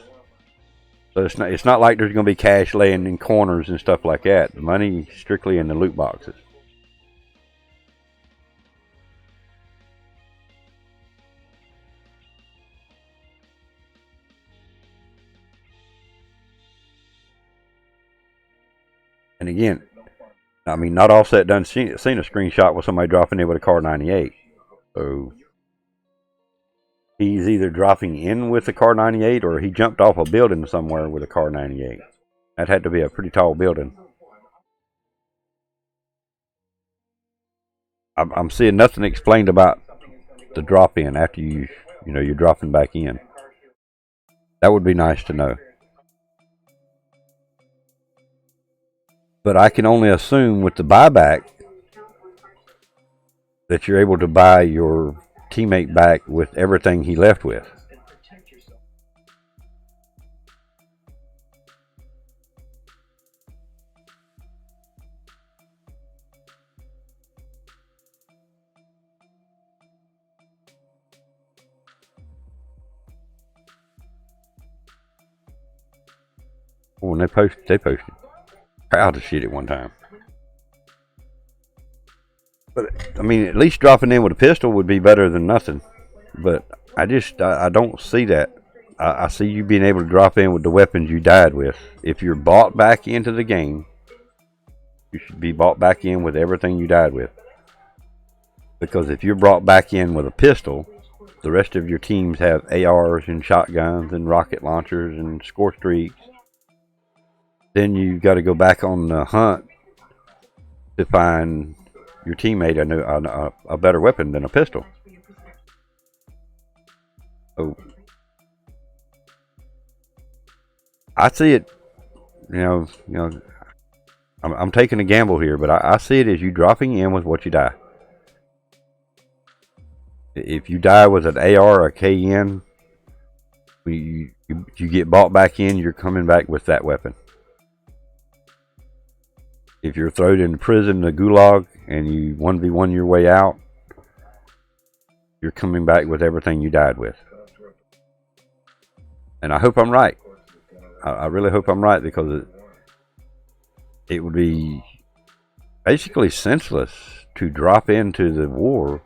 So it's not like there's going to be cash laying in corners and stuff like that. The money strictly in the loot boxes. And again, I mean, Not Offset done seen a screenshot with somebody dropping in with a Car 98. So he's either dropping in with a Car 98 or he jumped off a building somewhere with a Car 98. That had to be a pretty tall building. I'm seeing nothing explained about the drop in after you're dropping back in. That would be nice to know. But I can only assume with the buyback that you're able to buy your teammate back with everything he left with. When they posted proud of shit at one time. But I mean, at least dropping in with a pistol would be better than nothing. But I don't see that. I see you being able to drop in with the weapons you died with. If you're bought back into the game, you should be bought back in with everything you died with. Because if you're brought back in with a pistol, the rest of your teams have ARs and shotguns and rocket launchers and score streaks. Then you've got to go back on the hunt to find your teammate a better weapon than a pistol. So I see it, I'm taking a gamble here, but I see it as you dropping in with what you die. If you die with an AR or a KN, you get bought back in, you're coming back with that weapon. If you're thrown into prison, the gulag, and you 1v1 your way out, you're coming back with everything you died with. And I hope I'm right. I really hope I'm right, because it would be basically senseless to drop into the war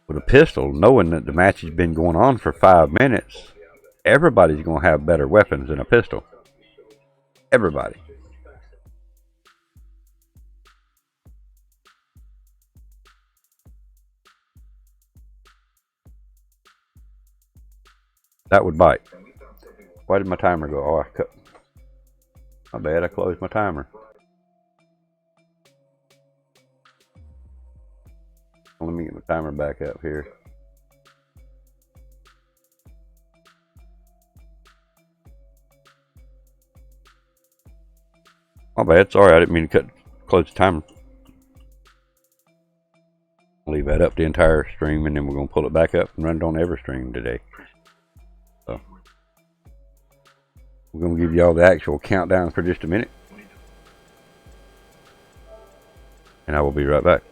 with a pistol, knowing that the match has been going on for 5 minutes. Everybody's going to have better weapons than a pistol. Everybody. That would bite. Why did my timer go? Oh, I cut. My bad, I closed my timer. Let me get my timer back up here. My bad, sorry, I didn't mean to close the timer. I'll leave that up the entire stream, and then we're going to pull it back up and run it on every stream today. So we're going to give y'all the actual countdown for just a minute, and I will be right back.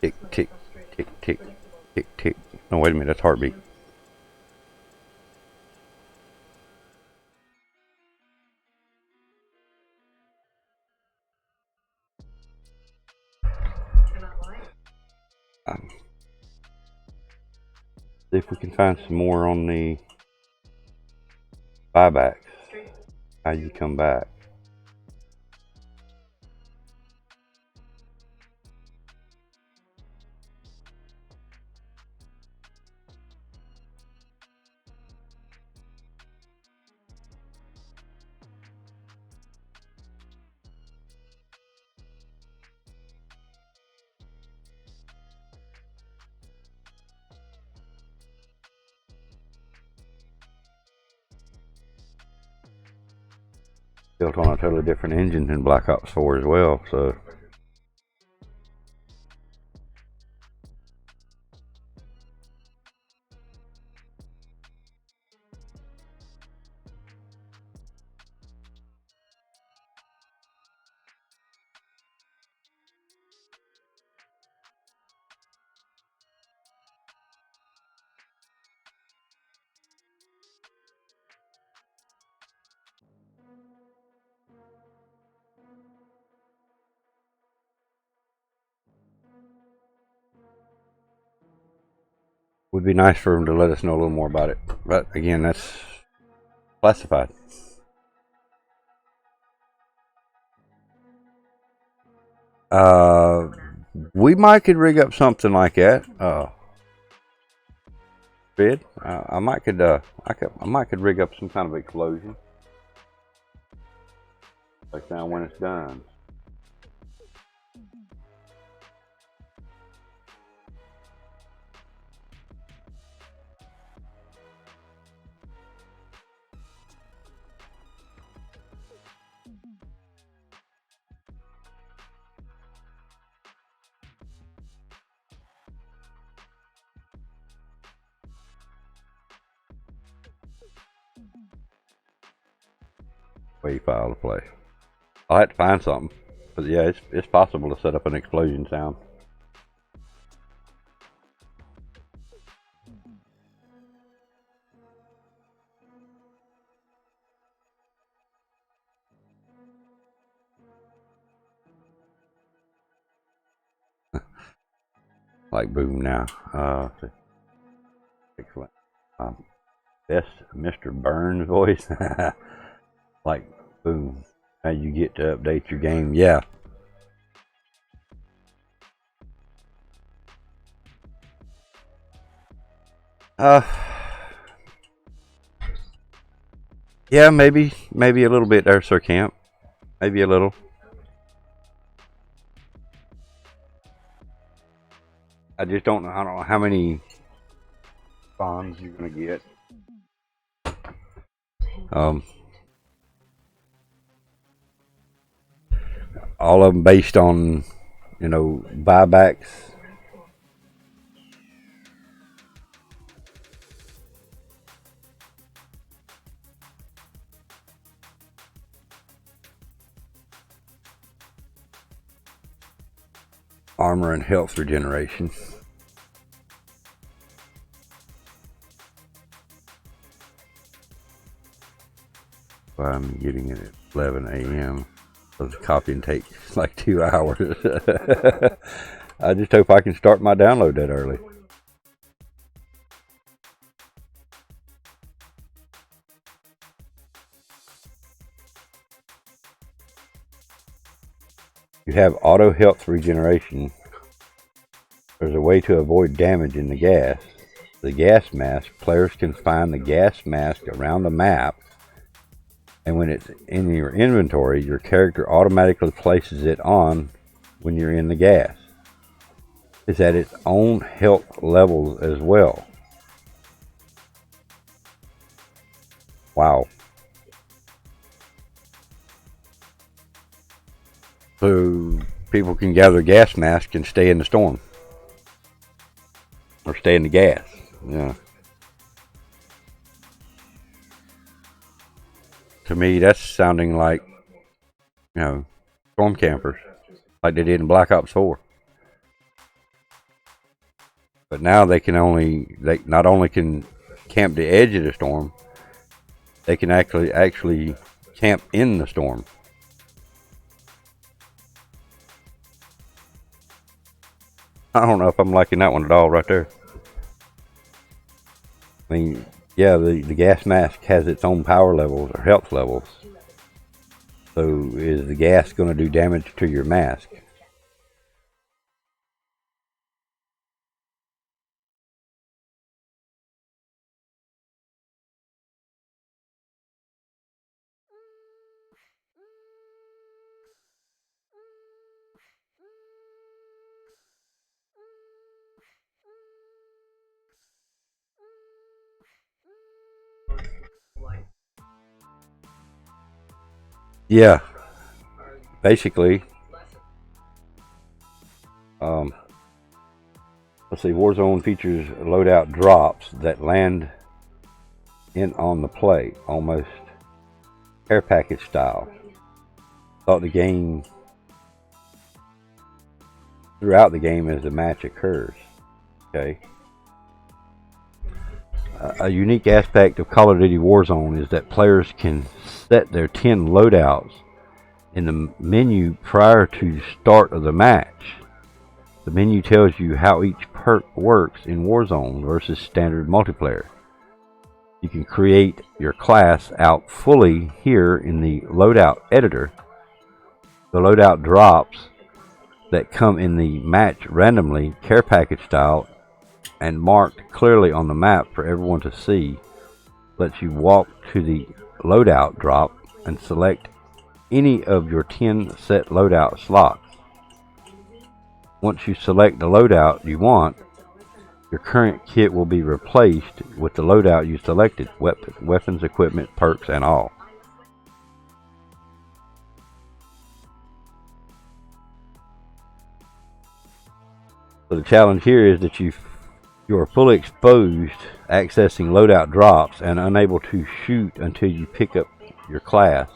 Tick, tick, tick, tick, tick, tick. No, wait a minute, that's heartbeat. See if we can find some more on the buybacks. How you come back. Built on a totally different engine than Black Ops 4 as well, so would be nice for them to let us know a little more about it. But again, that's classified. We might could rig up something like that. I might could rig up some kind of explosion. Like now when it's done. Wave file to play. I'll have to find something, but yeah, it's possible to set up an explosion sound. Like boom now. Excellent. That's Mr. Burns voice. Like boom. How you get to update your game? Yeah. Yeah, maybe a little bit there, Sir Camp. Maybe a little. I just don't know how many spawns you're gonna get. All of them based on, you know, buybacks. Armor and health regeneration. Well, I'm getting it at 11 a.m. So the copying takes like 2 hours. I just hope I can start my download that early. You have auto health regeneration. There's a way to avoid damage in the gas. The gas mask. Players can find the gas mask around the map, and when it's in your inventory, your character automatically places it on when you're in the gas. It's at its own health levels as well. Wow. So people can gather gas masks and stay in the storm. Or stay in the gas. Yeah. To me, that's sounding like, you know, storm campers. Like they did in Black Ops 4. But now they not only can camp the edge of the storm, they can actually camp in the storm. I don't know if I'm liking that one at all right there. I mean, yeah, the gas mask has its own power levels or health levels. So is the gas going to do damage to your mask? Yeah, basically, let's see, Warzone features loadout drops that land in on the play, almost care package style. Throughout the game as the match occurs. Okay. A unique aspect of Call of Duty Warzone is that players can set their 10 loadouts in the menu prior to start of the match. The menu tells you how each perk works in Warzone versus standard multiplayer. You can create your class out fully here in the loadout editor. The loadout drops that come in the match randomly, care package style, and marked clearly on the map for everyone to see, lets you walk to the loadout drop and select any of your 10 set loadout slots. Once you select the loadout you want, your current kit will be replaced with the loadout you selected, weapons, equipment, perks, and all. So the challenge here is that you are fully exposed, accessing loadout drops, and unable to shoot until you pick up your class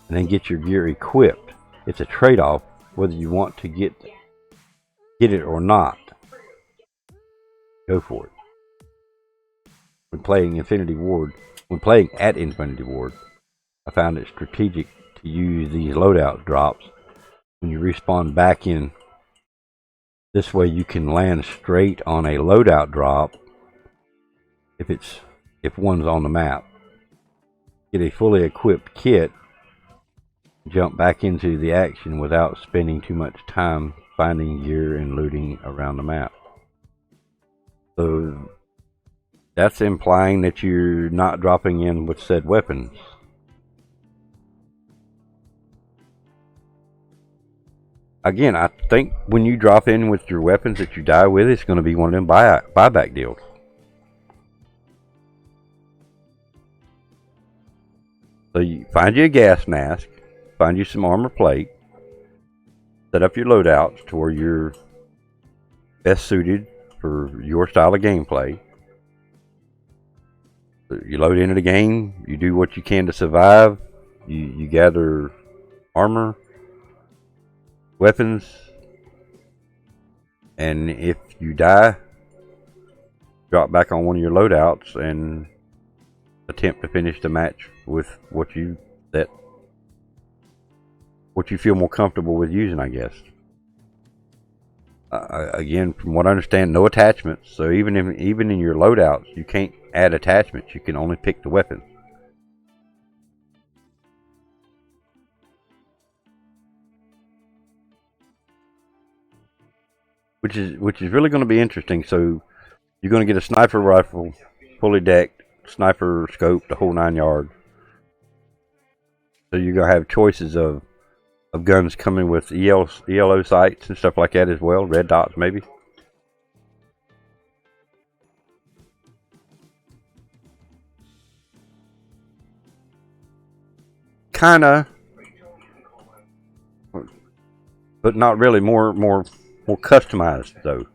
and then get your gear equipped. It's a trade-off whether you want to get it or not. Go for it. When playing at Infinity Ward, I found it strategic to use these loadout drops when you respawn back in. This way you can land straight on a loadout drop if one's on the map. Get a fully equipped kit, jump back into the action without spending too much time finding gear and looting around the map. So that's implying that you're not dropping in with said weapons. Again, I think when you drop in with your weapons that you die with, it's going to be one of them buyback deals. So you find you a gas mask, find you some armor plate, set up your loadouts to where you're best suited for your style of gameplay. So you load into the game, you do what you can to survive, you gather armor, weapons, and if you die, drop back on one of your loadouts and attempt to finish the match with what you feel more comfortable with using, I guess. Again, from what I understand, no attachments. So even in your loadouts, you can't add attachments. You can only pick the weapon. Which is really going to be interesting. So you're going to get a sniper rifle, fully decked, sniper scope, the whole 9 yards. So you're going to have choices of guns coming with ELO sights and stuff like that as well, red dots maybe. Kinda, but not really. More customized though.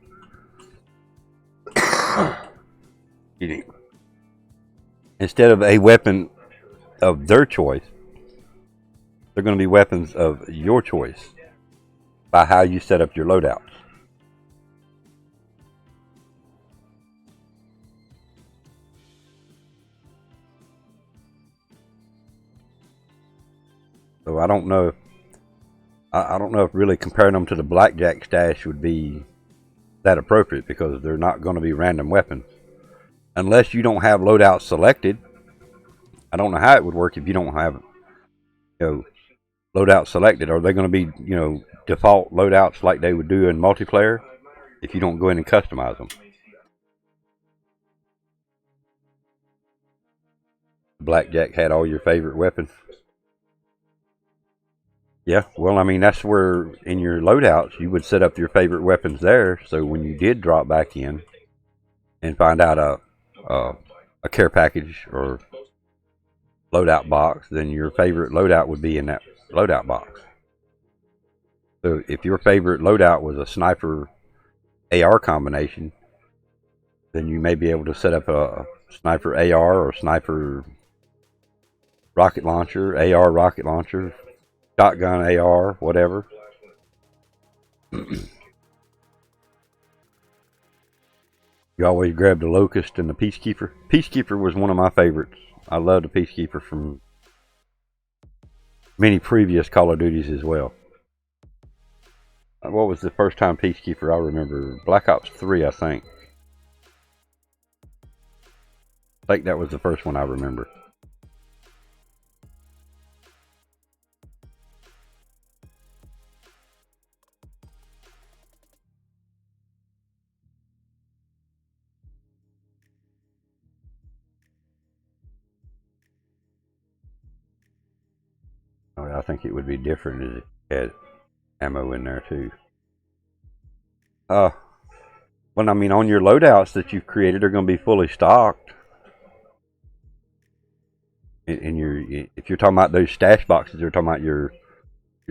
Instead of a weapon of their choice, they're going to be weapons of your choice by how you set up your loadouts. So I don't know if really comparing them to the blackjack stash would be that appropriate, because they're not going to be random weapons unless you don't have loadouts selected. I don't know how it would work if you don't have loadout selected. Are they going to be default loadouts like they would do in multiplayer if you don't go in and customize them? Blackjack had all your favorite weapons. Yeah, well, I mean, that's where in your loadouts you would set up your favorite weapons there, so when you did drop back in and find out a care package or loadout box, then your favorite loadout would be in that loadout box. So if your favorite loadout was a sniper AR combination, then you may be able to set up a sniper AR or sniper rocket launcher, AR rocket launcher, shotgun AR, whatever. You always grab the Locust and the Peacekeeper. Peacekeeper was one of my favorites. I love the Peacekeeper from many previous Call of Duties as well. What was the first time Peacekeeper I remember? Black Ops 3, I think. I think that was the first one I remember. I think it would be different if it had ammo in there too. Well, I mean, on your loadouts that you've created are going to be fully stocked. If you're talking about those stash boxes, you're talking about your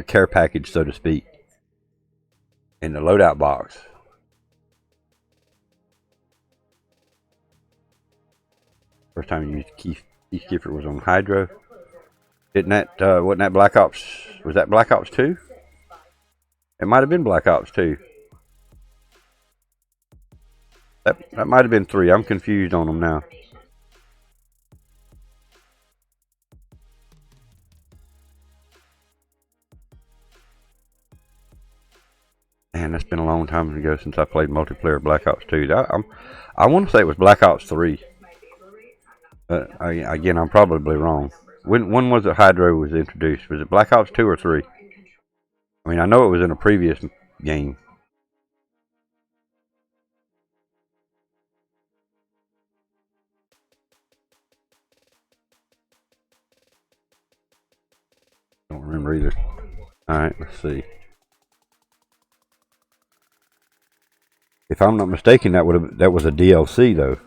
care package, so to speak, in the loadout box. First time you used Peacekeeper was on Hydro. Wasn't that Black Ops? Was that Black Ops 2? It might have been Black Ops 2. That might have been 3. I'm confused on them now. Man, that's been a long time ago since I played multiplayer Black Ops 2. I want to say it was Black Ops 3. Again, I'm probably wrong. When was it Hydro was introduced? Was it Black Ops 2 or 3? I mean, I know it was in a previous game. I don't remember either. Alright, let's see. If I'm not mistaken, that was a DLC though.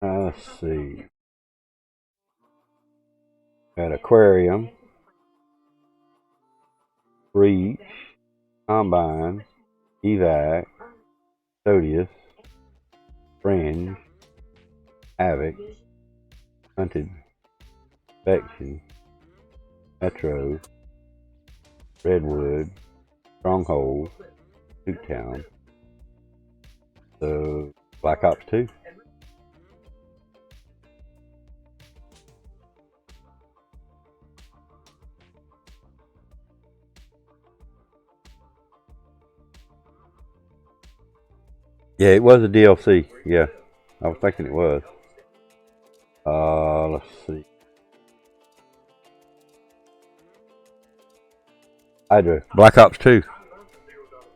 Let's see. Got Aquarium, Breach, Combine, Evac, Sodius, Fringe, Havoc, Hunted, Infection, Metro, Redwood, Stronghold, Nuketown. So, Black Ops 2. Yeah, it was a DLC. Yeah, I was thinking it was. Let's see. Hydra. Black Ops 2.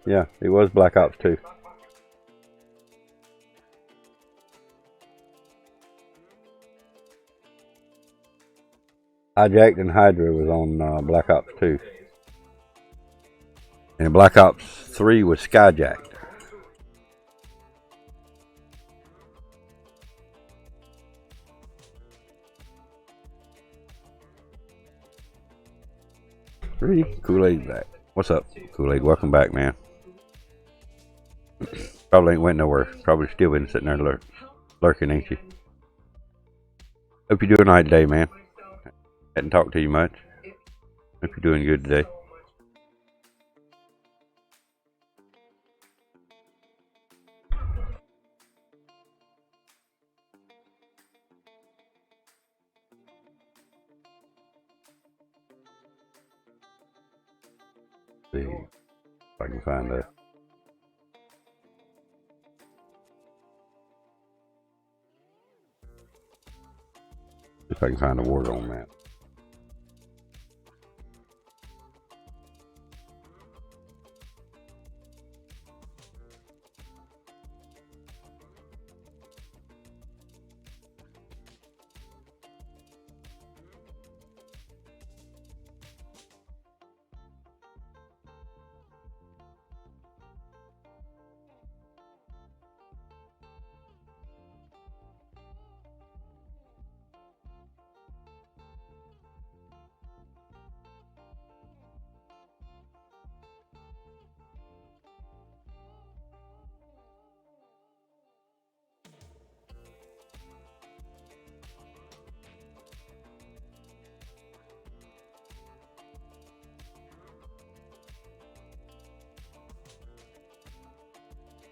Yeah, it was Black Ops 2. Hijacked and Hydra was on Black Ops 2. And Black Ops 3 was Skyjacked. Really? Kool-Aid back. What's up, Kool-Aid? Welcome back, man. Probably ain't went nowhere. Probably still been sitting there lurking, ain't you? Hope you're doing all right today, man. Hadn't talked to you much. Hope you're doing good today. See if I can find that. If I can find a Warzone map.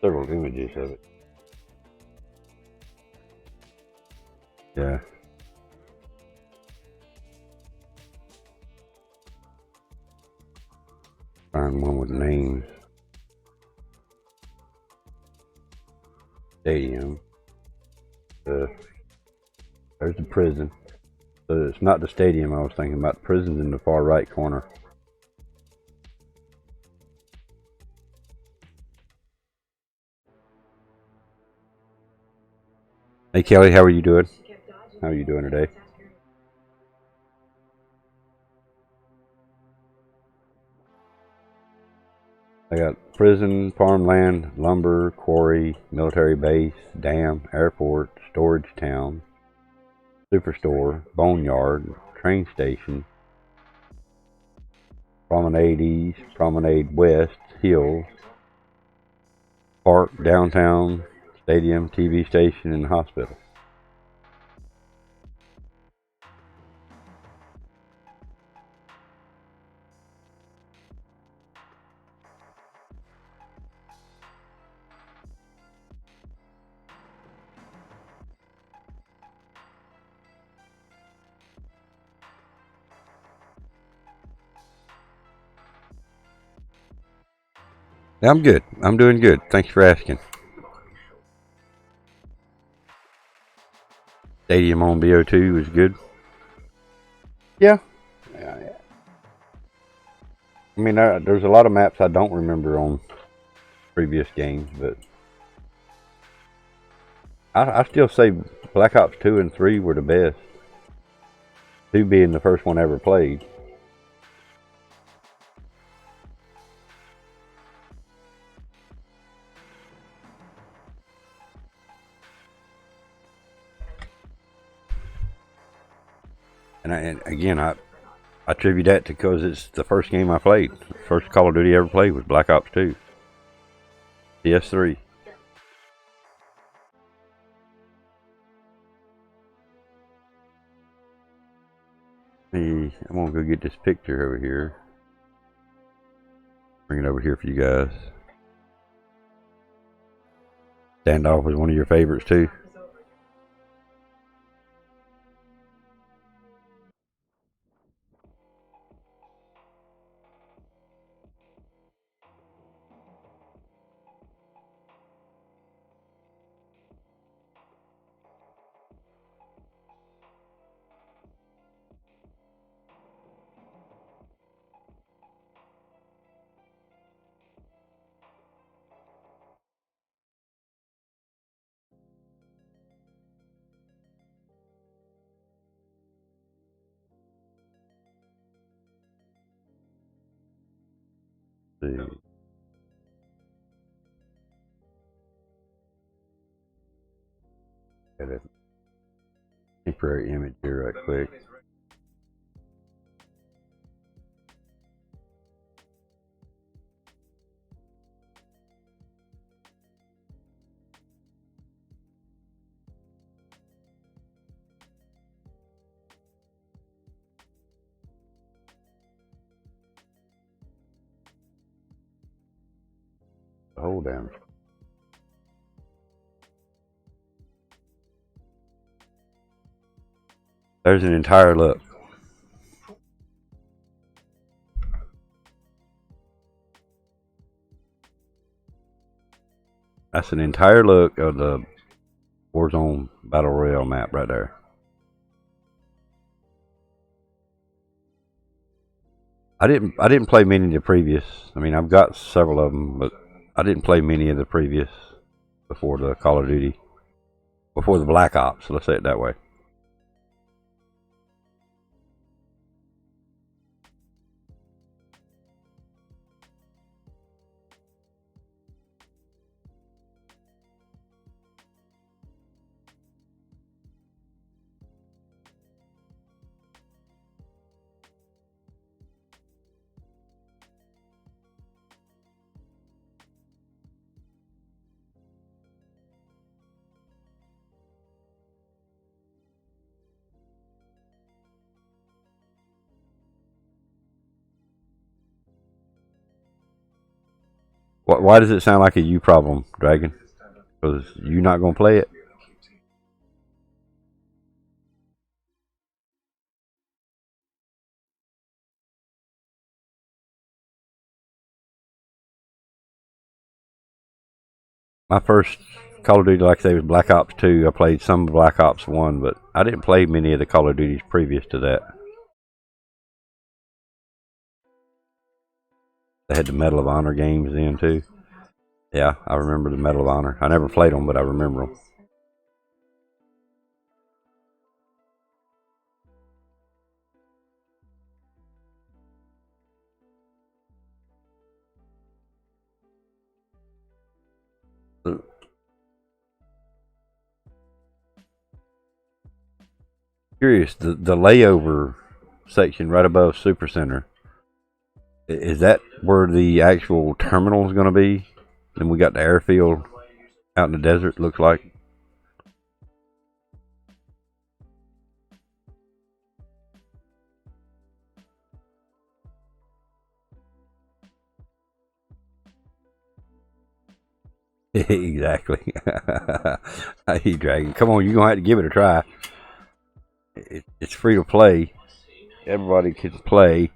several images of it. Yeah. Find one with names. Stadium. There's the prison. So it's not the stadium I was thinking about. The prison's in the far right corner. Hey Kelly, how are you doing? How are you doing today? I got prison, farmland, lumber, quarry, military base, dam, airport, storage town, superstore, boneyard, train station, promenade east, promenade west, hills, park, downtown, stadium, TV station, and hospital. I'm good. I'm doing good. Thanks for asking. Stadium on BO2 is good. Yeah. I mean, there's a lot of maps I don't remember on previous games, but I still say Black Ops 2 and 3 were the best. 2 being the first one I ever played. And again, I attribute that to because it's the first game I played. The first Call of Duty I ever played was Black Ops 2. PS3. I'm gonna go get this picture over here. Bring it over here for you guys. Standoff was one of your favorites too. Let's see. Got a temporary image here right quick. Hold down. There's an entire look. That's an entire look of the Warzone Battle Royale map right there. I didn't play many of the previous. I mean, I've got several of them, but I didn't play many of the previous before the Call of Duty, before the Black Ops. Let's say it that way. Why does it sound like a you problem, Dragon? Because you not gonna play it? My first Call of Duty, like I say, was Black Ops 2. I played some Black Ops 1, but I didn't play many of the Call of Duties previous to that. They had the Medal of Honor games then, too. Yeah, I remember the Medal of Honor. I never played them, but I remember them. Curious, the layover section right above Super Center, is that where the actual terminal is going to be? Then we got the airfield out in the desert, looks like. Exactly. Hey, Dragon, come on, you're going to have to give it a try. It's free to play. Everybody can play.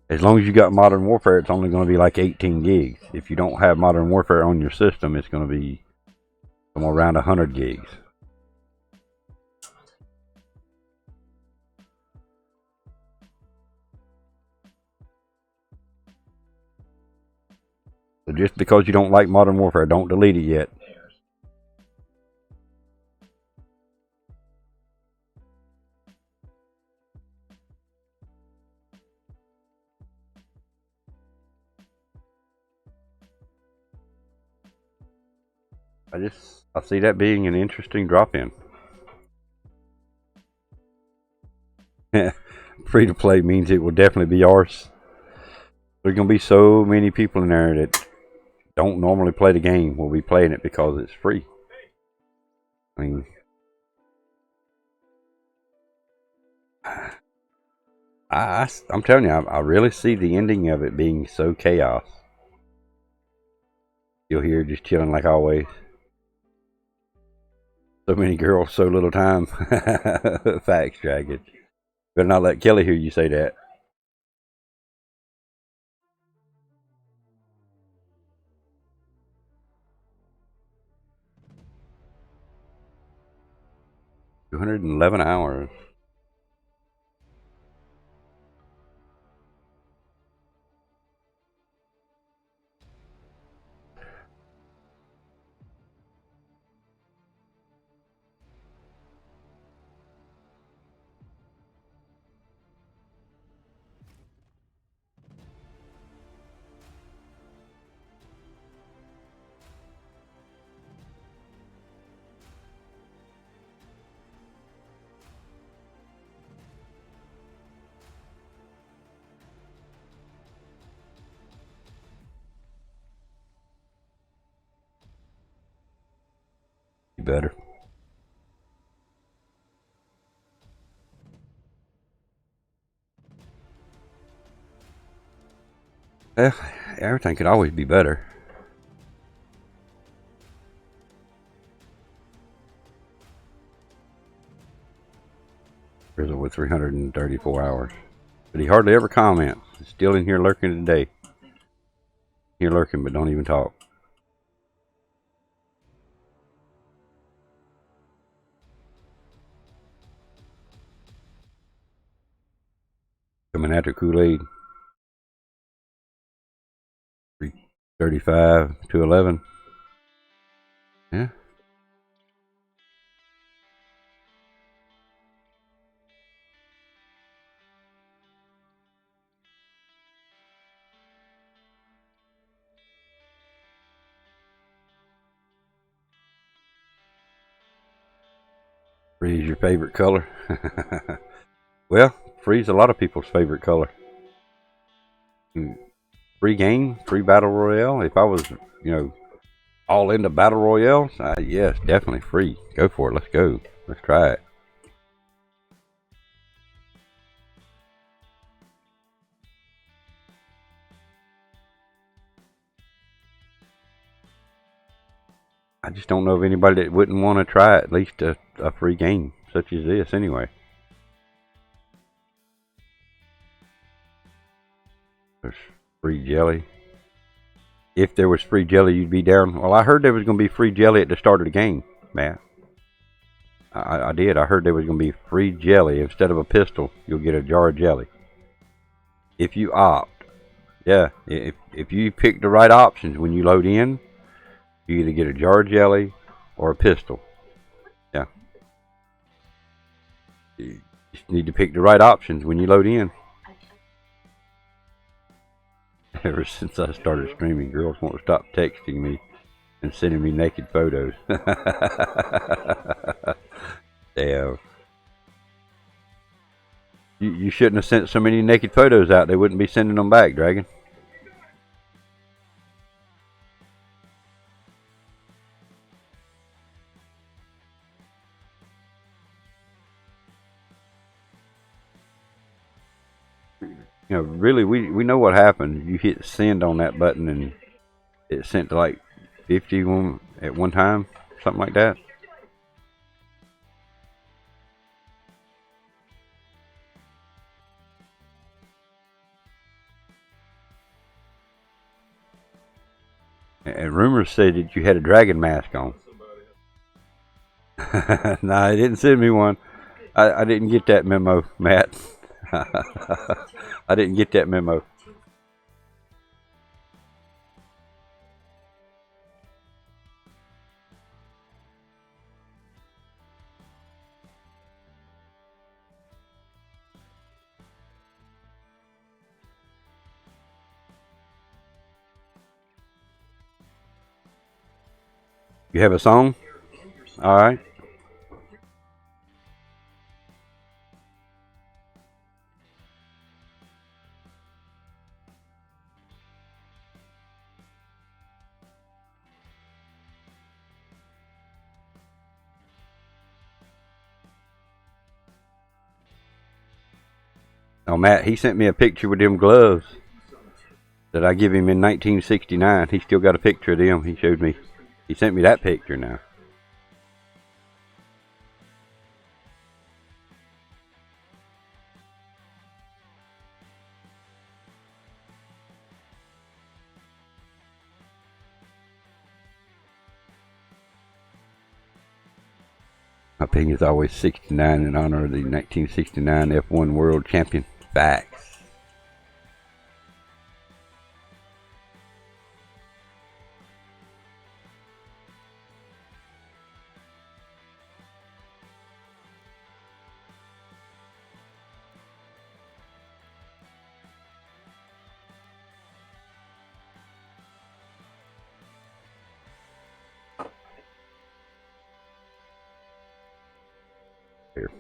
As long as you got Modern Warfare, it's only going to be like 18 gigs. If you don't have Modern Warfare on your system, it's going to be somewhere around 100 gigs. So just because you don't like Modern Warfare, don't delete it yet. I see that being an interesting drop-in. Free to play means it will definitely be ours. There's gonna be so many people in there that don't normally play the game will be playing it because it's free. I mean, I'm telling you, I really see the ending of it being so chaos. You'll hear just chilling like always. So many girls, so little time. Facts, Dragon. Better not let Kelly hear you say that. $211 hours. You better. Well, everything could always be better. Grizzle with 334 hours. But he hardly ever comments. He's still in here lurking today. Here lurking, but don't even talk. Coming after Kool-Aid. 35 to 11. Yeah. Free is your favorite color. Well, free is a lot of people's favorite color. Free game, free battle royale. If I was, all into battle royales, yes, definitely free. Go for it. Let's go. Let's try it. I just don't know of anybody that wouldn't want to try at least a free game such as this anyway. There's free jelly. If there was free jelly, you'd be down. Well, I heard there was going to be free jelly at the start of the game, Matt. I did. I heard there was going to be free jelly. Instead of a pistol, you'll get a jar of jelly. If you opt. Yeah, if you pick the right options when you load in, you either get a jar of jelly or a pistol. Yeah. You just need to pick the right options when you load in. Ever since I started streaming, girls won't stop texting me and sending me naked photos. Damn. You shouldn't have sent so many naked photos out. They wouldn't be sending them back, Dragon. You know, really, we know what happened. You hit send on that button and it sent to like 50 at one time, something like that. And rumors said that you had a dragon mask on. Nah, they didn't send me one. I didn't get that memo, Matt. I didn't get that memo. You have a song? All right. Oh, Matt, he sent me a picture with them gloves that I give him in 1969. He still got a picture of them. He showed me. He sent me that picture now. My opinion is always 69 in honor of the 1969 F1 World Champion. Facts. Here.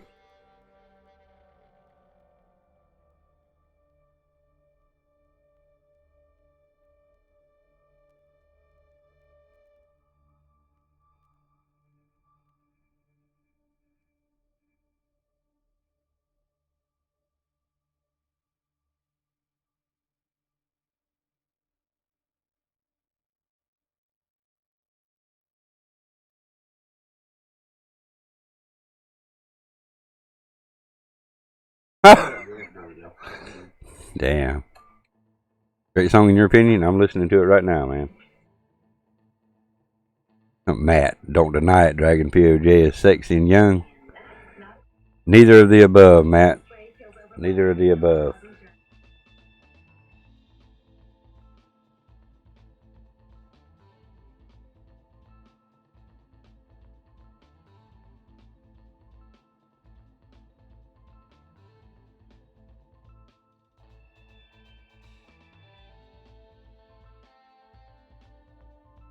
Damn. Great song in your opinion? I'm listening to it right now, man. Matt, don't deny it. Dragon PoJ is sexy and young. Neither of the above, Matt. Neither of the above.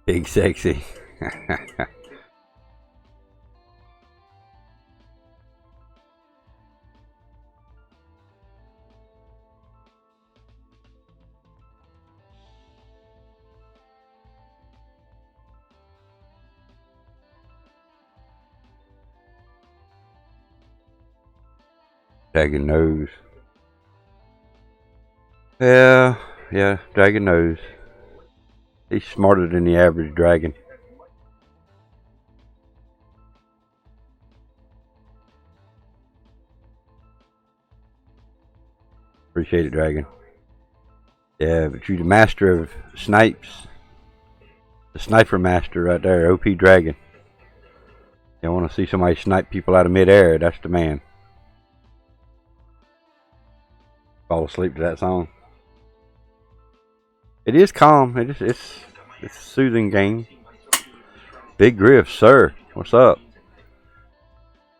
Big sexy. Dragon knows. Yeah, Dragon knows. He's smarter than the average dragon. Appreciate it, Dragon. Yeah, but you the master of snipes. The sniper master right there, OP Dragon. You want to see somebody snipe people out of midair, that's the man. Fall asleep to that song. It is calm. It's a soothing game. Big Griff, sir. What's up?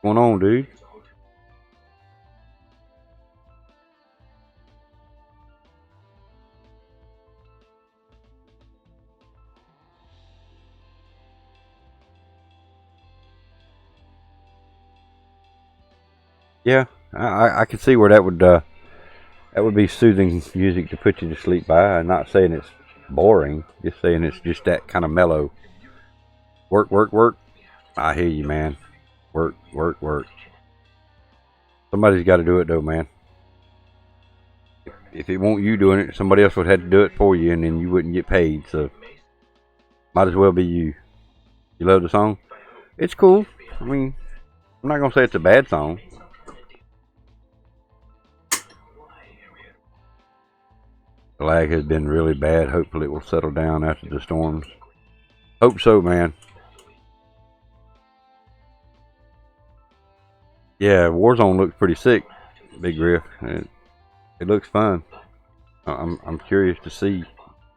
What's going on, dude? Yeah, I can see where that would be soothing music to put you to sleep by. I'm not saying it's boring, just saying it's just that kind of mellow. Work, work, work. I hear you, man. Work, work, work. Somebody's got to do it, though, man. If it weren't you doing it, somebody else would have to do it for you, and then you wouldn't get paid. So, might as well be you. You love the song? It's cool. I mean, I'm not gonna say it's a bad song. The lag has been really bad. Hopefully it will settle down after the storms. Hope so, man. Yeah, Warzone looks pretty sick, Big Griff. It looks fun. I'm curious to see.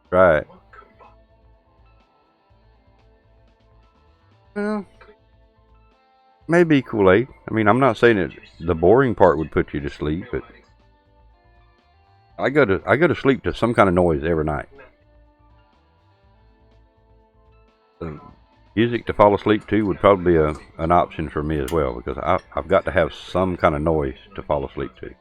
Try it. Well, maybe Kool-Aid. I mean, I'm not saying that the boring part would put you to sleep, but I go to sleep to some kind of noise every night. So music to fall asleep to would probably be an option for me as well, because I've got to have some kind of noise to fall asleep to.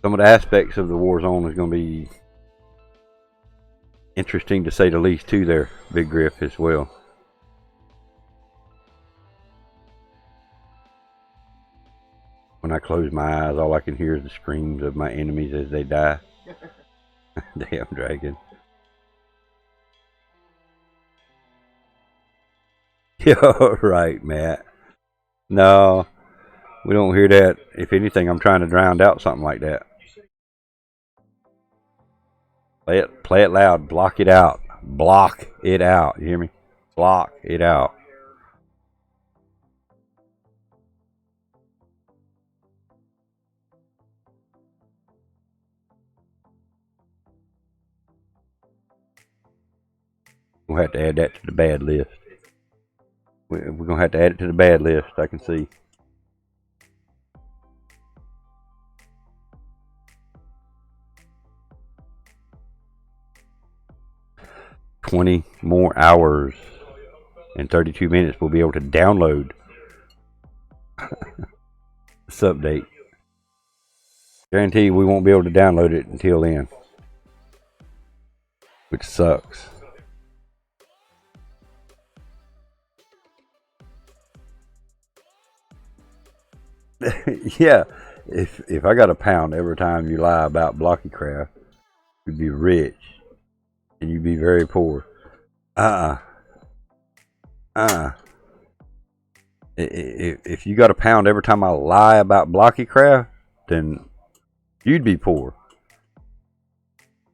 Some of the aspects of the Warzone is going to be interesting to say the least too there, Big Griff, as well. When I close my eyes, all I can hear is the screams of my enemies as they die. Damn Dragon. You're right, Matt. No, we don't hear that. If anything, I'm trying to drown out something like that. Play it loud. Block it out. Block it out. You hear me? Block it out. We'll have to add that to the bad list. We're going to have to add it to the bad list, I can see. $20 more hours and 32 minutes we'll be able to download this update. Guarantee we won't be able to download it until then, which sucks. Yeah, if I got a pound every time you lie about BlockieCraft, you'd be rich and you'd be very poor. If you got a pound every time I lie about BlockieCraft, then you'd be poor.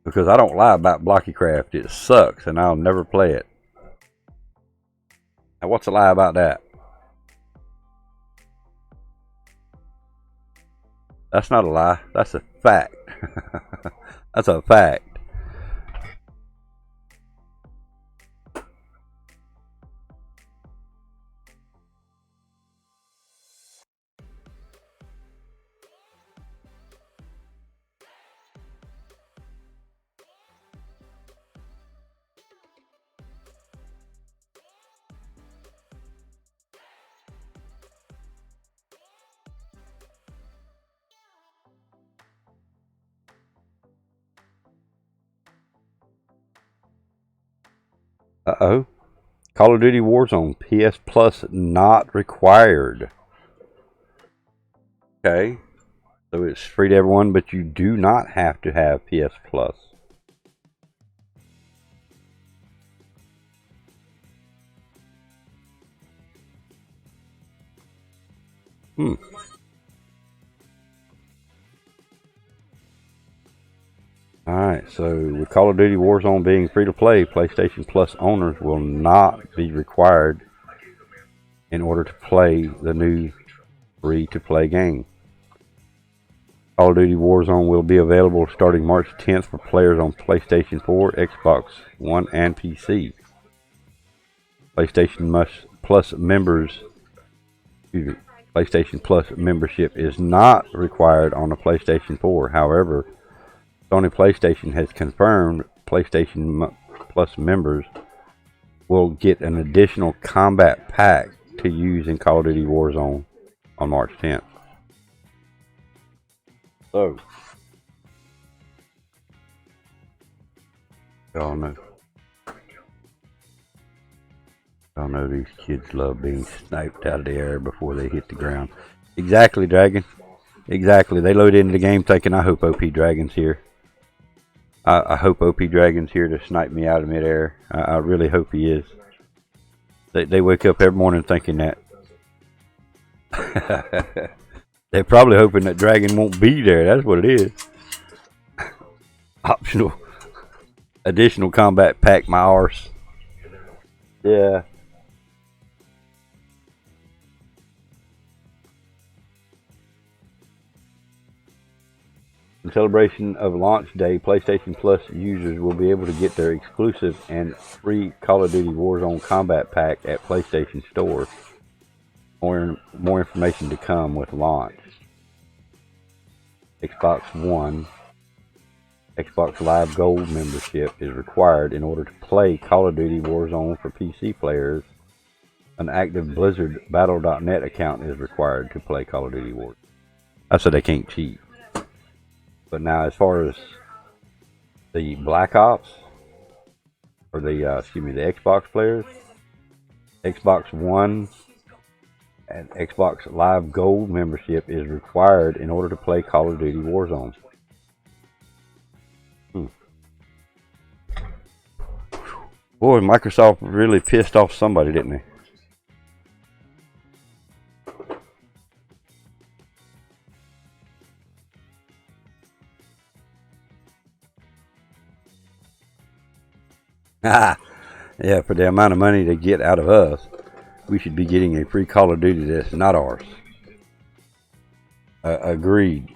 Because I don't lie about BlockieCraft. It sucks and I'll never play it. Now what's a lie about that? That's not a lie. That's a fact. That's a fact. Uh-oh. Call of Duty Warzone. PS Plus not required. Okay. So it's free to everyone, but you do not have to have PS Plus. Alright, so with Call of Duty Warzone being free to play, PlayStation Plus owners will not be required in order to play the new free to play game. Call of Duty Warzone will be available starting March 10th for players on PlayStation 4, Xbox One, and PC. PlayStation Plus membership is not required on the PlayStation 4. However, Sony PlayStation has confirmed PlayStation Plus members will get an additional combat pack to use in Call of Duty Warzone on March 10th. So, y'all know these kids love being sniped out of the air before they hit the ground. Exactly, Dragon. Exactly. They load into the game thinking, I hope OP Dragon's here. I hope OP Dragon's here to snipe me out of midair. I really hope he is. They wake up every morning thinking that. They're probably hoping that Dragon won't be there. That's what it is. Optional. Additional combat pack, my arse. Yeah. In celebration of launch day, PlayStation Plus users will be able to get their exclusive and free Call of Duty Warzone Combat Pack at PlayStation Store. More information to come with launch. Xbox One, Xbox Live Gold membership is required in order to play Call of Duty Warzone for PC players. An active Blizzard Battle.net account is required to play Call of Duty Warzone. I said they can't cheat. But now, as far as the Black Ops, or the Xbox players, Xbox One and Xbox Live Gold membership is required in order to play Call of Duty Warzone. Boy, Microsoft really pissed off somebody, didn't they? Yeah, for the amount of money they get out of us, we should be getting a free Call of Duty that's not ours. Agreed.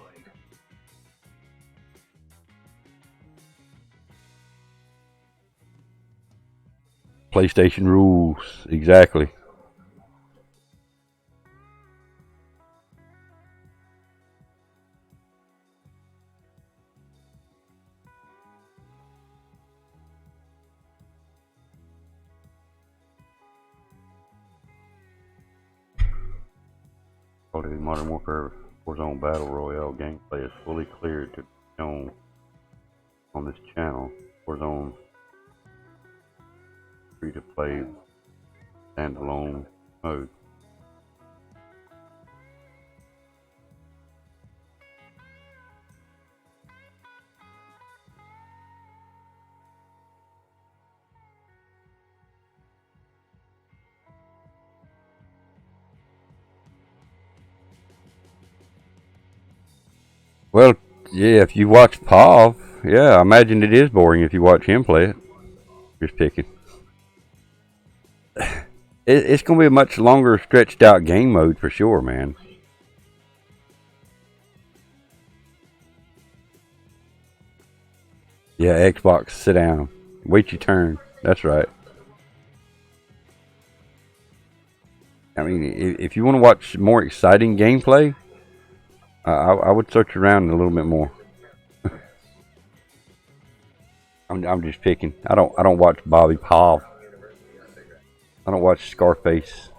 PlayStation rules, exactly. Call of Duty Modern Warfare Warzone Battle Royale gameplay is fully cleared to be shown on this channel. Warzone free-to-play standalone mode. Well, yeah, if you watch PoJ, yeah, I imagine it is boring if you watch him play it. Just picking. It's going to be a much longer, stretched out game mode for sure, man. Yeah, Xbox, sit down. Wait your turn. That's right. I mean, if you want to watch more exciting gameplay, I would search around a little bit more. I'm just picking. I don't watch Bobby Paul. I don't watch Scarface.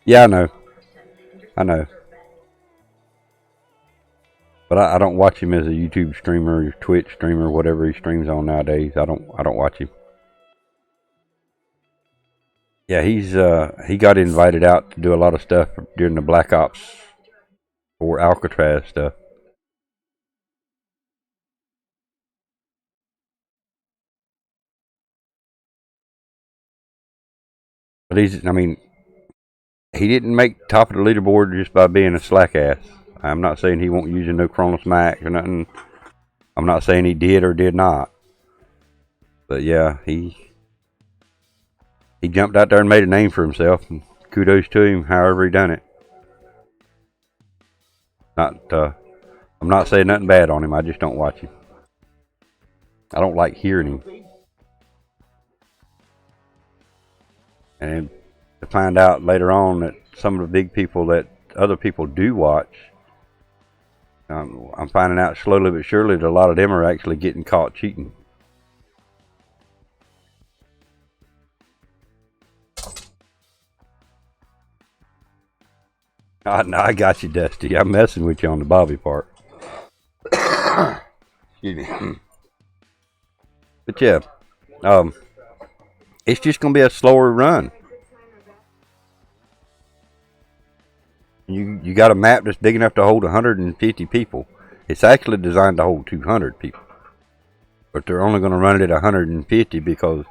Yeah, I know. But I don't watch him as a YouTube streamer, or Twitch streamer, whatever he streams on nowadays. I don't watch him. Yeah, he got invited out to do a lot of stuff during the Black Ops or Alcatraz stuff. But I mean, he didn't make top of the leaderboard just by being a slack ass. I'm not saying he won't use no Kronos Max or nothing. I'm not saying he did or did not. But yeah, he jumped out there and made a name for himself. And kudos to him, however he done it. I'm not saying nothing bad on him. I just don't watch him. I don't like hearing him. And to find out later on that some of the big people that other people do watch, I'm finding out slowly but surely that a lot of them are actually getting caught cheating. I got you, Dusty. I'm messing with you on the Bobby part. Excuse me. But yeah, it's just going to be a slower run. You got a map that's big enough to hold 150 people. It's actually designed to hold 200 people. But they're only going to run it at 150 because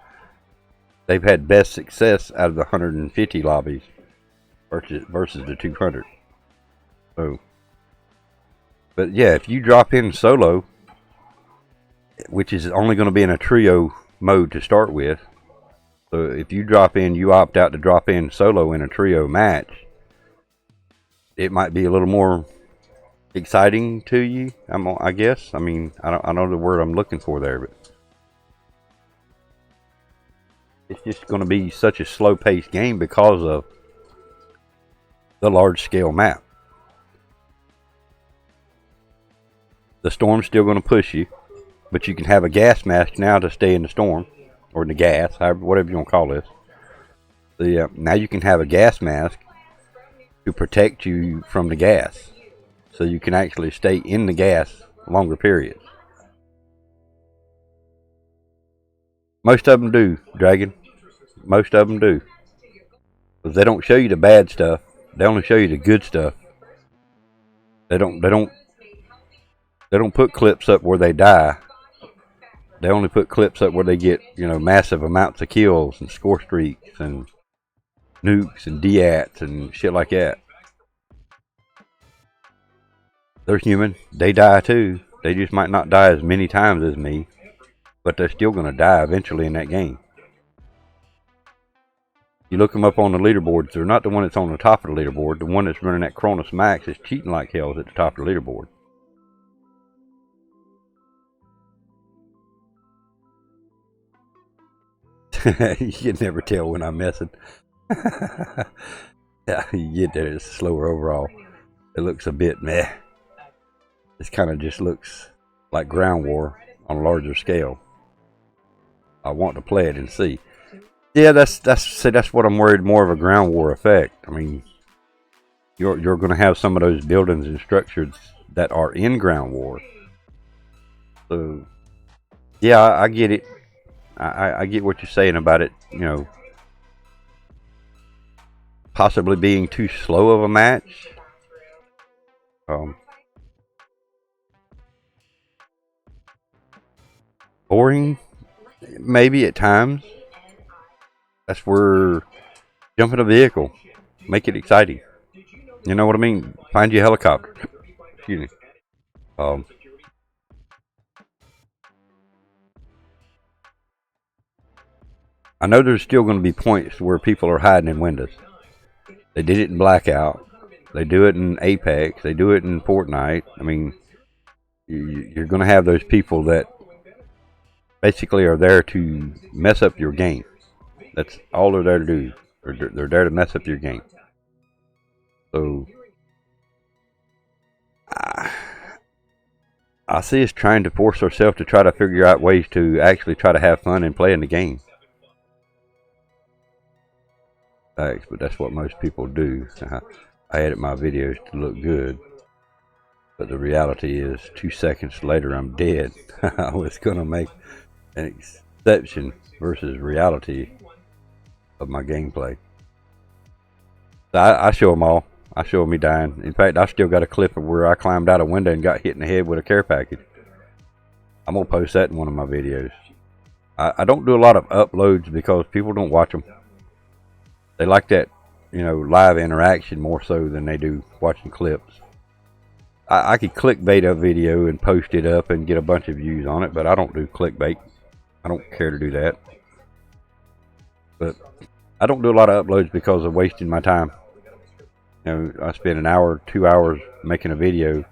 they've had best success out of the 150 lobbies versus the 200. So, but yeah, if you drop in solo, which is only going to be in a trio mode to start with. So if you drop in, you opt out to drop in solo in a trio match, it might be a little more exciting to you, I guess. I mean, I don't know the word I'm looking for there, but it's just going to be such a slow-paced game because of the large-scale map. The storm's still going to push you, but you can have a gas mask now to stay in the storm, or in the gas, whatever you want to call this. Now you can have a gas mask to protect you from the gas, so you can actually stay in the gas longer periods. Most of them do, Dragon. Most of them do. Because they don't show you the bad stuff. They only show you the good stuff. They don't put clips up where they die. They only put clips up where they get, massive amounts of kills and score streaks and nukes and DATs and shit like that. They're human. They die too. They just might not die as many times as me, but they're still going to die eventually in that game. You look them up on the leaderboards, they're not the one that's on the top of the leaderboard. The one that's running that Kronos Max is cheating like hell at the top of the leaderboard. You can never tell when I'm messing. Yeah, you get that it's slower overall. It looks a bit meh. This kind of just looks like Ground War on a larger scale. I want to play it and see. Yeah, that's what I'm worried, more of a Ground War effect. I mean, you're going to have some of those buildings and structures that are in Ground War. So, yeah, I get it. I get what you're saying about it, possibly being too slow of a match. Boring, maybe at times. That's where jump in a vehicle, make it exciting. You know what I mean? Find you a helicopter. Excuse me. I know there's still going to be points where people are hiding in windows. They did it in Blackout. They do it in Apex. They do it in Fortnite. I mean, you're going to have those people that basically are there to mess up your game. That's all they're there to do. They're there to mess up your game. So, I see us trying to force ourselves to try to figure out ways to actually try to have fun and play in the game. But that's what most people do. I edit my videos to look good, but the reality is 2 seconds later I'm dead. I was going to make an exception versus reality of my gameplay. So I show them all. I show me dying. In fact, I still got a clip of where I climbed out a window and got hit in the head with a care package. I'm going to post that in one of my videos. I don't do a lot of uploads because people don't watch them. They like that, you know, live interaction more so than they do watching clips. I could clickbait a video and post it up and get a bunch of views on it, but I don't do clickbait. I don't care to do that. But I don't do a lot of uploads because of wasting my time. You know, I spend an hour, 2 hours making a video,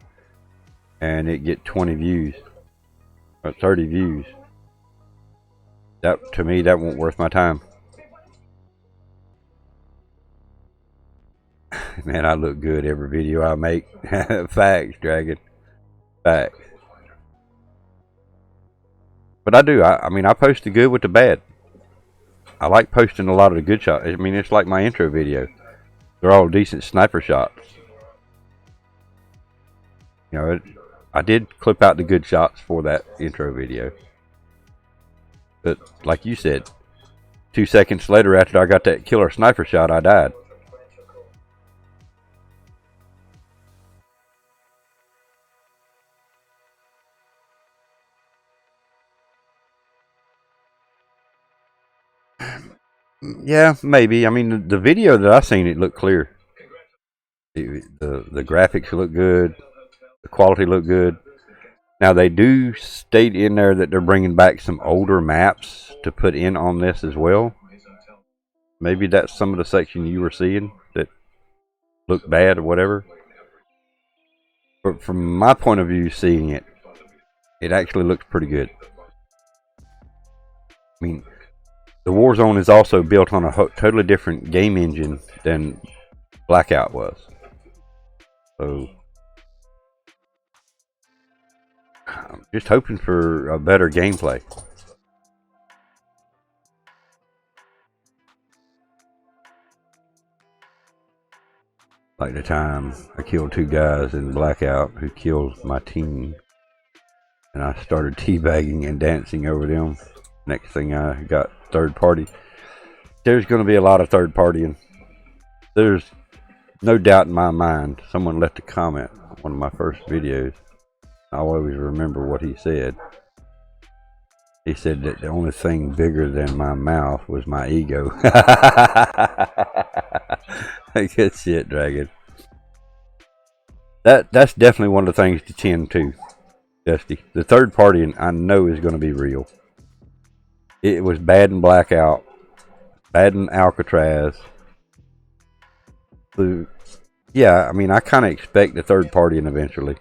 and it get 20 views or 30 views. That, to me, that won't worth my time. Man, I look good every video I make. Facts, Dragon. Facts. But I do. I mean, I post the good with the bad. I like posting a lot of the good shots. I mean, it's like my intro video. They're all decent sniper shots. You know, I did clip out the good shots for that intro video. But like you said, 2 seconds later after I got that killer sniper shot, I died. Yeah, maybe. I mean, the video that I seen, it looked clear. The graphics look good. The quality look good. Now, they do state in there that they're bringing back some older maps to put in on this as well. Maybe that's some of the section you were seeing that looked bad or whatever. But from my point of view, seeing it, it actually looks pretty good. I mean, the Warzone is also built on a totally different game engine than Blackout was. So, I'm just hoping for a better gameplay. Like the time I killed 2 guys in Blackout who killed my team. And I started teabagging and dancing over them. Next thing I got third party. There's going to be a lot of third partying. There's no doubt in my mind. Someone left a comment on one of my first videos. I always remember what he said. He said that the only thing bigger than my mouth was my ego. Good shit, Dragon. That's definitely one of the things to tend to, Dusty. The third partying, I know, is going to be real. It was bad in Blackout, bad in Alcatraz. So, yeah, I mean, I kind of expect the third partying eventually.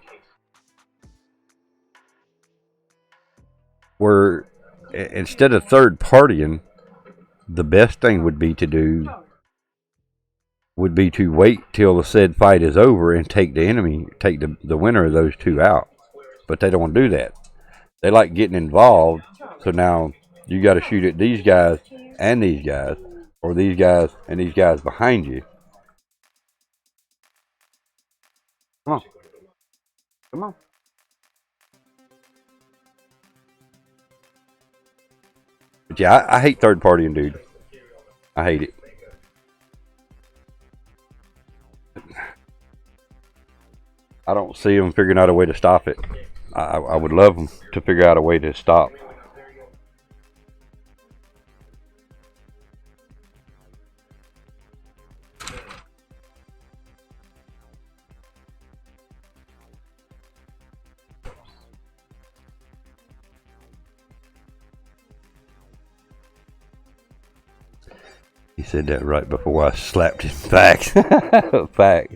Where instead of third partying, the best thing would be to wait till the said fight is over and take the enemy, take the winner of those 2 out. But they don't want to do that. They like getting involved, so now you got to shoot at these guys and these guys, or these guys and these guys behind you. Come on. Come on. But yeah, I hate third partying, dude. I hate it. I don't see them figuring out a way to stop it. I would love them to figure out a way to stop. He said that right before I slapped him. Facts. Facts.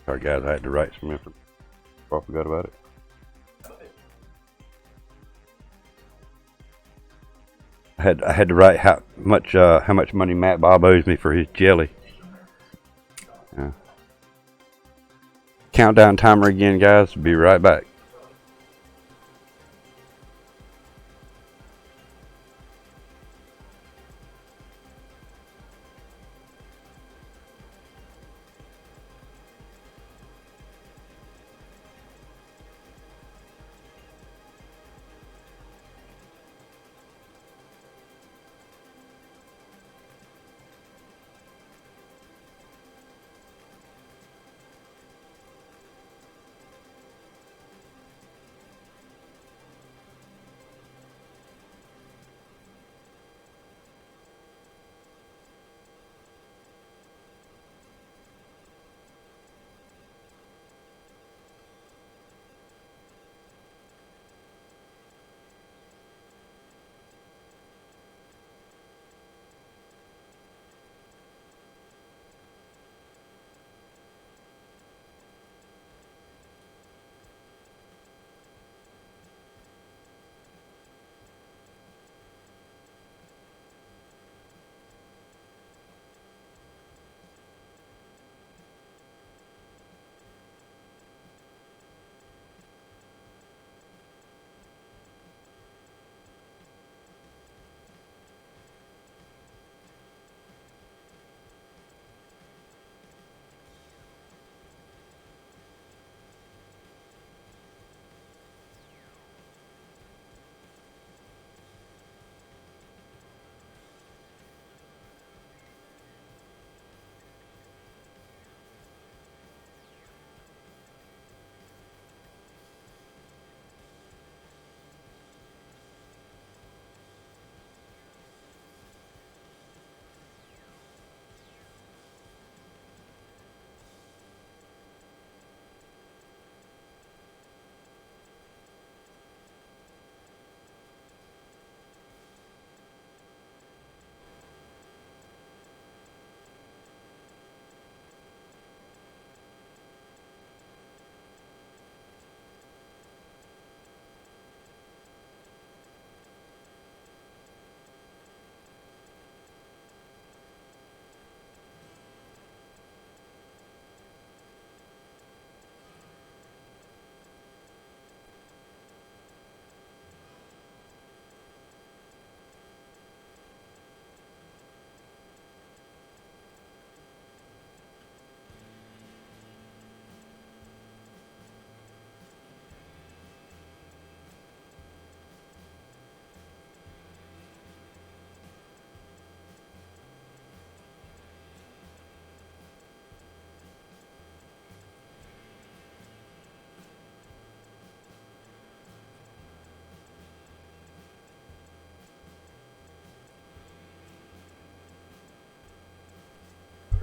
Sorry guys, I had to write some information. I forgot about it. I had to write how much money Matt Bob owes me for his jelly. Countdown timer again, guys. Be right back.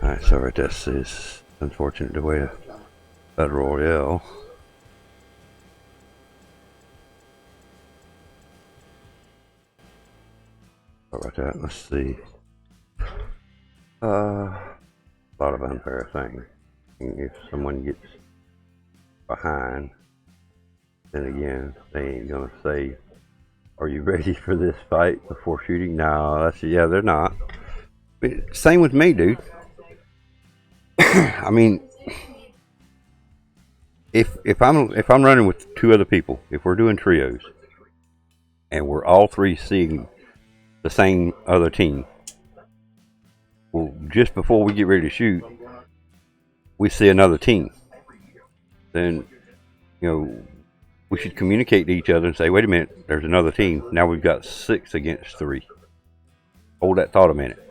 Alright, so right, this is unfortunate the way to Battle Royale. About that, let's see. A lot of unfair things. If someone gets behind, then again, they ain't gonna say, "Are you ready for this fight?" before shooting. No, that's, yeah, they're not. Same with me, dude. I mean, if I'm running with two other people, if we're doing trios, and we're all three seeing the same other team, well, just before we get ready to shoot, we see another team. Then, you know, we should communicate to each other and say, "Wait a minute, there's another team. Now we've got 6 against 3. Hold that thought a minute."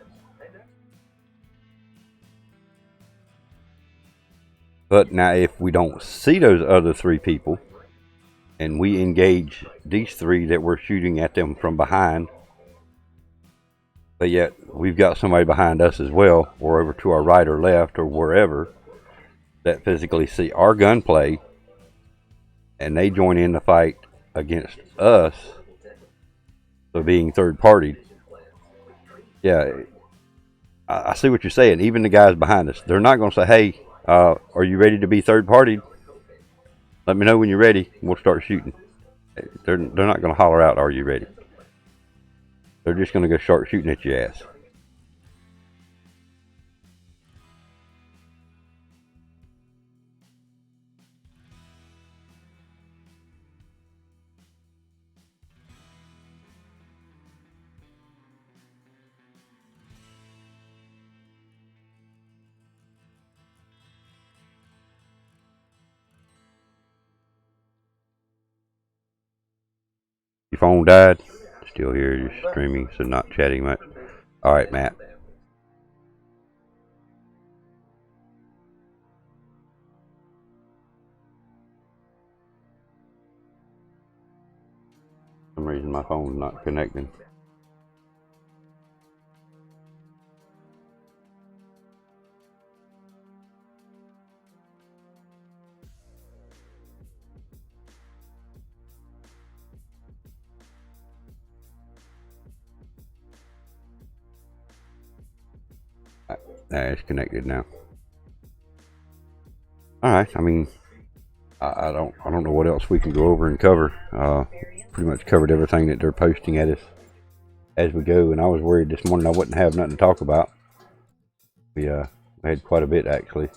But now, if we don't see those other 3 people, and we engage these 3 that we're shooting at them from behind, but yet we've got somebody behind us as well, or over to our right or left or wherever, that physically see our gunplay, and they join in the fight against us, so being third party. Yeah, I see what you're saying. Even the guys behind us, they're not going to say, "Hey, are you ready to be third party? Let me know when you're ready. We'll start shooting." They're not going to holler out, "Are you ready?" They're just going to go start shooting at your ass. Your phone died? Still here, you're streaming, so not chatting much. Alright, Matt. For some reason my phone's not connecting. It's connected now. Alright, I mean, I don't know what else we can go over and cover. Pretty much covered everything that they're posting at us as we go, and I was worried this morning I wouldn't have nothing to talk about. We had quite a bit, actually.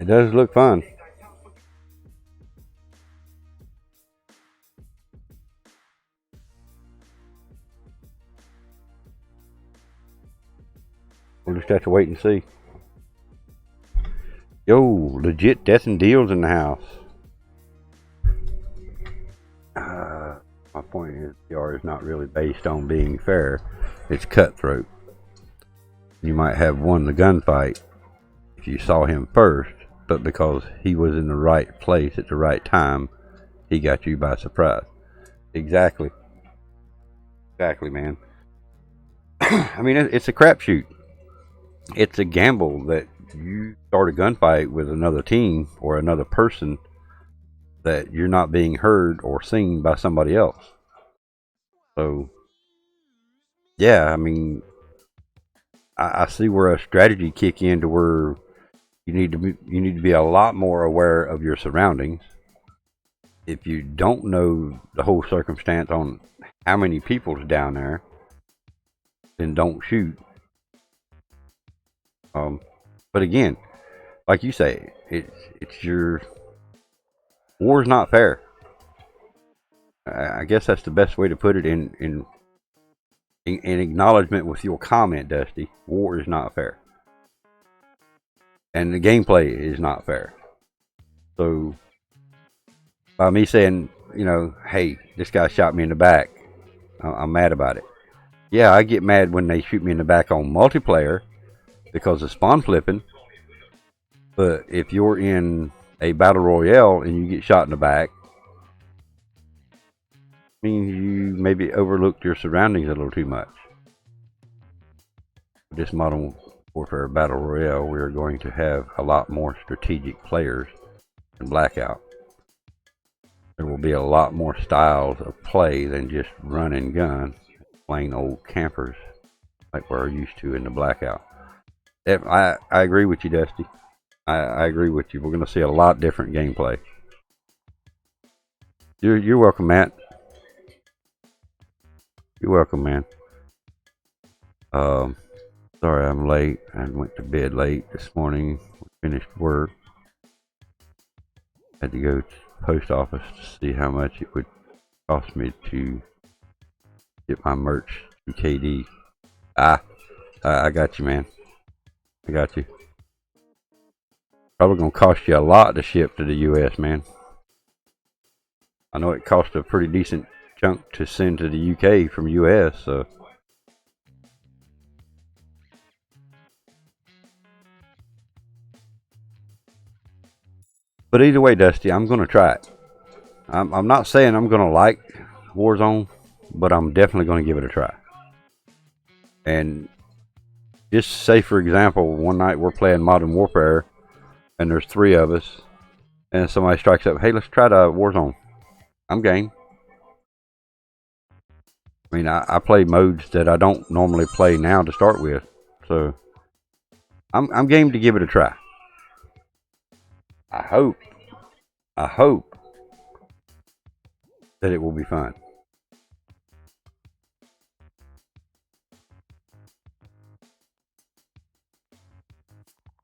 It does look fun. We'll just have to wait and see. Yo, legit death and deals in the house. My point is, PR is not really based on being fair. It's cutthroat. You might have won the gunfight if you saw him first, but because he was in the right place at the right time, he got you by surprise. Exactly. Exactly, man. I mean, it's a crapshoot. It's a gamble that you start a gunfight with another team or another person that you're not being heard or seen by somebody else. So, yeah, I mean, I see where a strategy kick in to where you need to be a lot more aware of your surroundings. If you don't know the whole circumstance on how many people's down there, then don't shoot. But again, like you say, it's your war's not fair. I guess that's the best way to put it in acknowledgement with your comment, Dusty. War is not fair. and the gameplay is not fair. So by me saying, you know, hey, this guy shot me in the back, I'm mad about it. Yeah, I get mad when they shoot me in the back on multiplayer because of spawn flipping. But if you're in a battle royale and you get shot in the back, means you maybe overlooked your surroundings a little too much. This Modern Warfare Battle Royale, we are going to have a lot more strategic players in Blackout. There will be a lot more styles of play than just run and gun, plain old campers like we're used to in the Blackout. I agree with you, Dusty. I agree with you. We're going to see a lot different gameplay. You're welcome, Matt. You're welcome, man. Sorry I'm late. I went to bed late this morning. Finished work. Had to go to the post office to see how much it would cost me to get my merch to KD. I got you, man. I got you. Probably gonna cost you a lot to ship to the US, man. I know it cost a pretty decent chunk to send to the UK from US, so. But either way, Dusty, I'm gonna try it. I'm not saying I'm gonna like Warzone, but I'm definitely gonna give it a try. And just say, for example, one night we're playing Modern Warfare, and there's 3 of us, and somebody strikes up, hey, let's try the Warzone. I'm game. I mean, I play modes that I don't normally play now to start with, so I'm game to give it a try. I hope that it will be fun.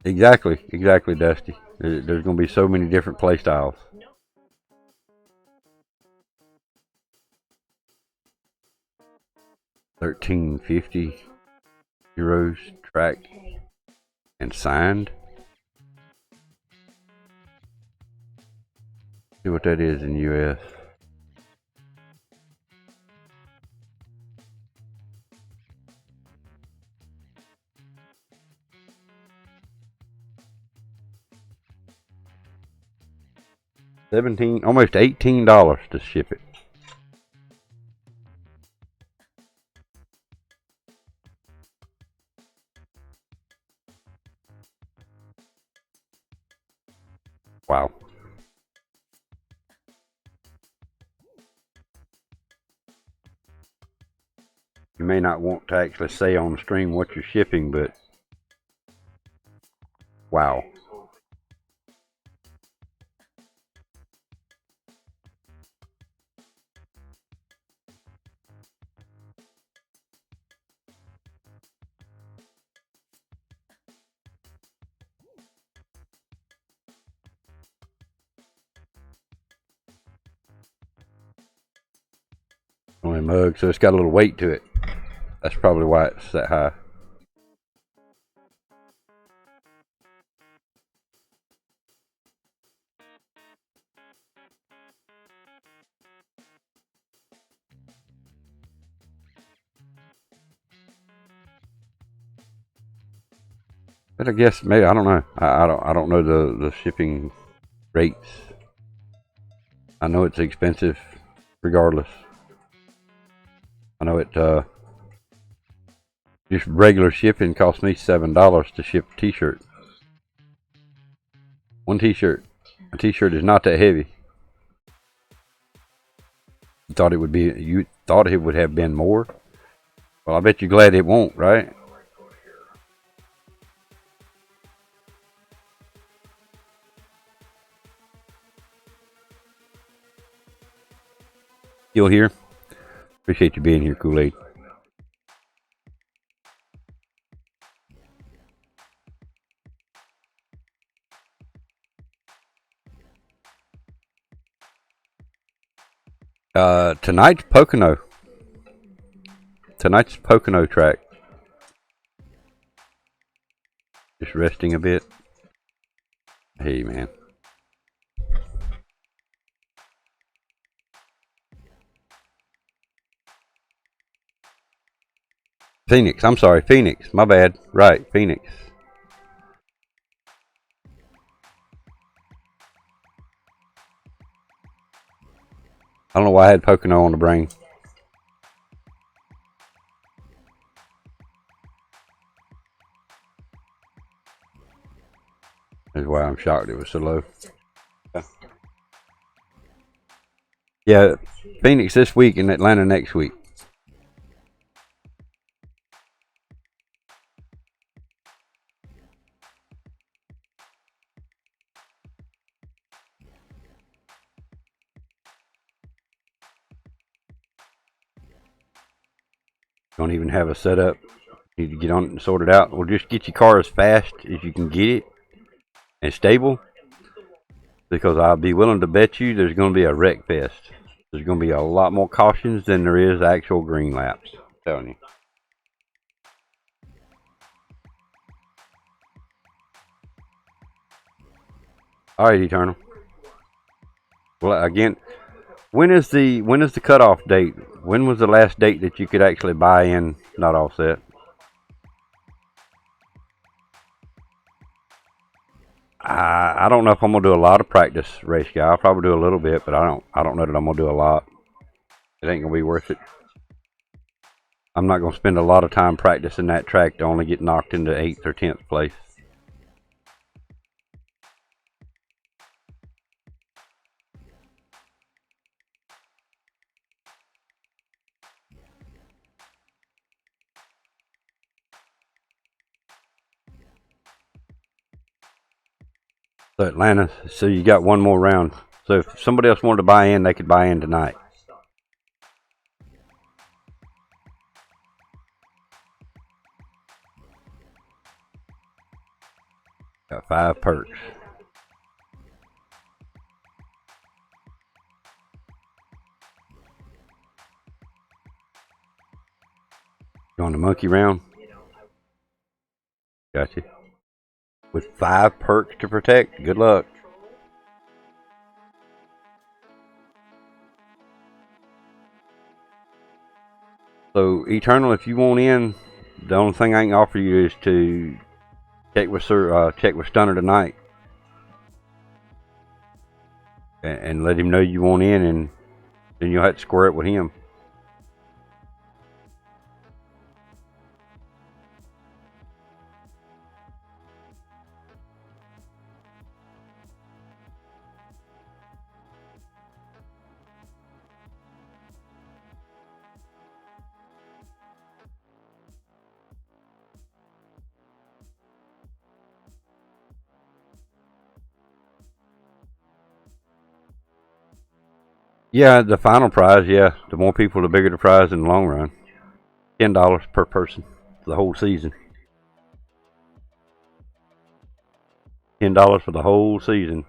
Exactly, Dusty. There's going to be so many different play styles. €13.50 tracked and signed. See what that is in US. Almost $18 to ship it. Wow. You may not want to actually say on the stream what you're shipping, but wow. Only mug, so it's got a little weight to it. That's probably why it's that high. But I guess maybe, I don't know. I don't know the shipping rates. I know it's expensive regardless. I know it just regular shipping cost me $7 to ship a t-shirt. One t-shirt. A t-shirt is not that heavy. You thought it would have been more? Well, I bet you're glad it won't, right? Still here? Appreciate you being here, Kool-Aid. Tonight's Pocono. Tonight's Pocono track. Just resting a bit. Hey, man. Phoenix. I'm sorry, Phoenix. My bad. Right, Phoenix. I don't know why I had Pocono on the brain. That's why I'm shocked it was so low. Yeah, Phoenix this week and Atlanta next week. Don't even have a setup. Need to get on it and sort it out. Or just get your car as fast as you can get it and stable. Because I'll be willing to bet you there's going to be a wreck fest. There's going to be a lot more cautions than there is actual green laps. I'm telling you. All right, Eternal. Well, again, when is the cutoff date? When was the last date that you could actually buy in, not offset? I don't know if I'm gonna do a lot of practice race guy. I'll probably do a little bit, but I don't know that I'm gonna do a lot. It ain't gonna be worth it. I'm not gonna spend a lot of time practicing that track to only get knocked into 8th or 10th place. So Atlanta, so you got one more round. So if somebody else wanted to buy in, they could buy in tonight. Got 5 perks. You on the monkey round? Gotcha. With 5 perks to protect, good luck. So Eternal, if you want in, the only thing I can offer you is to check with Stunner tonight, and let him know you want in, and then you'll have to square it with him. Yeah, the final prize, yeah. The more people, the bigger the prize in the long run. $10 per person for the whole season. $10 for the whole season.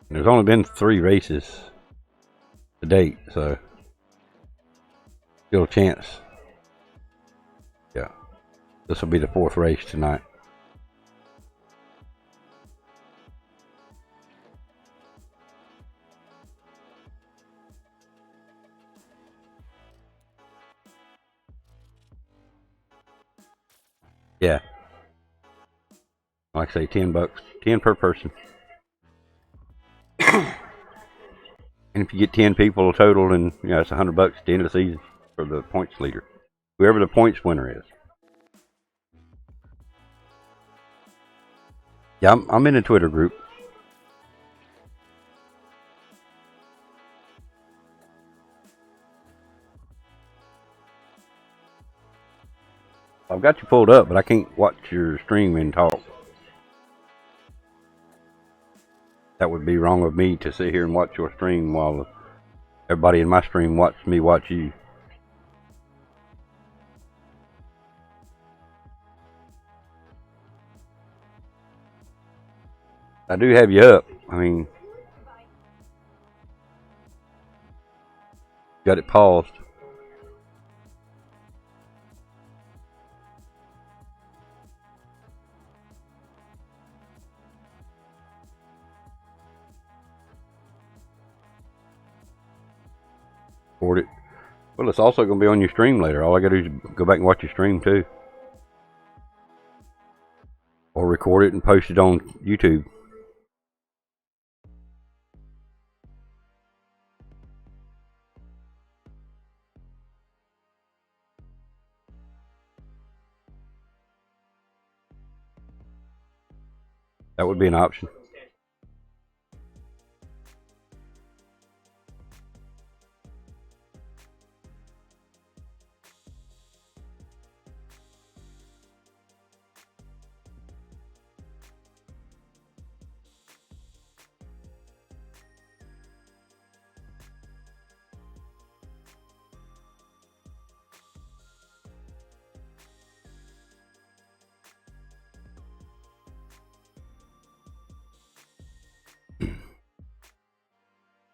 There's only been 3 races to date, so still a chance. Yeah, this will be the 4th race tonight. Yeah, like I say, $10, 10 per person. And if you get 10 people total, then it's $100 at the end of the season for the points leader, whoever the points winner is. Yeah, I'm in a Twitter group. I've got you pulled up, but I can't watch your stream and talk. That would be wrong of me to sit here and watch your stream while everybody in my stream watch me watch you. I do have you up. I mean, got it paused. Record it. Well, it's also going to be on your stream later. All I got to do is go back and watch your stream too. Or record it and post it on YouTube. That would be an option.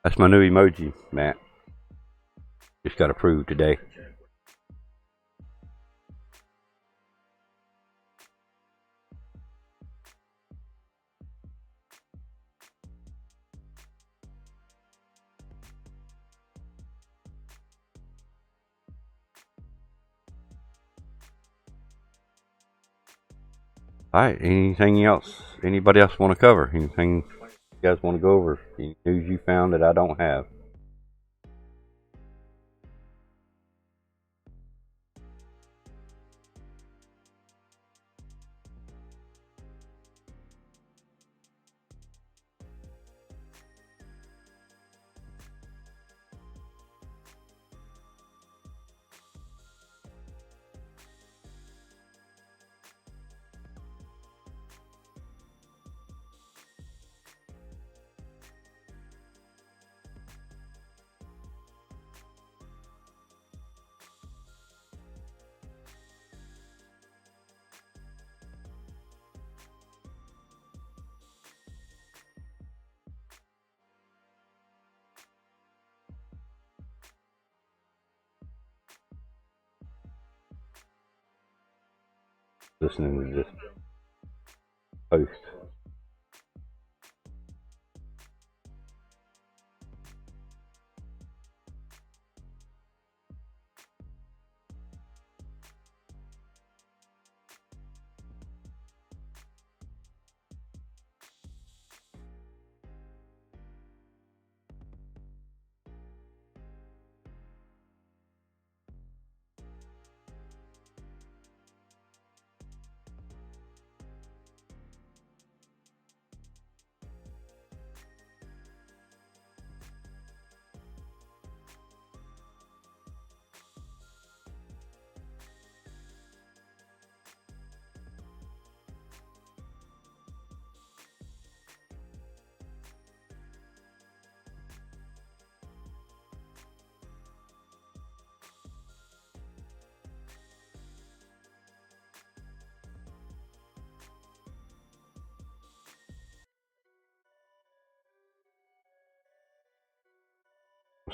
That's my new emoji, Matt. Just got approved today. Alright, anything else? Anybody else want to cover? Anything you guys want to go over? Any news you found that I don't have? Listening to this post.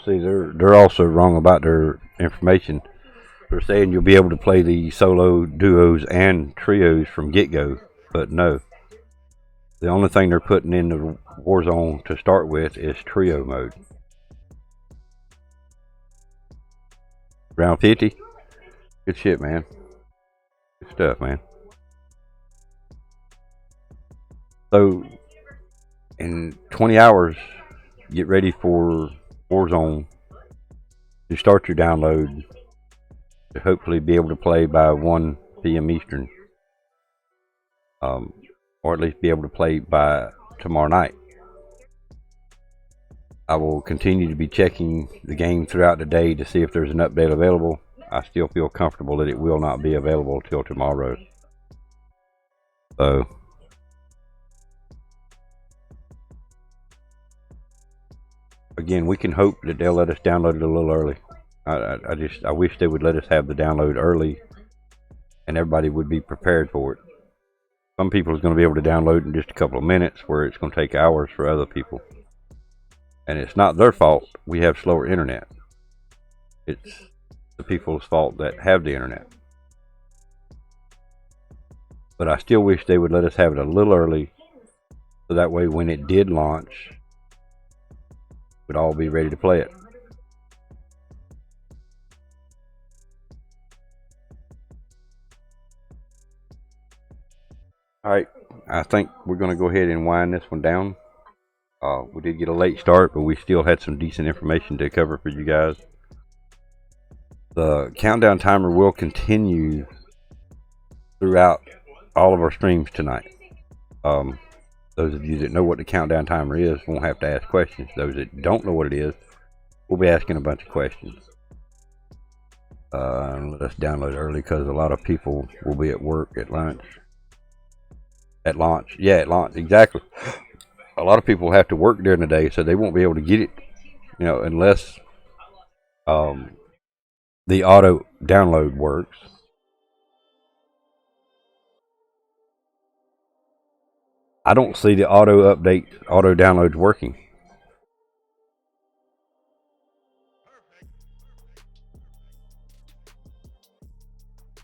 See, they're also wrong about their information. They're saying you'll be able to play the solo, duos, and trios from get-go, but no. The only thing they're putting in the Warzone to start with is trio mode. Round 50? Good shit, man. Good stuff, man. So, in 20 hours, get ready for Warzone to start your download to hopefully be able to play by 1 p.m. Eastern, or at least be able to play by tomorrow night. I will continue to be checking the game throughout the day to see if there's an update available. I still feel comfortable that it will not be available till tomorrow. So again, we can hope that they'll let us download it a little early. I wish they would let us have the download early and everybody would be prepared for it. some people is going to be able to download in just a couple of minutes, where it's going to take hours for other people. And it's not their fault we have slower internet. It's the people's fault that have the internet. But I still wish they would let us have it a little early, so that way when it did launch, we'd all be ready to play it. Alright, I think we're going to go ahead and wind this one down. We did get a late start, but we still had some decent information to cover for you guys. The countdown timer will continue throughout all of our streams tonight. Those of you that know what the countdown timer is won't have to ask questions. Those that don't know what it is, we'll be asking a bunch of questions. Let us download early because a lot of people will be at work at lunch. At launch, yeah, at launch, exactly. A lot of people have to work during the day, so they won't be able to get it, you know, unless the auto download works. I don't see the auto downloads working.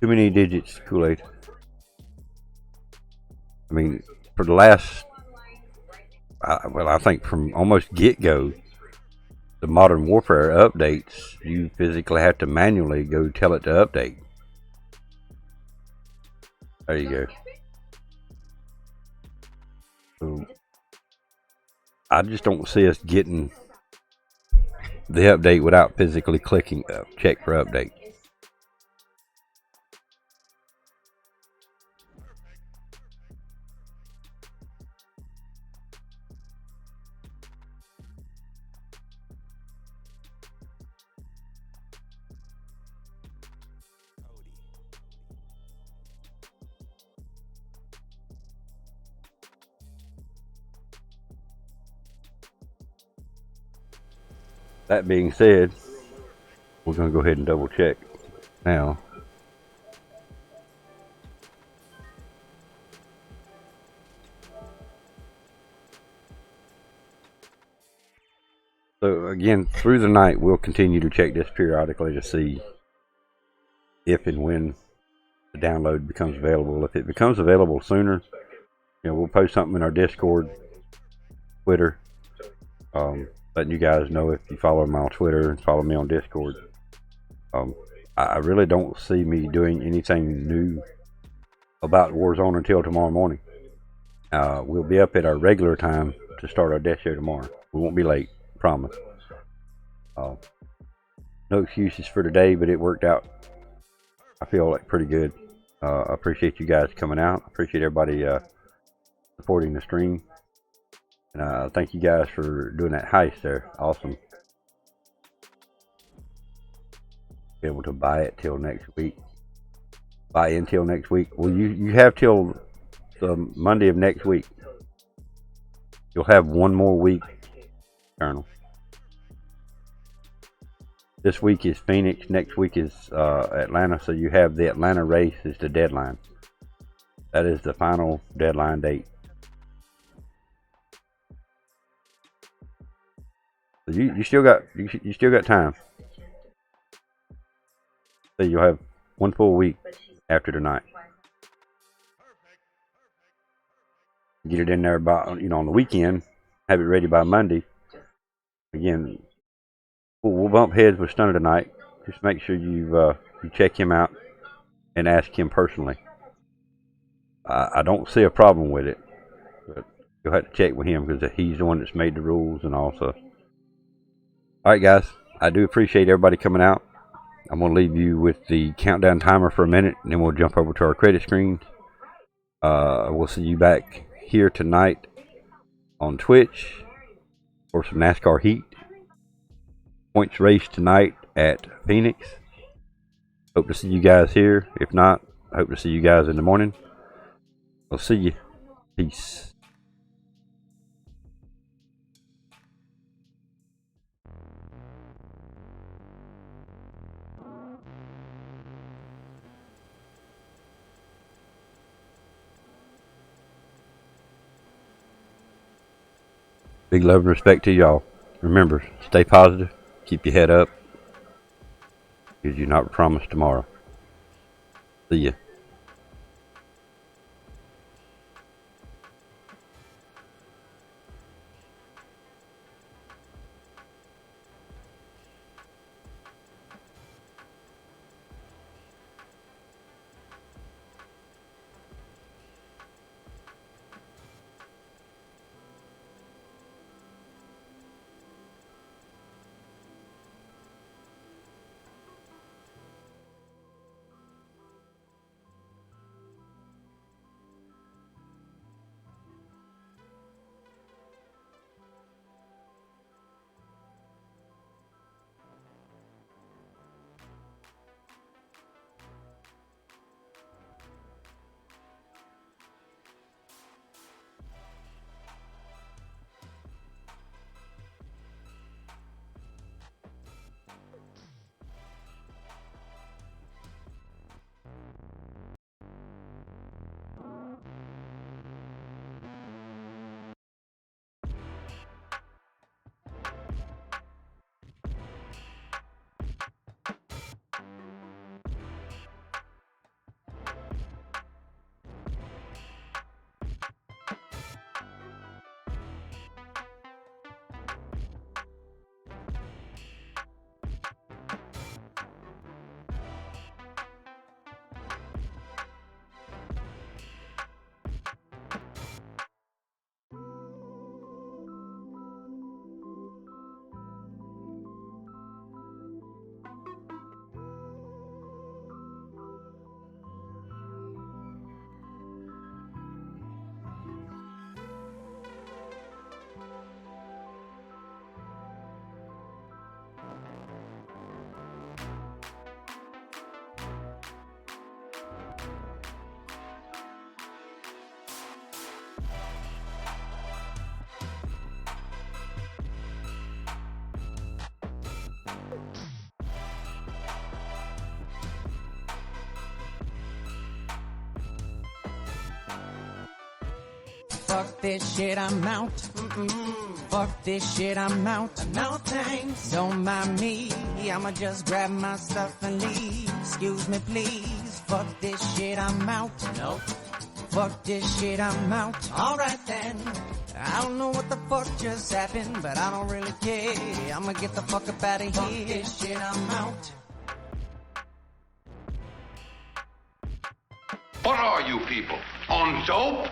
Too many digits, Kool-Aid. I mean, for the last, I think from almost get-go, the Modern Warfare updates, you physically have to manually go tell it to update. There you go. So, I just don't see us getting the update without physically clicking check for update. That being said, we're going to go ahead and double check now. So again, through the night, we'll continue to check this periodically to see if and when the download becomes available. If it becomes available sooner, you know, we'll post something in our Discord, Twitter, letting you guys know if you follow me on Twitter and follow me on Discord. I really don't see me doing anything new about Warzone until tomorrow morning. We'll be up at our regular time to start our death show tomorrow. We won't be late, promise. No excuses for today, but it worked out, I feel like, pretty good. I appreciate you guys coming out. I appreciate everybody supporting the stream. And thank you guys for doing that heist there. Awesome. Be able to buy it till next week. Buy in till next week. Well, you have till the Monday of next week. You'll have one more week, Colonel. This week is Phoenix. Next week is Atlanta. So you have the Atlanta race is the deadline. That is the final deadline date. So you still got time. So you'll have one full week after tonight. Get it in there by, you know, on the weekend. Have it ready by Monday. Again, we'll bump heads with Stunner tonight. Just make sure you check him out and ask him personally. I don't see a problem with it, but you'll have to check with him because he's the one that's made the rules and also. Alright guys, I do appreciate everybody coming out. I'm going to leave you with the countdown timer for a minute, and then we'll jump over to our credit screen. We'll see you back here tonight on Twitch for some NASCAR heat. Points race tonight at Phoenix. Hope to see you guys here. If not, I hope to see you guys in the morning. We'll see you. Peace. Big love and respect to y'all. Remember, stay positive, keep your head up, because you're not promised tomorrow. See ya. Fuck this shit, I'm out. Fuck this shit, I'm out. No thanks. Don't mind me. I'ma just grab my stuff and leave. Excuse me, please. Fuck this shit, I'm out. Nope. Fuck this shit, I'm out. Alright then. I don't know what the fuck just happened, but I don't really care. I'ma get the fuck up out of here. Fuck this shit, I'm out. What are you people? On dope?